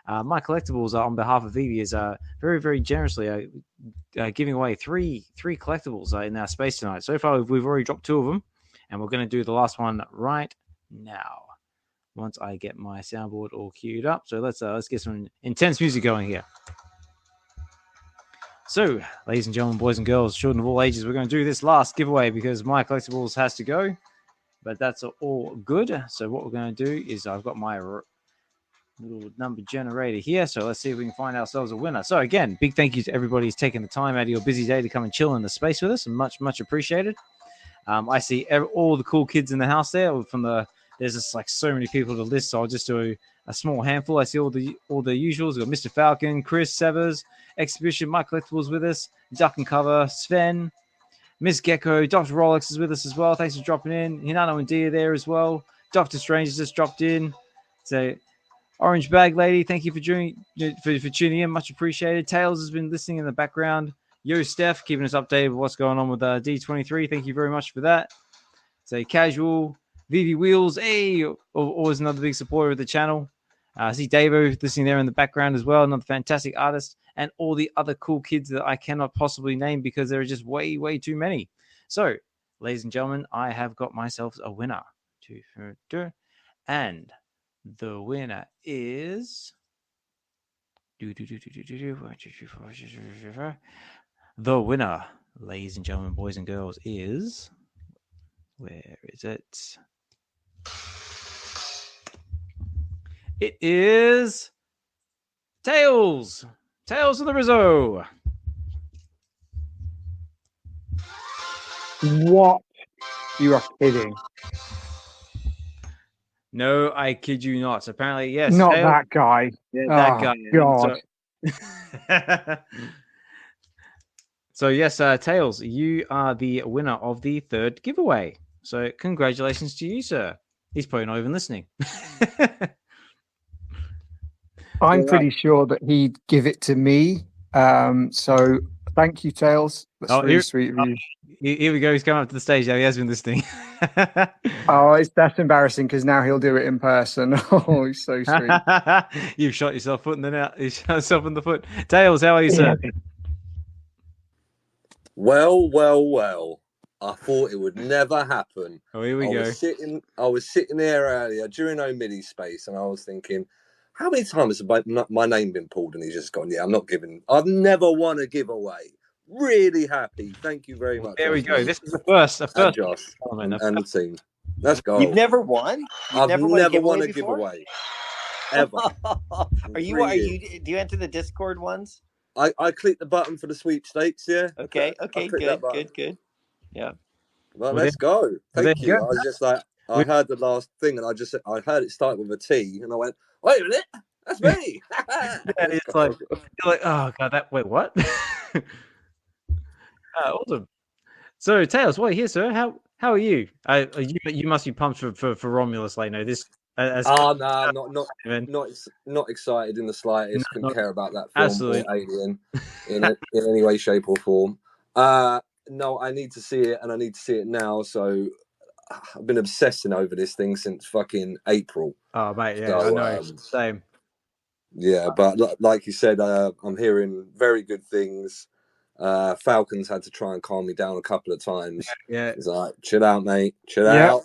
Mycollectables on behalf of VeVe is very, very generously giving away three collectibles in our space tonight. So far, we've already dropped 2 of them, and we're going to do the last one right now. Once I get my soundboard all queued up. So let's get some intense music going here. So, ladies and gentlemen, boys and girls, children of all ages, we're going to do this last giveaway because Mycollectables has to go. But that's all good. So what we're going to do is I've got my little number generator here. So let's see if we can find ourselves a winner. So again, big thank you to everybody who's taken the time out of your busy day to come and chill in the space with us. And much, much appreciated. I see all the cool kids in the house there there's just like so many people to list, so I'll just do a small handful. I see all the usuals. We've got Mr. Falcon, Chris, Severs, Xhibition, Mycollectables with us, Dukkencuvva, Sven, Miss Gekko, Dr. Rolex is with us as well. Thanks for dropping in. Hinano and Dia there as well. Dokta Strange has just dropped in. So Orange Bag Lady, thank you for tuning in. Much appreciated. Tails has been listening in the background. Yo, Steph, keeping us updated with what's going on with D23. Thank you very much for that. Say casual. VeVe Wheels, hey, always another big supporter of the channel. I see Davo listening there in the background as well, another fantastic artist, and all the other cool kids that I cannot possibly name because there are just way, way too many. So, ladies and gentlemen, I have got myself a winner. And the winner is... The winner, ladies and gentlemen, boys and girls, is... Where is it? It is Tales of the Rizzo. What? You are kidding. No, I kid you not. Apparently, yes. Not Tales, that guy. yeah, that guy. God. So yes, Tails, you are the winner of the third giveaway. So congratulations to you, sir. He's probably not even listening. I'm pretty sure that he'd give it to me. So thank you, Tails. That's really sweet of you. Here we go. He's coming up to the stage now. He has been listening. That's embarrassing because now he'll do it in person. Oh, he's so sweet. You've shot yourself foot in the You shot yourself in the foot. Tails, how are you, sir? Well. I thought it would never happen. Oh, here we go. I was sitting there earlier during mini space, and I was thinking, how many times has my name been pulled? And he's just gone, yeah, I'm not giving. I've never won a giveaway. Really happy. Thank you very much. There we go. This is the first. And Josh and the team. Let's go. You've never won? I've never won a giveaway. Ever. Do you enter the Discord ones? I clicked the button for the sweepstakes, yeah. Okay, good. Yeah. Well, let's go. Thank you. I was just like, I heard the last thing, and I heard it start with a T, and I went, wait a minute, that's me. It's like, you're like, oh god, wait, what? Awesome. So, Tails, what here, sir? How are you? You must be pumped for Romulus, like, no, this. No, not excited in the slightest. Couldn't care about that film absolutely. Or Alien in any way, shape, or form. No, I need to see it, and I need to see it now. So I've been obsessing over this thing since fucking April. Oh, mate, yeah, so, I know. Same. Yeah, but like you said, I'm hearing very good things. Falcon's had to try and calm me down a couple of times. Yeah, he's like, chill out, mate, chill out.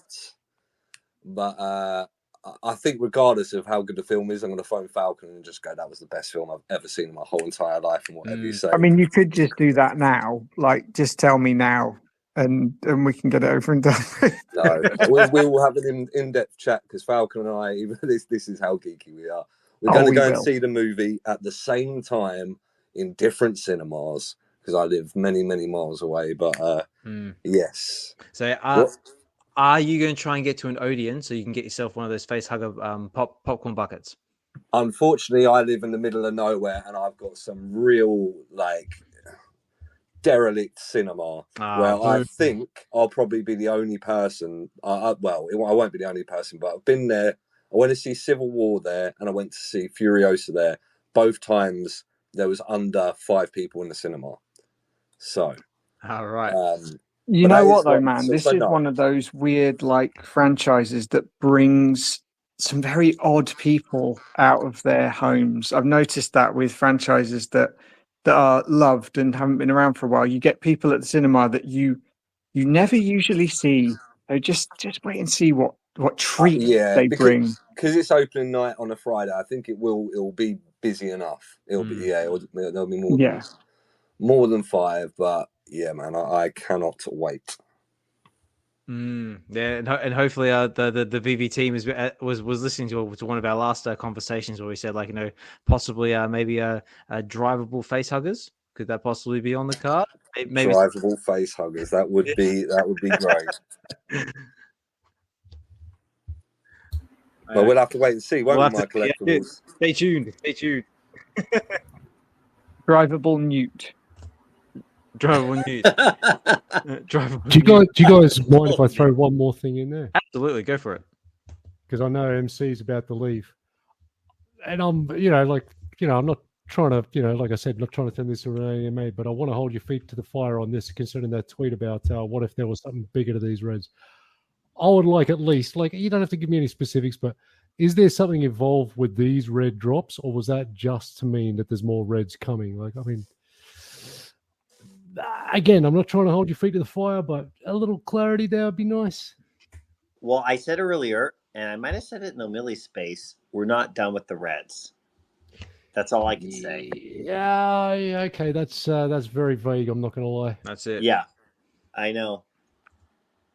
But I think regardless of how good the film is, I'm going to phone Falcon and just go, that was the best film I've ever seen in my whole entire life, and whatever you say. I mean, you could just do that now. Like, just tell me now, and we can get it over and done with. No, we'll have an in-depth chat, because Falcon and I, this is how geeky we are. We're going to go and see the movie at the same time in different cinemas, because I live many, many miles away. But yes. So are you going to try and get to an Odeon so you can get yourself one of those face hugger popcorn buckets? Unfortunately, I live in the middle of nowhere, and I've got some real derelict cinema where I think I'll probably be the only person. I won't be the only person, but I've been there. I went to see Civil War there, and I went to see Furiosa there. Both times there was under 5 people in the cinema. So, all right. You know what, though, man? This is one of those weird, franchises that brings some very odd people out of their homes. I've noticed that with franchises that are loved and haven't been around for a while. You get people at the cinema that you never usually see. So just wait and see what treat they bring. Because it's opening night on a Friday, I think it'll be busy enough. There'll be more than 5, but. Yeah, man, I cannot wait. Yeah, and hopefully the VeVe team was listening to one of our last conversations where we said, possibly maybe a drivable face huggers. Could that possibly be on the card? Maybe drivable face huggers. That would be great. But we'll have to wait and see, won't we, Mycollectables? Yeah, stay tuned. Drivable newt. Drivable newt. Do you guys mind if I throw one more thing in there? Absolutely, go for it. Because I know MC is about to leave, and I'm not trying to, like I said, not trying to turn this into an AMA, but I want to hold your feet to the fire on this, concerning that tweet about what if there was something bigger to these reds. I would like at least, you don't have to give me any specifics, but is there something involved with these red drops, or was that just to mean that there's more reds coming? Again, I'm not trying to hold your feet to the fire, but a little clarity there would be nice. Well, I said earlier, and I might have said it in the Millie space, we're not done with the reds. That's all I can say. Yeah, okay, that's very vague. I'm not going to lie. That's it. Yeah, I know.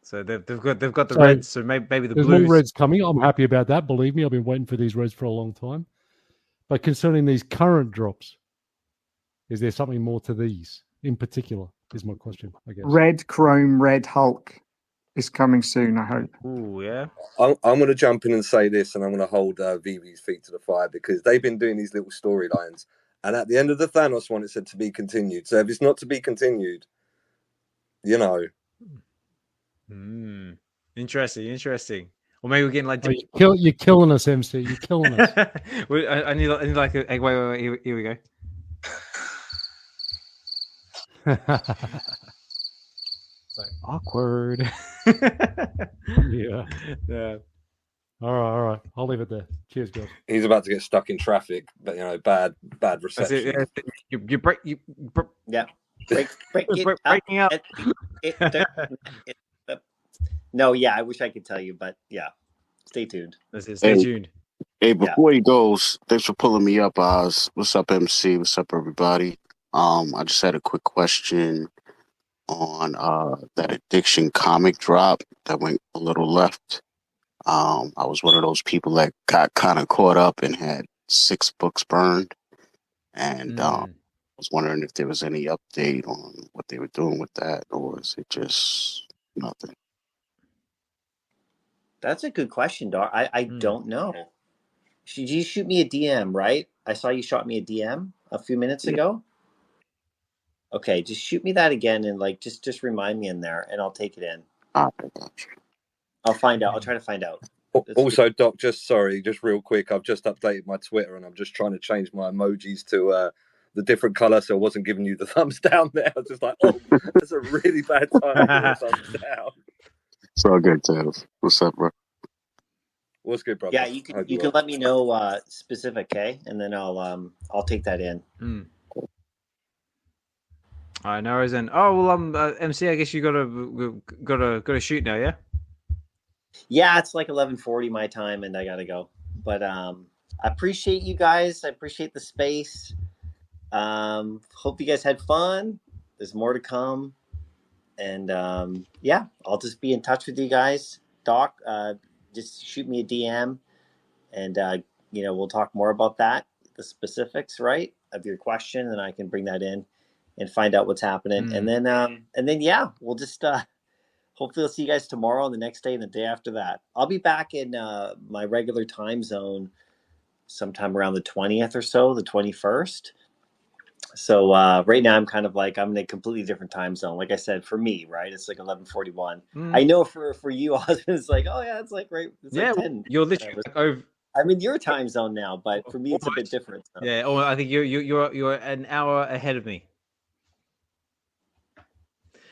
So they've got the reds. So maybe the there's blues. more reds coming. I'm happy about that. Believe me, I've been waiting for these reds for a long time. But concerning these current drops, is there something more to these in particular? Is my question, I guess. Red Chrome, Red Hulk is coming soon, I hope. Ooh, yeah. I'm going to jump in and say this, and I'm going to hold VeVe's feet to the fire, because they've been doing these little storylines. And at the end of the Thanos one, it said to be continued. So if it's not to be continued, Interesting. Or maybe we're getting like... You're killing us, MC. You're killing us. I need like a... Wait. Here we go. It's like awkward. Yeah. All right. I'll leave it there. Cheers, guys. He's about to get stuck in traffic, but bad reception. You break. Yeah. Break it breaking up. No, yeah, I wish I could tell you, but yeah, stay tuned. Stay tuned. Hey, before he goes, thanks for pulling me up, Oz. What's up, MC? What's up, everybody? I just had a quick question on that Addiction comic drop that went a little left. I was one of those people that got kind of caught up and had 6 books burned, and I was wondering if there was any update on what they were doing with that, or is it just nothing? That's a good question, Doc. I don't know. Did you shoot me a DM, right? I saw you shot me a DM a few minutes ago. Okay, just shoot me that again and just remind me in there, and I'll take it in. I'll find out. I'll try to find out. Also, Doc, just real quick, I've just updated my Twitter, and I'm just trying to change my emojis to the different color, so I wasn't giving you the thumbs down there. I was just like, that's a really bad time to do thumbs down. It's all good, Tales. What's up, bro? What's good, brother? Yeah, you can let me know specific, okay? And then I'll take that in. All right, no worries then. Oh well, MC, I guess you gotta shoot now, yeah. Yeah, it's like 11:40 my time, and I gotta go. But I appreciate you guys. I appreciate the space. Hope you guys had fun. There's more to come, and yeah, I'll just be in touch with you guys. Doc, just shoot me a DM, and we'll talk more about that, the specifics, right, of your question, and I can bring that in and find out what's happening. And then yeah, we'll just hopefully I'll see you guys tomorrow and the next day and the day after that. I'll be back in my regular time zone sometime around the 20th or so, the 21st. So right now I'm kind of I'm in a completely different time zone. Like I said, for me, right, it's like 11:41. I know for you, it's like, oh yeah, it's like right. It's like 10. You're literally over. I'm in your time zone now, but for me it's a bit different. So. Yeah, or I think you're an hour ahead of me.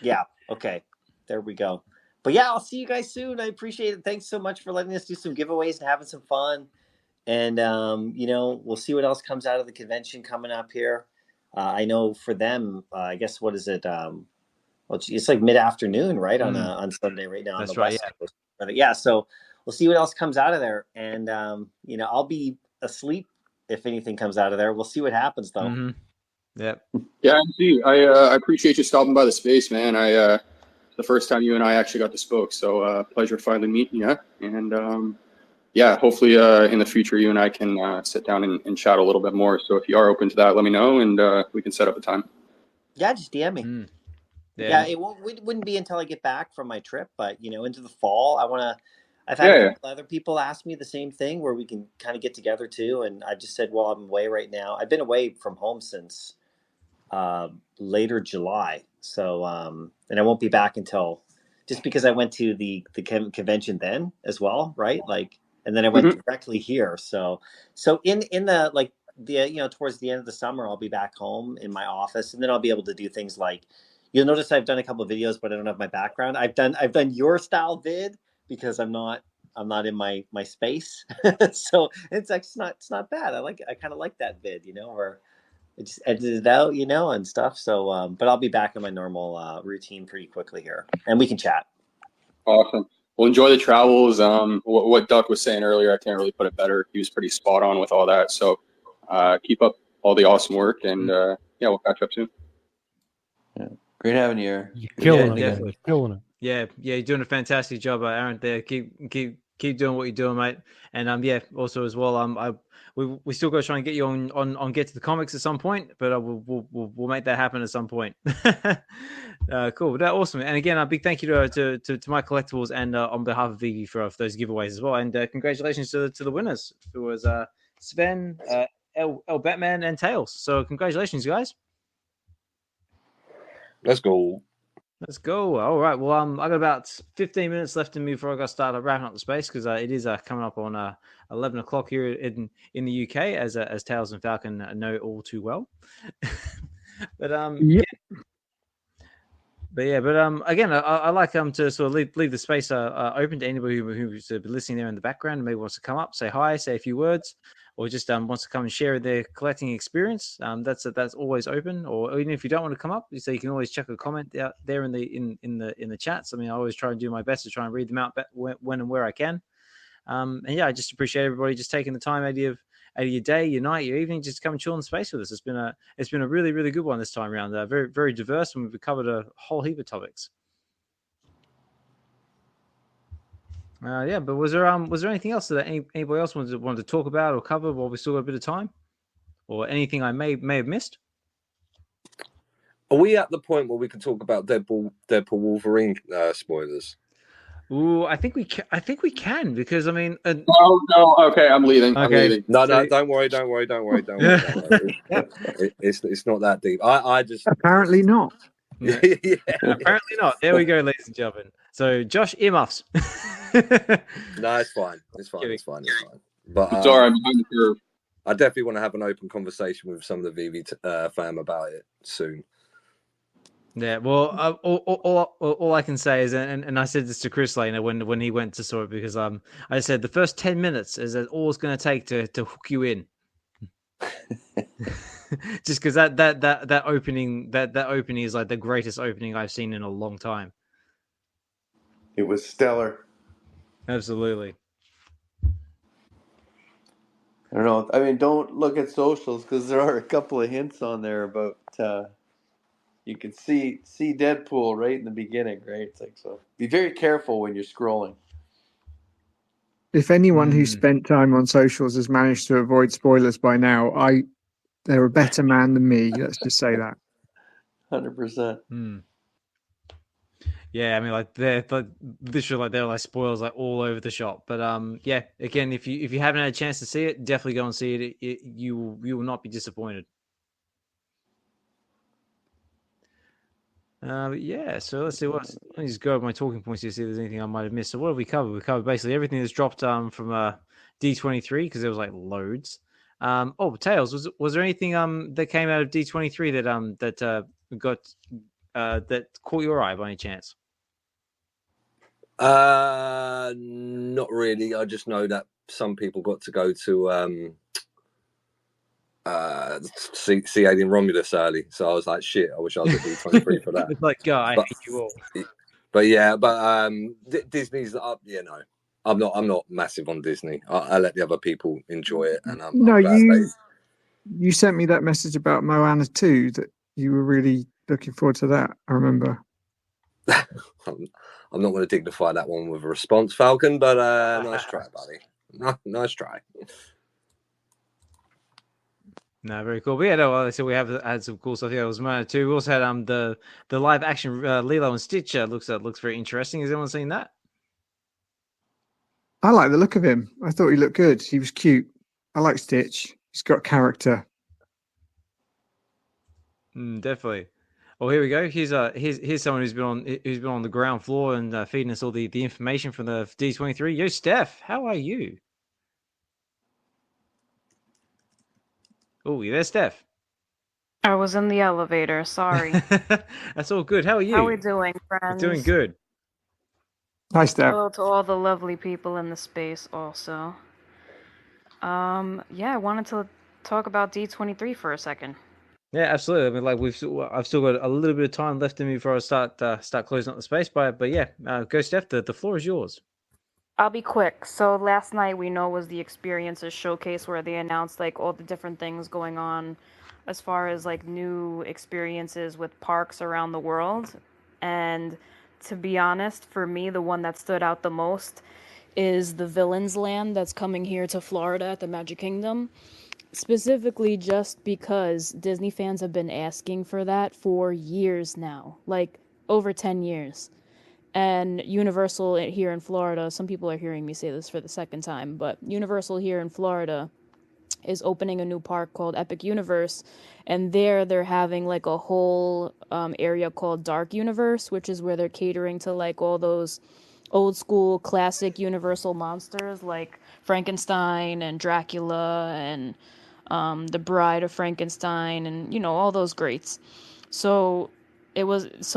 Yeah. Okay. There we go. But yeah, I'll see you guys soon. I appreciate it. Thanks so much for letting us do some giveaways and having some fun. And we'll see what else comes out of the convention coming up here. I know for them, I guess what is it? Well, it's like mid-afternoon, right, on Sunday right now. That's on the right. West Coast. Yeah. So we'll see what else comes out of there. And I'll be asleep if anything comes out of there. We'll see what happens though. Mm-hmm. Yep. Yeah, MC, I appreciate you stopping by the space, man. The first time you and I actually got to spoke, so pleasure finally meeting you. And yeah, hopefully in the future you and I can sit down and chat a little bit more. So if you are open to that, let me know, and we can set up a time. Yeah, just DM me. Yeah, it wouldn't be until I get back from my trip, but into the fall, I've had a couple other people ask me the same thing where we can kind of get together too, and I just said, well, I'm away right now. I've been away from home since later July, so and I won't be back until, just because I went to the convention then as well, right? And then I went directly here. So in the towards the end of the summer, I'll be back home in my office, and then I'll be able to do things like, you'll notice I've done a couple of videos, but I don't have my background. I've done your style vid because I'm not in my space. So it's not bad. I kind of like that vid, where I just edited it out, and stuff. So, but I'll be back in my normal routine pretty quickly here, and we can chat. Awesome. Well, enjoy the travels. What Duck was saying earlier, I can't really put it better. He was pretty spot on with all that. So keep up all the awesome work, and we'll catch up soon. Yeah. Great having you here. You're killing it, definitely. man. Killing it. Yeah, you're doing a fantastic job, Aaron. There, keep doing what you're doing, mate. And also as well, we still got to try and get you on Get to the Comics at some point, but we'll make that happen at some point. Cool, that awesome. And again, a big thank you to Mycollectables and on behalf of VeVe for those giveaways as well. And congratulations to the winners, who was Sven, L Batman, and Tales. So congratulations, guys. Let's go. Let's go. All right. Well, I got about 15 minutes left in me before I got started wrapping up the space, because it is coming up on 11 o'clock here in the UK, as Tales and Falcon know all too well. But again, I like to sort of leave the space open to anybody who's listening there in the background and maybe wants to come up, say hi, say a few words, or just wants to come and share their collecting experience. That's always open. Or even if you don't want to come up, so you can always check a comment out there in the chats. I mean, I always try and do my best to try and read them out when and where I can. And yeah, I just appreciate everybody just taking the time out of your day, your night, your evening, just to come and chill in space with us. It's been a really, really good one this time around. Very, very diverse, and we've covered a whole heap of topics. But was there anything else that anybody else wanted to talk about or cover while we still got a bit of time, or anything I may have missed? Are we at the point where we can talk about Deadpool Wolverine spoilers? Ooh, I think we can, because I mean, no, okay, I'm leaving. Okay. I'm leaving. No, don't worry. It's not that deep. I just apparently not. Yeah. Apparently not. There we go, ladies and gentlemen. So Josh, earmuffs. No, it's fine. It's fine. But it's all right. I'm behind the curve. I definitely want to have an open conversation with some of the VeVe fam about it soon. Yeah, well, all I can say is, and I said this to Chris later when he went to saw it, because I said the first 10 minutes is all it's going to take to hook you in. Just because that opening is like the greatest opening I've seen in a long time. It was stellar. Absolutely. I don't know. I mean, don't look at socials, because there are a couple of hints on there about. You can see Deadpool right in the beginning, right? It's like, so be very careful when you're scrolling. If anyone who spent time on socials has managed to avoid spoilers by now, they're a better man than me. Let's just say that. 100%. Yeah, I mean, like they're literally they're like spoilers like all over the shop. But yeah, again, if you haven't had a chance to see it, definitely go and see it. You will not be disappointed. Yeah, so let's see let me just go over my talking points here, see if there's anything I might have missed. So what have we covered? We covered basically everything that's dropped from D23, because there was like loads. Tales, was there anything that came out of D23 that caught your eye by any chance? Not really. I just know that some people got to go to see Alien Romulus early, so I was like, shit, I wish I was at D23 for that. It's like, God, I hate you all. But Disney's up. I'm not massive on Disney. I let the other people enjoy it, and you sent me that message about Moana 2 that you were really looking forward to that. I remember. I'm not going to dignify that one with a response, Falcon, but nice try, buddy. Nice try. No, very cool. But yeah, no, so we have had some cool stuff. Yeah, it was Moana 2. We also had the live action Lilo and Stitch. Looks very interesting. Has anyone seen that? I like the look of him. I thought he looked good. He was cute. I like Stitch. He's got character. Definitely. Oh, here we go. Here's someone who's been on the ground floor and feeding us all the information from the D23. Yo, Steph, how are you? Oh, you there, Steph? I was in the elevator. Sorry. That's all good. How are How we you? doing, We're doing friends? good. Hi, Steph. Hello to all the lovely people in the space also. Yeah, I wanted to talk about D23 for a second. Yeah, absolutely. I mean, like I've still got a little bit of time left in me before I start closing up the space. But yeah, go, Steph. The floor is yours. I'll be quick. So last night we know was the Experiences Showcase where they announced like all the different things going on as far as like new experiences with parks around the world. And to be honest, for me, the one that stood out the most is the Villains Land that's coming here to Florida at the Magic Kingdom. Specifically just because Disney fans have been asking for that for years now, like over 10 years. And Universal here in Florida, some people are hearing me say this for the second time, but Universal here in Florida is opening a new park called Epic Universe, and they're having like a whole area called Dark Universe, which is where they're catering to like all those old school classic Universal monsters like Frankenstein and Dracula and the Bride of Frankenstein and all those greats. So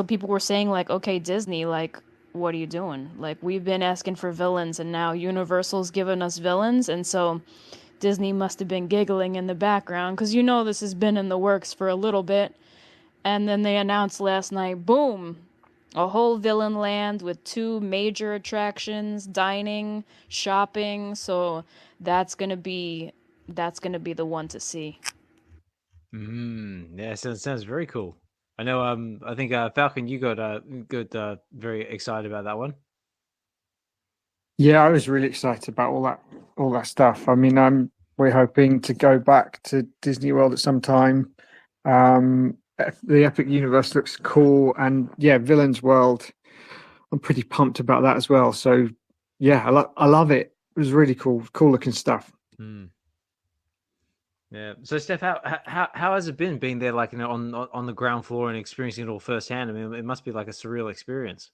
people were saying like, okay, Disney, like, what are you doing? Like, we've been asking for villains and now Universal's given us villains, and so Disney must have been giggling in the background because this has been in the works for a little bit. And then they announced last night, boom, a whole villain land with 2 major attractions, dining, shopping. So that's gonna be the one to see. Yeah, sounds very cool. I know. I think Falcon, you got very excited about that one. Yeah, I was really excited about all that stuff. I mean, we're hoping to go back to Disney World at some time. The Epic Universe looks cool, and yeah, Villains World, I'm pretty pumped about that as well. So yeah, I love it. It was really cool looking stuff. Yeah. So, Steph, how has it been being there, like on the ground floor and experiencing it all firsthand? I mean, it must be like a surreal experience.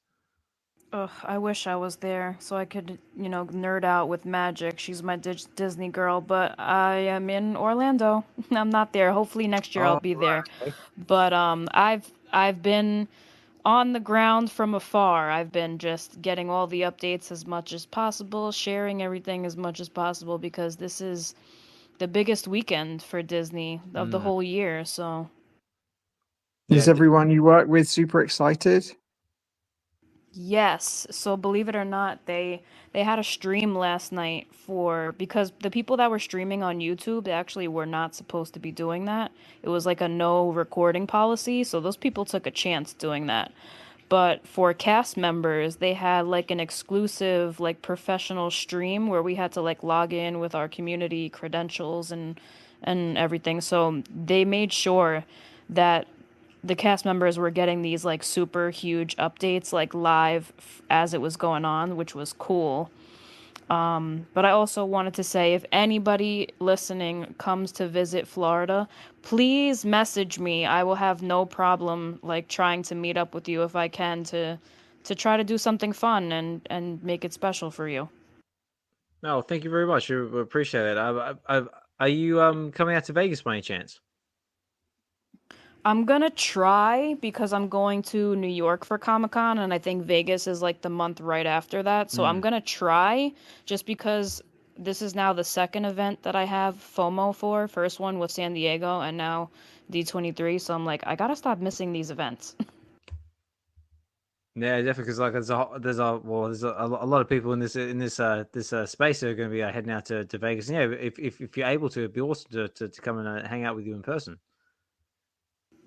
Ugh, I wish I was there so I could, nerd out with Magic. She's my Disney girl, but I am in Orlando. I'm not there. Hopefully next year I'll be there. But I've been on the ground from afar. I've been just getting all the updates as much as possible, sharing everything as much as possible because this is the biggest weekend for Disney of the whole year, so Is everyone you work with super excited? yes. So believe it or not, they had a stream last night because the people that were streaming on YouTube, they actually were not supposed to be doing that. It was like a no recording policy, so those people took a chance doing that. But for cast members, they had like an exclusive like professional stream where we had to like log in with our community credentials and everything. So they made sure that the cast members were getting these like super huge updates like live as it was going on, which was cool. But I also wanted to say if anybody listening comes to visit Florida, please message me. I will have no problem like trying to meet up with you if I can to try to do something fun and make it special for you. No, thank you very much. We appreciate it. Are you coming out to Vegas by any chance? I'm gonna try because I'm going to New York for Comic-Con and I think Vegas is like the month right after that. So I'm gonna try just because this is now the second event that I have FOMO for. First one was San Diego and now D23. So I'm like, I gotta stop missing these events. Yeah, definitely. Because like there's a lot of people in this space that are going to be heading out to Vegas. And yeah, if you're able to, it'd be awesome to come and hang out with you in person.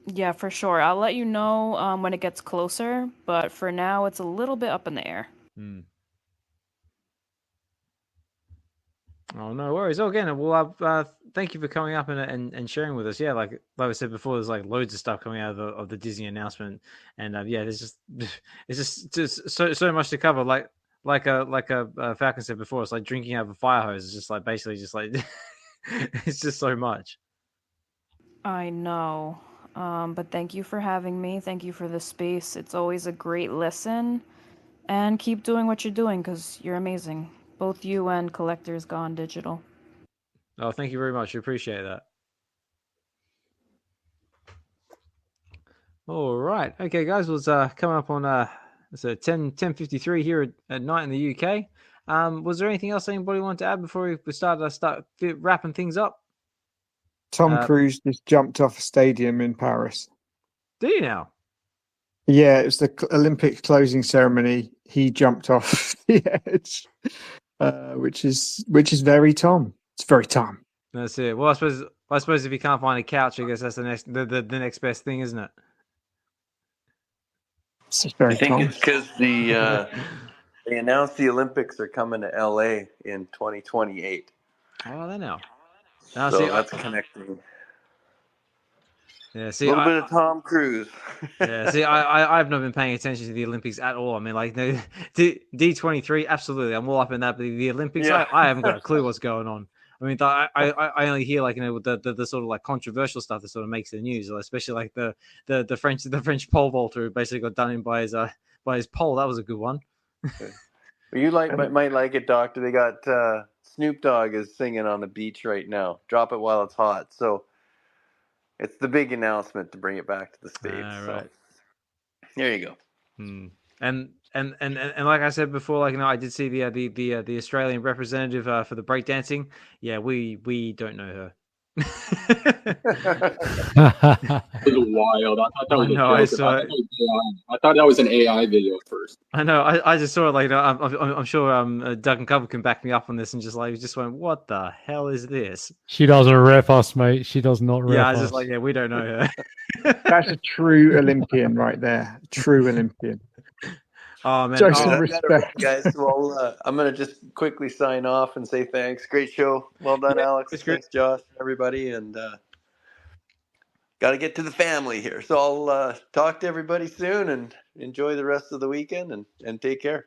Yeah, for sure. I'll let you know when it gets closer, but for now it's a little bit up in the air. Oh, no worries. Oh, again, well, thank you for coming up and sharing with us. Yeah, like I said before, there's like loads of stuff coming out of the Disney announcement, and yeah, there's just so much to cover. Like Falcon said before, it's like drinking out of a fire hose. It's just like basically just like it's just so much. I know. But thank you for having me. Thank you for the space. It's always a great listen. And keep doing what you're doing because you're amazing. Both you and Collectors Gone Digital. Oh, thank you very much. I appreciate that. All right. Okay, guys. Well, it's coming up on it's 10:53 here at night in the UK. Was there anything else anybody wanted to add before we start wrapping things up? Tom Cruise just jumped off a stadium in Paris. Do you now? Yeah, it was the Olympic closing ceremony. He jumped off the edge, which is very Tom. It's very Tom. That's it. Well, I suppose if you can't find a couch, I guess that's the next best thing, isn't it? It's very I think Tom. it's because they announced the Olympics are coming to LA in 2028. Oh, they know. So that's connecting. Yeah, see, a little bit of Tom Cruise. Yeah, see, I've not been paying attention to the Olympics at all. I mean, like, no, D23, absolutely, I'm all up in that. But the Olympics, Yeah. I haven't got a clue what's going on. I mean, I only hear, like, the sort of like controversial stuff that sort of makes the news, especially like the French pole vaulter who basically got done in by his pole. That was a good one. You might like it, Doctor. They got Snoop Dogg is singing on the beach right now. Drop it while it's hot. So it's the big announcement to bring it back to the States. Right. So there you go. And like I said before, like, I did see the Australian representative for the breakdancing. Yeah, we don't know her. It was wild. I thought that was a joke. I thought that was an AI video at first. I know. I just saw it. Like, I'm sure Dukkencuvva can back me up on this, and just went, what the hell is this? She doesn't ref us, mate. She does not ref us. Yeah, I was just like, yeah, we don't know her. That's a true Olympian right there. True Olympian. Oh man, respect, guys. So I'm gonna just quickly sign off and say thanks. Great show. Well done, Alex. Thanks, Josh, everybody, and got to get to the family here. So I'll talk to everybody soon and enjoy the rest of the weekend and take care.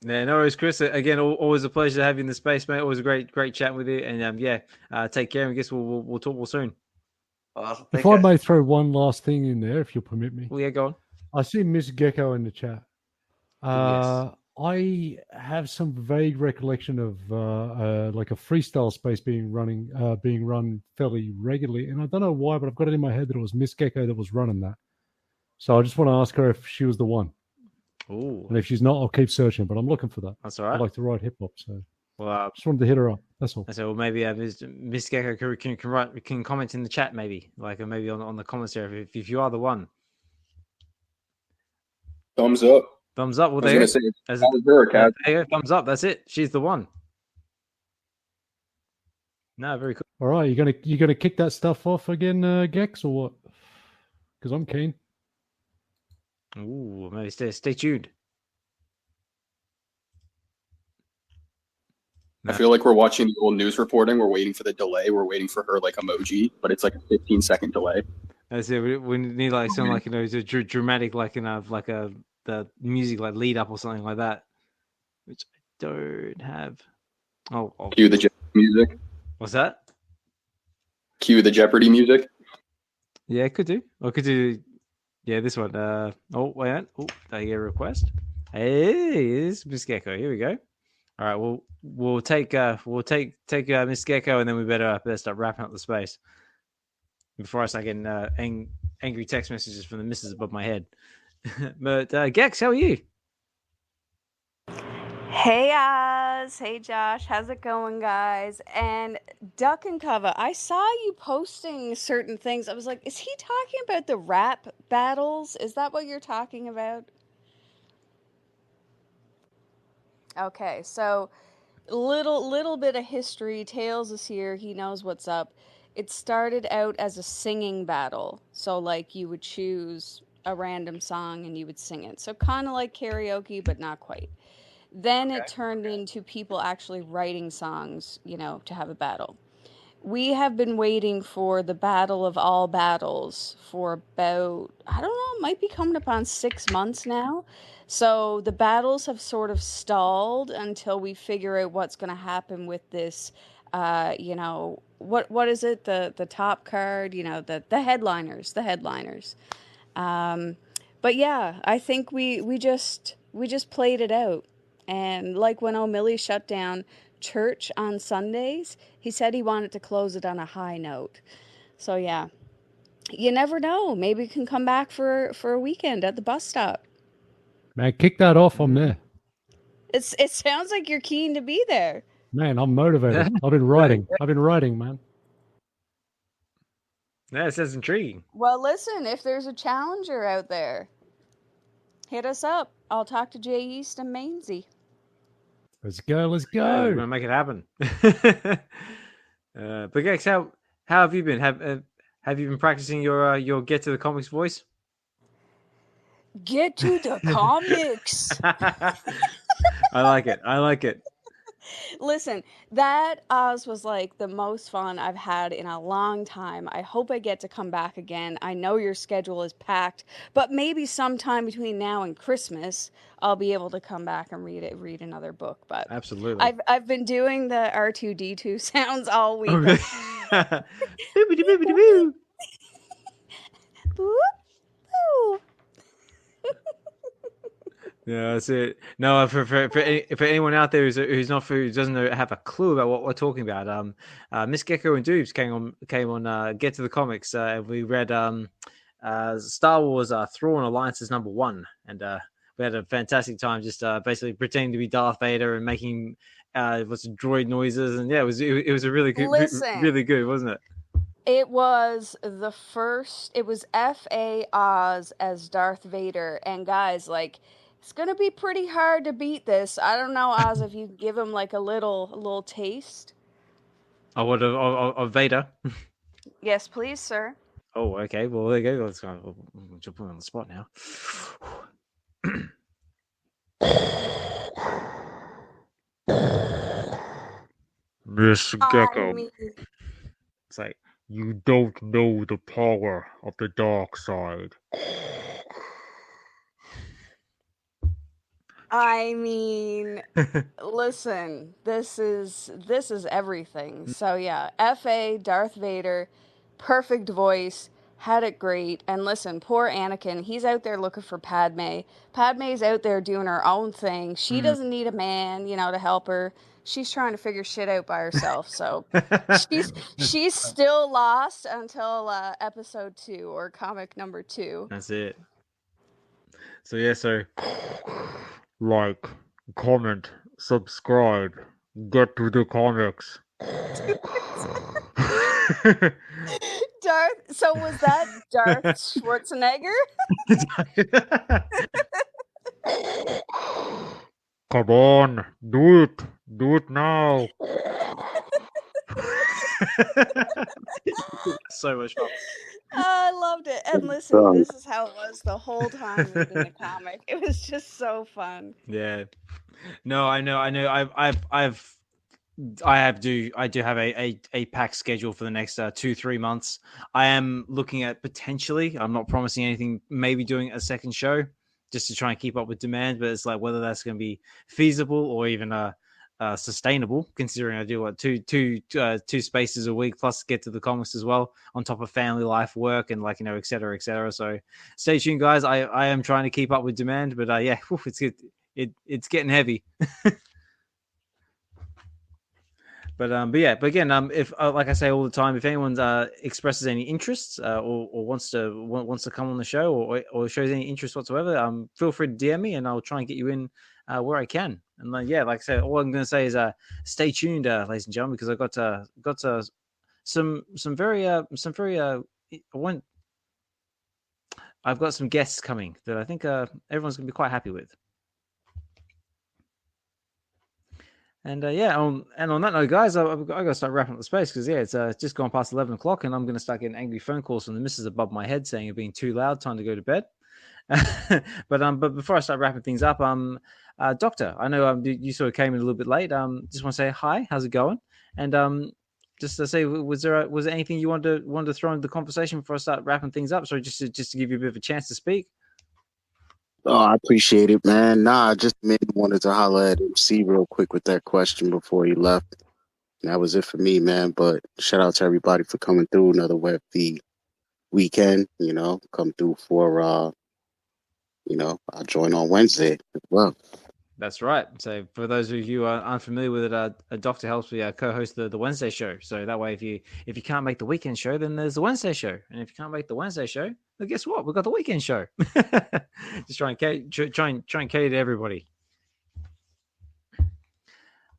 Yeah, no worries, Chris. Again, always a pleasure to have you in the space, mate. Always a great chatting with you, and take care. And I guess we'll talk soon. Awesome. If I may throw one last thing in there, if you'll permit me. Well, yeah, go on. I see Miss Gekko in the chat. Yes. I have some vague recollection of like a freestyle space being run fairly regularly, and I don't know why, but I've got it in my head that it was Miss Gekko that was running that. So I just want to ask her if she was the one. Ooh. And if she's not, I'll keep searching. But I'm looking for that. That's all right. I like to write hip hop, so well, just wanted to hit her up. That's all. So maybe Miss Gekko can comment in the chat, maybe maybe on the comments there if you are the one. Thumbs up. Thumbs up. Well, I was going to say, her, there you go. Thumbs up. That's it. She's the one. No, very cool. All right, you gonna kick that stuff off again, Gex, or what? Because I'm keen. Ooh, maybe stay tuned. I feel like we're watching the old news reporting. We're waiting for the delay. We're waiting for her emoji, but it's like a 15-second delay. That's it. We need some dramatic the music lead up or something like that, which I don't have. Oh, Cue the Jeopardy music. What's that? Cue the Jeopardy music. Yeah, could do. Or could do. Yeah, this one. Oh, wait. Oh, did I get a request? Hey, it's Miss Gekko. Here we go. All right. We'll take Miss Gekko, and then we better start wrapping up the space before I start getting angry text messages from the missus above my head. But Gex, how are you? Hey Oz, hey Josh, how's it going, guys? And Dukkencuvva, I saw you posting certain things. I was like, is he talking about the rap battles? Is that what you're talking about? Okay, so little bit of history. Tales is here. He knows what's up. It started out as a singing battle. So you would choose a random song and you would sing it. So kind of like karaoke, but not quite. Then it turned into people actually writing songs, to have a battle. We have been waiting for the battle of all battles for about, I don't know, it might be coming up on 6 months now. So the battles have sort of stalled until we figure out what's going to happen with this, what is it? The top card, the headliners, But yeah, I think we just played it out. And like when O'Malley shut down church on Sundays, he said he wanted to close it on a high note. So yeah, You never know. Maybe you can come back for a weekend at the bus stop. Man, kick that off. I'm there. It sounds like you're keen to be there. Man, I'm motivated. I've been writing, man. Yeah, it sounds intriguing. Well, listen, if there's a challenger out there, hit us up. I'll talk to Jay East and Mainsy. Let's go. Let's Yeah, we're go. gonna make it happen. But Gex, how have you been? Have you been practicing your Get to the Comics voice? Get to the comics. I like it. I like it. Listen, that Oz was like the most fun I've had in a long time. I hope I get to come back again. I know your schedule is packed, but maybe sometime between now and Christmas, I'll be able to come back and read another book. But Absolutely. I've been doing the R2D2 sounds all week. Okay. Boop-a-doo-boop-a-doo-boo. Boop. Yeah, that's it. No, for anyone out there who doesn't have a clue about what we're talking about, Miss Gekko and Dubes came on Get to the Comics. We read Star Wars Thrawn Alliances #1, and we had a fantastic time just basically pretending to be Darth Vader and making droid noises, and yeah, it was a really good, really good, wasn't it? It was the first. It was F.A. Oz as Darth Vader, and guys, like, it's gonna be pretty hard to beat this. I don't know, Oz, if you give him like a little taste. Oh, what of Vader? Yes, please, sir. Oh, okay. Well, there you go. Let's go. We'll jump on the spot now. Miss Gekko. It's like, you don't know the power of the dark side. I mean, listen, this is everything. So yeah, F.A. Darth Vader, perfect voice, had it great. And listen, poor Anakin, he's out there looking for Padme. Padme's out there doing her own thing. She doesn't need a man, to help her. She's trying to figure shit out by herself. So she's still lost until episode 2 or comic number 2. That's it. So yeah, like, comment, subscribe, get to the comics. So was that Darth Schwarzenegger? Come on, do it now. So much fun. I loved it. And listen, this is how it was the whole time reading the comic. It was just so fun. Yeah. No, I know. I do have a packed schedule for the next 2-3 months. I am looking at potentially, I'm not promising anything, maybe doing a second show just to try and keep up with demand, but it's like whether that's going to be feasible or even sustainable, considering I do two spaces a week plus get to the comics as well on top of family life, work, and et cetera, et cetera. So stay tuned, guys. I am trying to keep up with demand, but yeah, it's getting heavy. But again, if like I say all the time, if anyone expresses any interests or wants to come on the show or shows any interest whatsoever, feel free to DM me and I'll try and get you in where I can. And like I said, all I'm going to say is stay tuned, ladies and gentlemen, because I got I've got some guests coming that I think everyone's going to be quite happy with. And on that note, guys, I've got to start wrapping up the space because it's just gone past 11 o'clock, and I'm going to start getting angry phone calls from the missus above my head saying you're being too loud, time to go to bed. But before I start wrapping things up, Doctor, I know you sort of came in a little bit late. Just want to say hi, how's it going? And just to say, was there anything you wanted to throw into the conversation before I start wrapping things up? So just to give you a bit of a chance to speak. Oh, I appreciate it, man. Nah, I just maybe wanted to holler at MC real quick with that question before he left. And that was it for me, man. But shout out to everybody for coming through another Web V weekend. Come through for I'll join on Wednesday as well. That's right. So for those of you who are unfamiliar with it, a doctor helps me co-host the Wednesday show. So that way, if you can't make the weekend show, then there's the Wednesday show. And if you can't make the Wednesday show, well, guess what? We've got the weekend show. Just try and cater to everybody.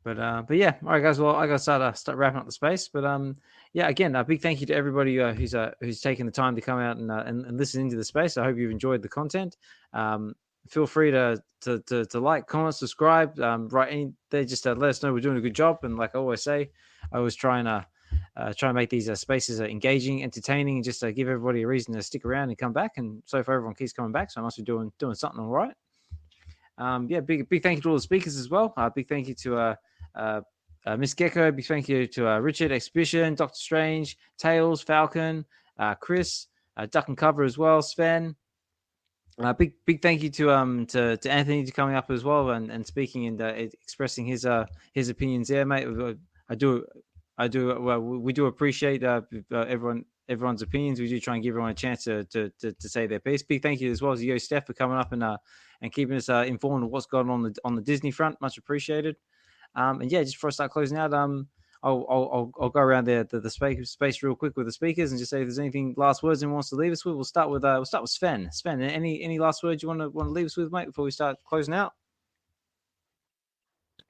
But yeah, all right, guys. Well, I got to start wrapping up the space. But yeah, again, a big thank you to everybody who's taken the time to come out and listen into the space. I hope you've enjoyed the content. Feel free to like, comment, subscribe, write any. They just let us know we're doing a good job. And like I always say, I always try and make these spaces engaging, entertaining, and just give everybody a reason to stick around and come back. And so far, everyone keeps coming back, so I must be doing something all right. Yeah, big thank you to all the speakers as well. Big thank you to Miss Gekko. Big thank you to Richard, Xhibition, Dokta Strange, Tales, Falcon, Chris, Dukkencuvva as well, Sven. Big thank you to Anthony to coming up as well and speaking and expressing his opinions there, mate. We do appreciate everyone's opinions. We do try and give everyone a chance to say their piece. Big thank you as well to you, Steph, for coming up and keeping us informed of what's going on the Disney front. Much appreciated. And yeah, just before I start closing out, I'll go around the space real quick with the speakers and just say if there's anything last words anyone wants to leave us with. We'll start with Sven. Sven, any last words you want to leave us with, mate, before we start closing out?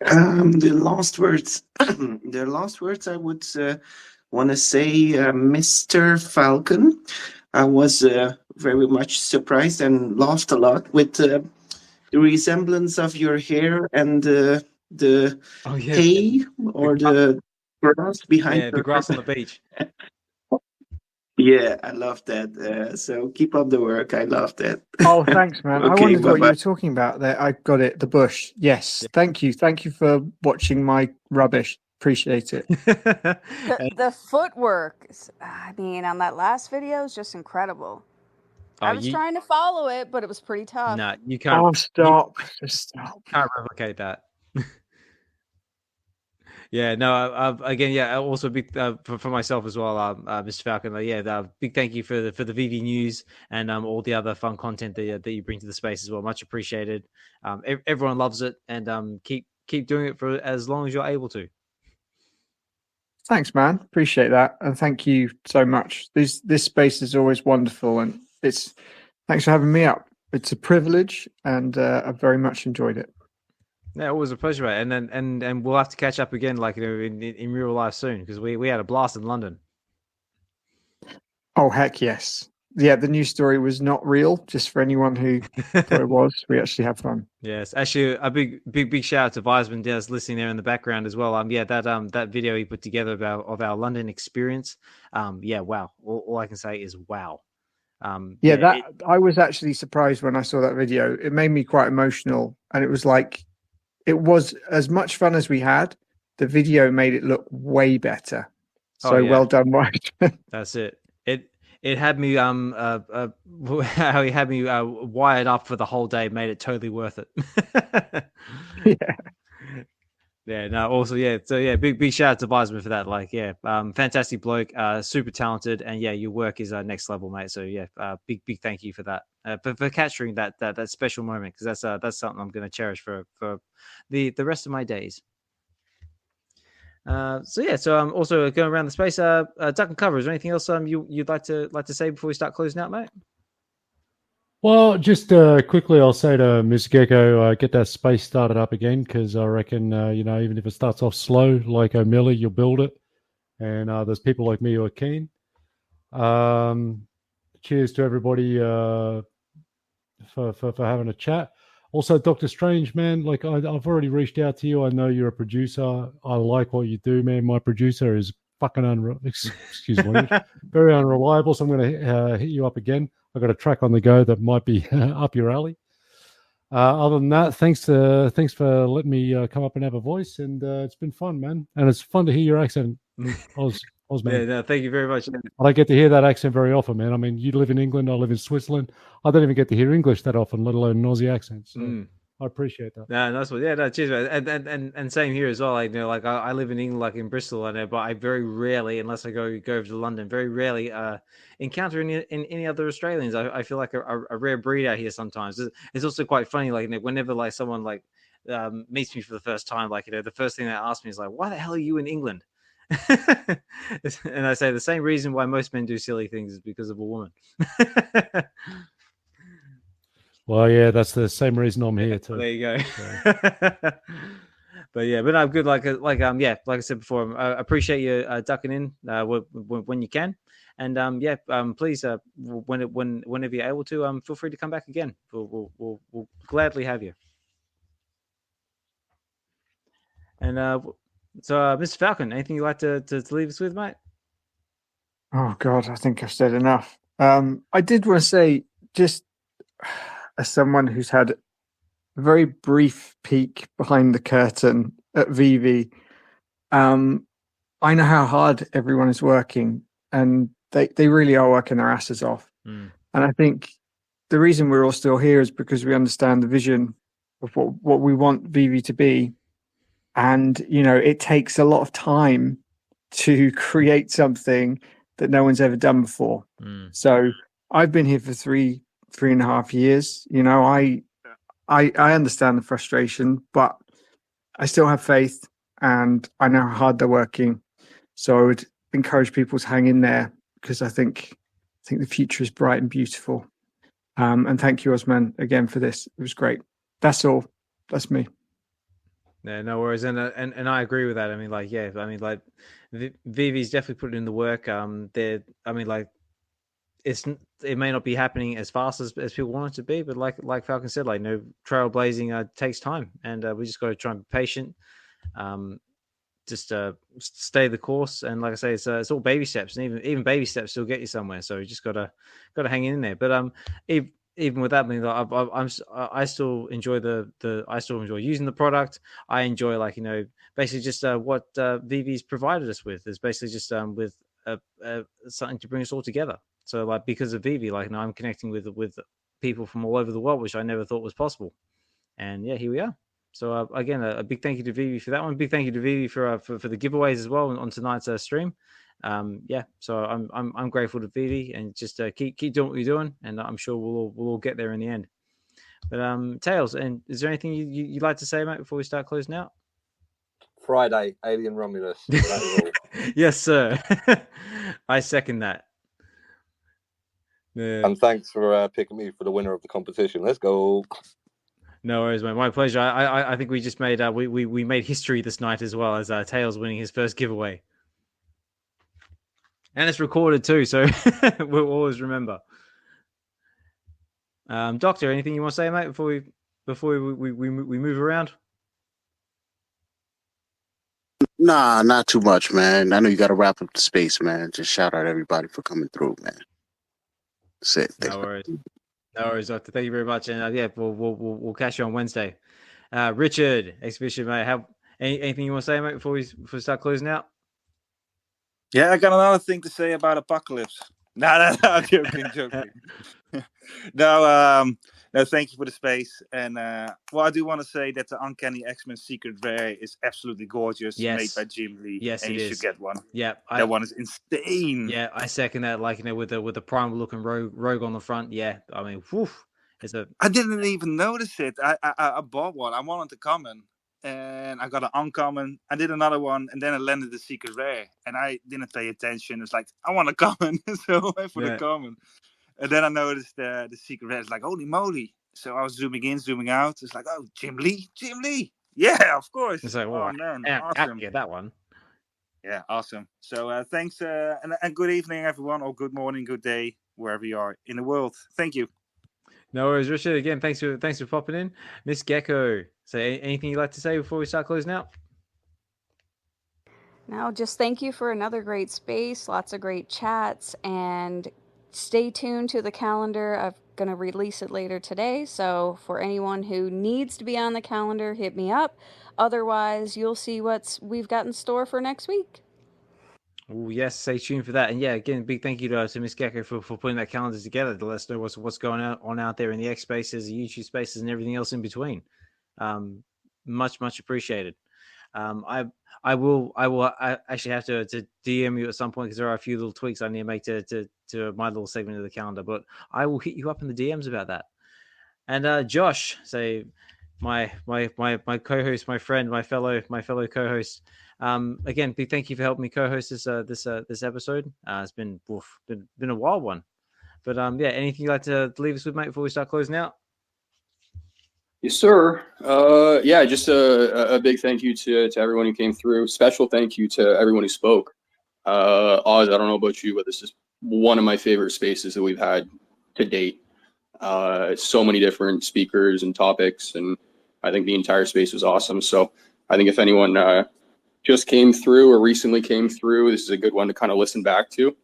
The last words. The last words I would want to say, Mr. Falcon. I was very much surprised and laughed a lot with the resemblance of your hair and the hay or the grass behind. Yeah, the grass on the beach. Yeah, I love that. So keep up the work. I love that. Oh, thanks, man. Okay, I wondered what you bye-bye. were talking about there. I got it. The bush. Yes. Yeah. Thank you. Thank you for watching my rubbish. Appreciate it. The footwork, I mean, on that last video is just incredible. I was trying to follow it, but it was pretty tough. No, you can't. Oh, stop. Just stop. Can't replicate that. Yeah, no. Again, yeah. Also, big for myself as well, Mr. Falcon. Big thank you for the VeVe news and all the other fun content that you bring to the space as well. Much appreciated. Everyone loves it, and keep doing it for as long as you're able to. Thanks, man. Appreciate that, and thank you so much. This space is always wonderful, and thanks for having me up. It's a privilege, and I've very much enjoyed it. Yeah, always a pleasure, mate. And we'll have to catch up again, like in real life soon, because we had a blast in London. Oh heck yes! Yeah, the news story was not real. Just for anyone who thought it was, we actually had fun. Yes, actually, a big shout out to Wiseman Des listening there in the background as well. That video he put together of our London experience. Yeah, wow. All I can say is wow. I was actually surprised when I saw that video. It made me quite emotional, and it was like. It was as much fun as we had. The video made it look way better. So well done, Mike. That's it. It had me how he had me wired up for the whole day. Made it totally worth it. Yeah. No. Also, yeah. So yeah, big shout out to Wiseman for that. Like, yeah, fantastic bloke, super talented, and yeah, your work is next level, mate. So yeah, big thank you for that, for capturing that special moment, because that's something I'm going to cherish for the rest of my days. So I'm also going around the space. Dukkencuvva, is there anything else you'd like to say before we start closing out, mate? Well, just quickly, I'll say to Ms. Gekko, get that space started up again, because I reckon, even if it starts off slow, like O'Malley, you'll build it. And there's people like me who are keen. Cheers to everybody for having a chat. Also, Dokta Strange, man, like I've already reached out to you. I know you're a producer. I like what you do, man. My producer is fucking excuse me, very unreliable. So I'm going to hit you up again. I've got a track on the go that might be up your alley. Other than that, thanks for letting me come up and have a voice, and it's been fun, man. And it's fun to hear your accent, Oz, man. Yeah, no, thank you very much. I don't get to hear that accent very often, man. I mean, you live in England, I live in Switzerland. I don't even get to hear English that often, let alone an Aussie accent. So I appreciate that. No, that's what. Yeah, no, cheers, man. And same here as well. Like, I live in England, like in Bristol, but I very rarely, unless I go over to London, very rarely encounter any other Australians. I feel like a rare breed out here sometimes. It's also quite funny, like whenever like someone like meets me for the first time, like, the first thing they ask me is like, "Why the hell are you in England?" And I say the same reason why most men do silly things is because of a woman. Well, yeah, that's the same reason I'm here too. There you go. So. But I'm good. Like I said before, I appreciate you ducking in when you can, and please, whenever you're able to, feel free to come back again. We'll gladly have you. And so, Mr. Falcon, anything you'd like to leave us with, mate? Oh God, I think I've said enough. I did want to say, just as someone who's had a very brief peek behind the curtain at VeVe, I know how hard everyone is working, and they really are working their asses off. And I think the reason we're all still here is because we understand the vision of what we want VeVe to be. And, it takes a lot of time to create something that no one's ever done before. So I've been here for three and a half years. I understand the frustration, but I still have faith, and I know how hard they're working. So I would encourage people to hang in there, because I think the future is bright and beautiful. And thank you, Osman, again for this. It was great. That's all. That's me. Yeah, no worries, and I agree with that. I mean, VeVe's definitely put in the work. It may not be happening as fast as people want it to be, but like Falcon said, trailblazing takes time, and we just got to try and be patient. Just stay the course, and like I say, it's all baby steps, and even baby steps still get you somewhere. So you just gotta hang in there. But even with that, I still enjoy I still enjoy using the product. I enjoy basically just what VeVe's provided us with is basically just with something to bring us all together. So because of VeVe, I'm connecting with people from all over the world, which I never thought was possible. And yeah, here we are. So again, a big thank you to VeVe for that one. Big thank you to VeVe for the giveaways as well on tonight's stream. So I'm grateful to VeVe, and just keep doing what you're doing, and I'm sure we'll all get there in the end. But Tails, and is there anything you'd like to say, mate, before we start closing out? Friday, Alien Romulus. Yes, sir. I second that. And thanks for picking me for the winner of the competition. Let's go. No worries, mate. My pleasure. I think we just made we made history this night as well, as Tails winning his first giveaway. And it's recorded too, so we'll always remember. Doctor, anything you want to say, mate, before we move around? Nah, not too much, man. I know you got to wrap up the space, man. Just shout out everybody for coming through, man. That's it. No worries, Doctor. Thank you very much, and we'll catch you on Wednesday. Richard, Xhibition, mate. Anything you want to say, mate, before we start closing out? Yeah, I got another thing to say about Apocalypse. No, joking. No, thank you for the space. And I do want to say that the Uncanny X-Men Secret Rare is absolutely gorgeous, made by Jim Lee. Yes, and you should get one. Yeah, that one is insane. Yeah, I second that. With the primal looking rogue on the front. Yeah, I mean, I didn't even notice it. I bought one. I wanted to comment. And I got an uncommon. I did another one, and then I landed the secret rare, and I didn't pay attention. It's like, I want a common, so I went for the common. And then I noticed the secret rare. It's like, holy moly! So I was zooming in, zooming out. It's like, oh, Jim Lee, yeah, of course. It's like, oh man, awesome. I can get that one. Yeah, awesome. So thanks, and good evening, everyone, or good morning, good day, wherever you are in the world. Thank you. No worries, Richard. Again, thanks for popping in, Miss Gekko. So, anything you'd like to say before we start closing out? No, just thank you for another great space, lots of great chats, and stay tuned to the calendar. I'm going to release it later today, so for anyone who needs to be on the calendar, hit me up. Otherwise, you'll see what we've got in store for next week. Oh yes, stay tuned for that. And yeah, again, big thank you to Miss Gekko for putting that calendar together to let us know what's going on out there in the X spaces, the YouTube spaces, and everything else in between. Much appreciated. I will actually have to DM you at some point, because there are a few little tweaks I need to make to my little segment of the calendar, but I will hit you up in the DMs about that. And Josh, say my co-host, my friend, my fellow co-host. Again, big thank you for helping me co-host this episode. It's been a wild one, but yeah, anything you'd like to leave us with, mate, before we start closing out? Yes, sir. Yeah, just a big thank you to everyone who came through. Special thank you to everyone who spoke. Oz, I don't know about you, but this is one of my favorite spaces that we've had to date. So many different speakers and topics, and I think the entire space was awesome. So I think if anyone just came through or recently came through, this is a good one to kind of listen back to.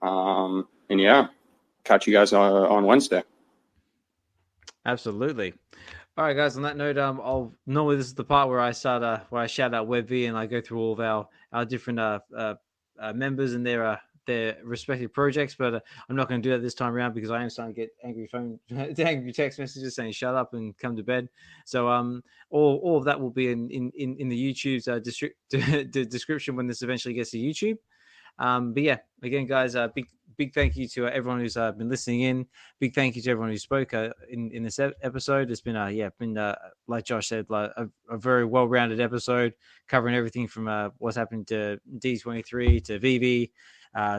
And yeah, catch you guys on Wednesday. Absolutely. All right, guys. On that note, normally this is the part where I shout out Web V and I go through all of our different members and their respective projects, but I'm not going to do that this time around because I am starting to get angry text messages saying shut up and come to bed. So all of that will be in the YouTube's description when this eventually gets to YouTube. But yeah, again, guys, big thank you to everyone who's been listening in. Big thank you to everyone who spoke in this episode. It's been like Josh said, like a very well-rounded episode covering everything from what's happened to D23 to VeVe,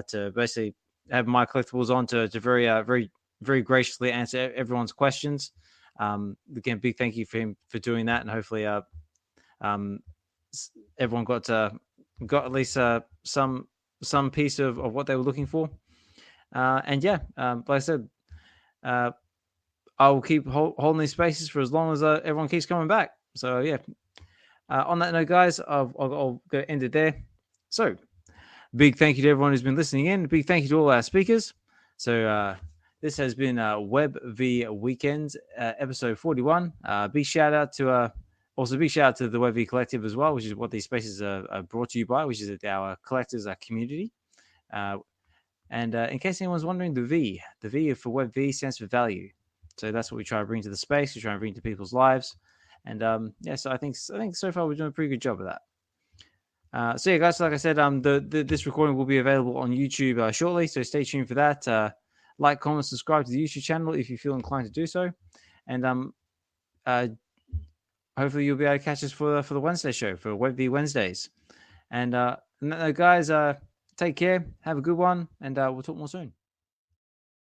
to basically have Mycollectables on to very graciously answer everyone's questions. Again, big thank you for him for doing that, and hopefully everyone got at least some piece of what they were looking for. And yeah, like I said, I will keep holding these spaces for as long as everyone keeps coming back. So yeah, on that note, guys, I'll go end it there. So big thank you to everyone who's been listening in. Big thank you to all our speakers. So this has been Web V Weekends, episode 41. Big shout out to the Web V Collective as well, which is what these spaces are brought to you by, which is our collectors, our community. And in case anyone's wondering, the V for Web V stands for value. So that's what we try to bring to the space. We try to bring to people's lives. And yeah, so I think so far we're doing a pretty good job of that. So yeah, guys, like I said, this recording will be available on YouTube shortly. So stay tuned for that. Like, comment, subscribe to the YouTube channel if you feel inclined to do so. And hopefully you'll be able to catch us for the Wednesday show, for Web V Wednesdays. And guys, take care, have a good one, and we'll talk more soon.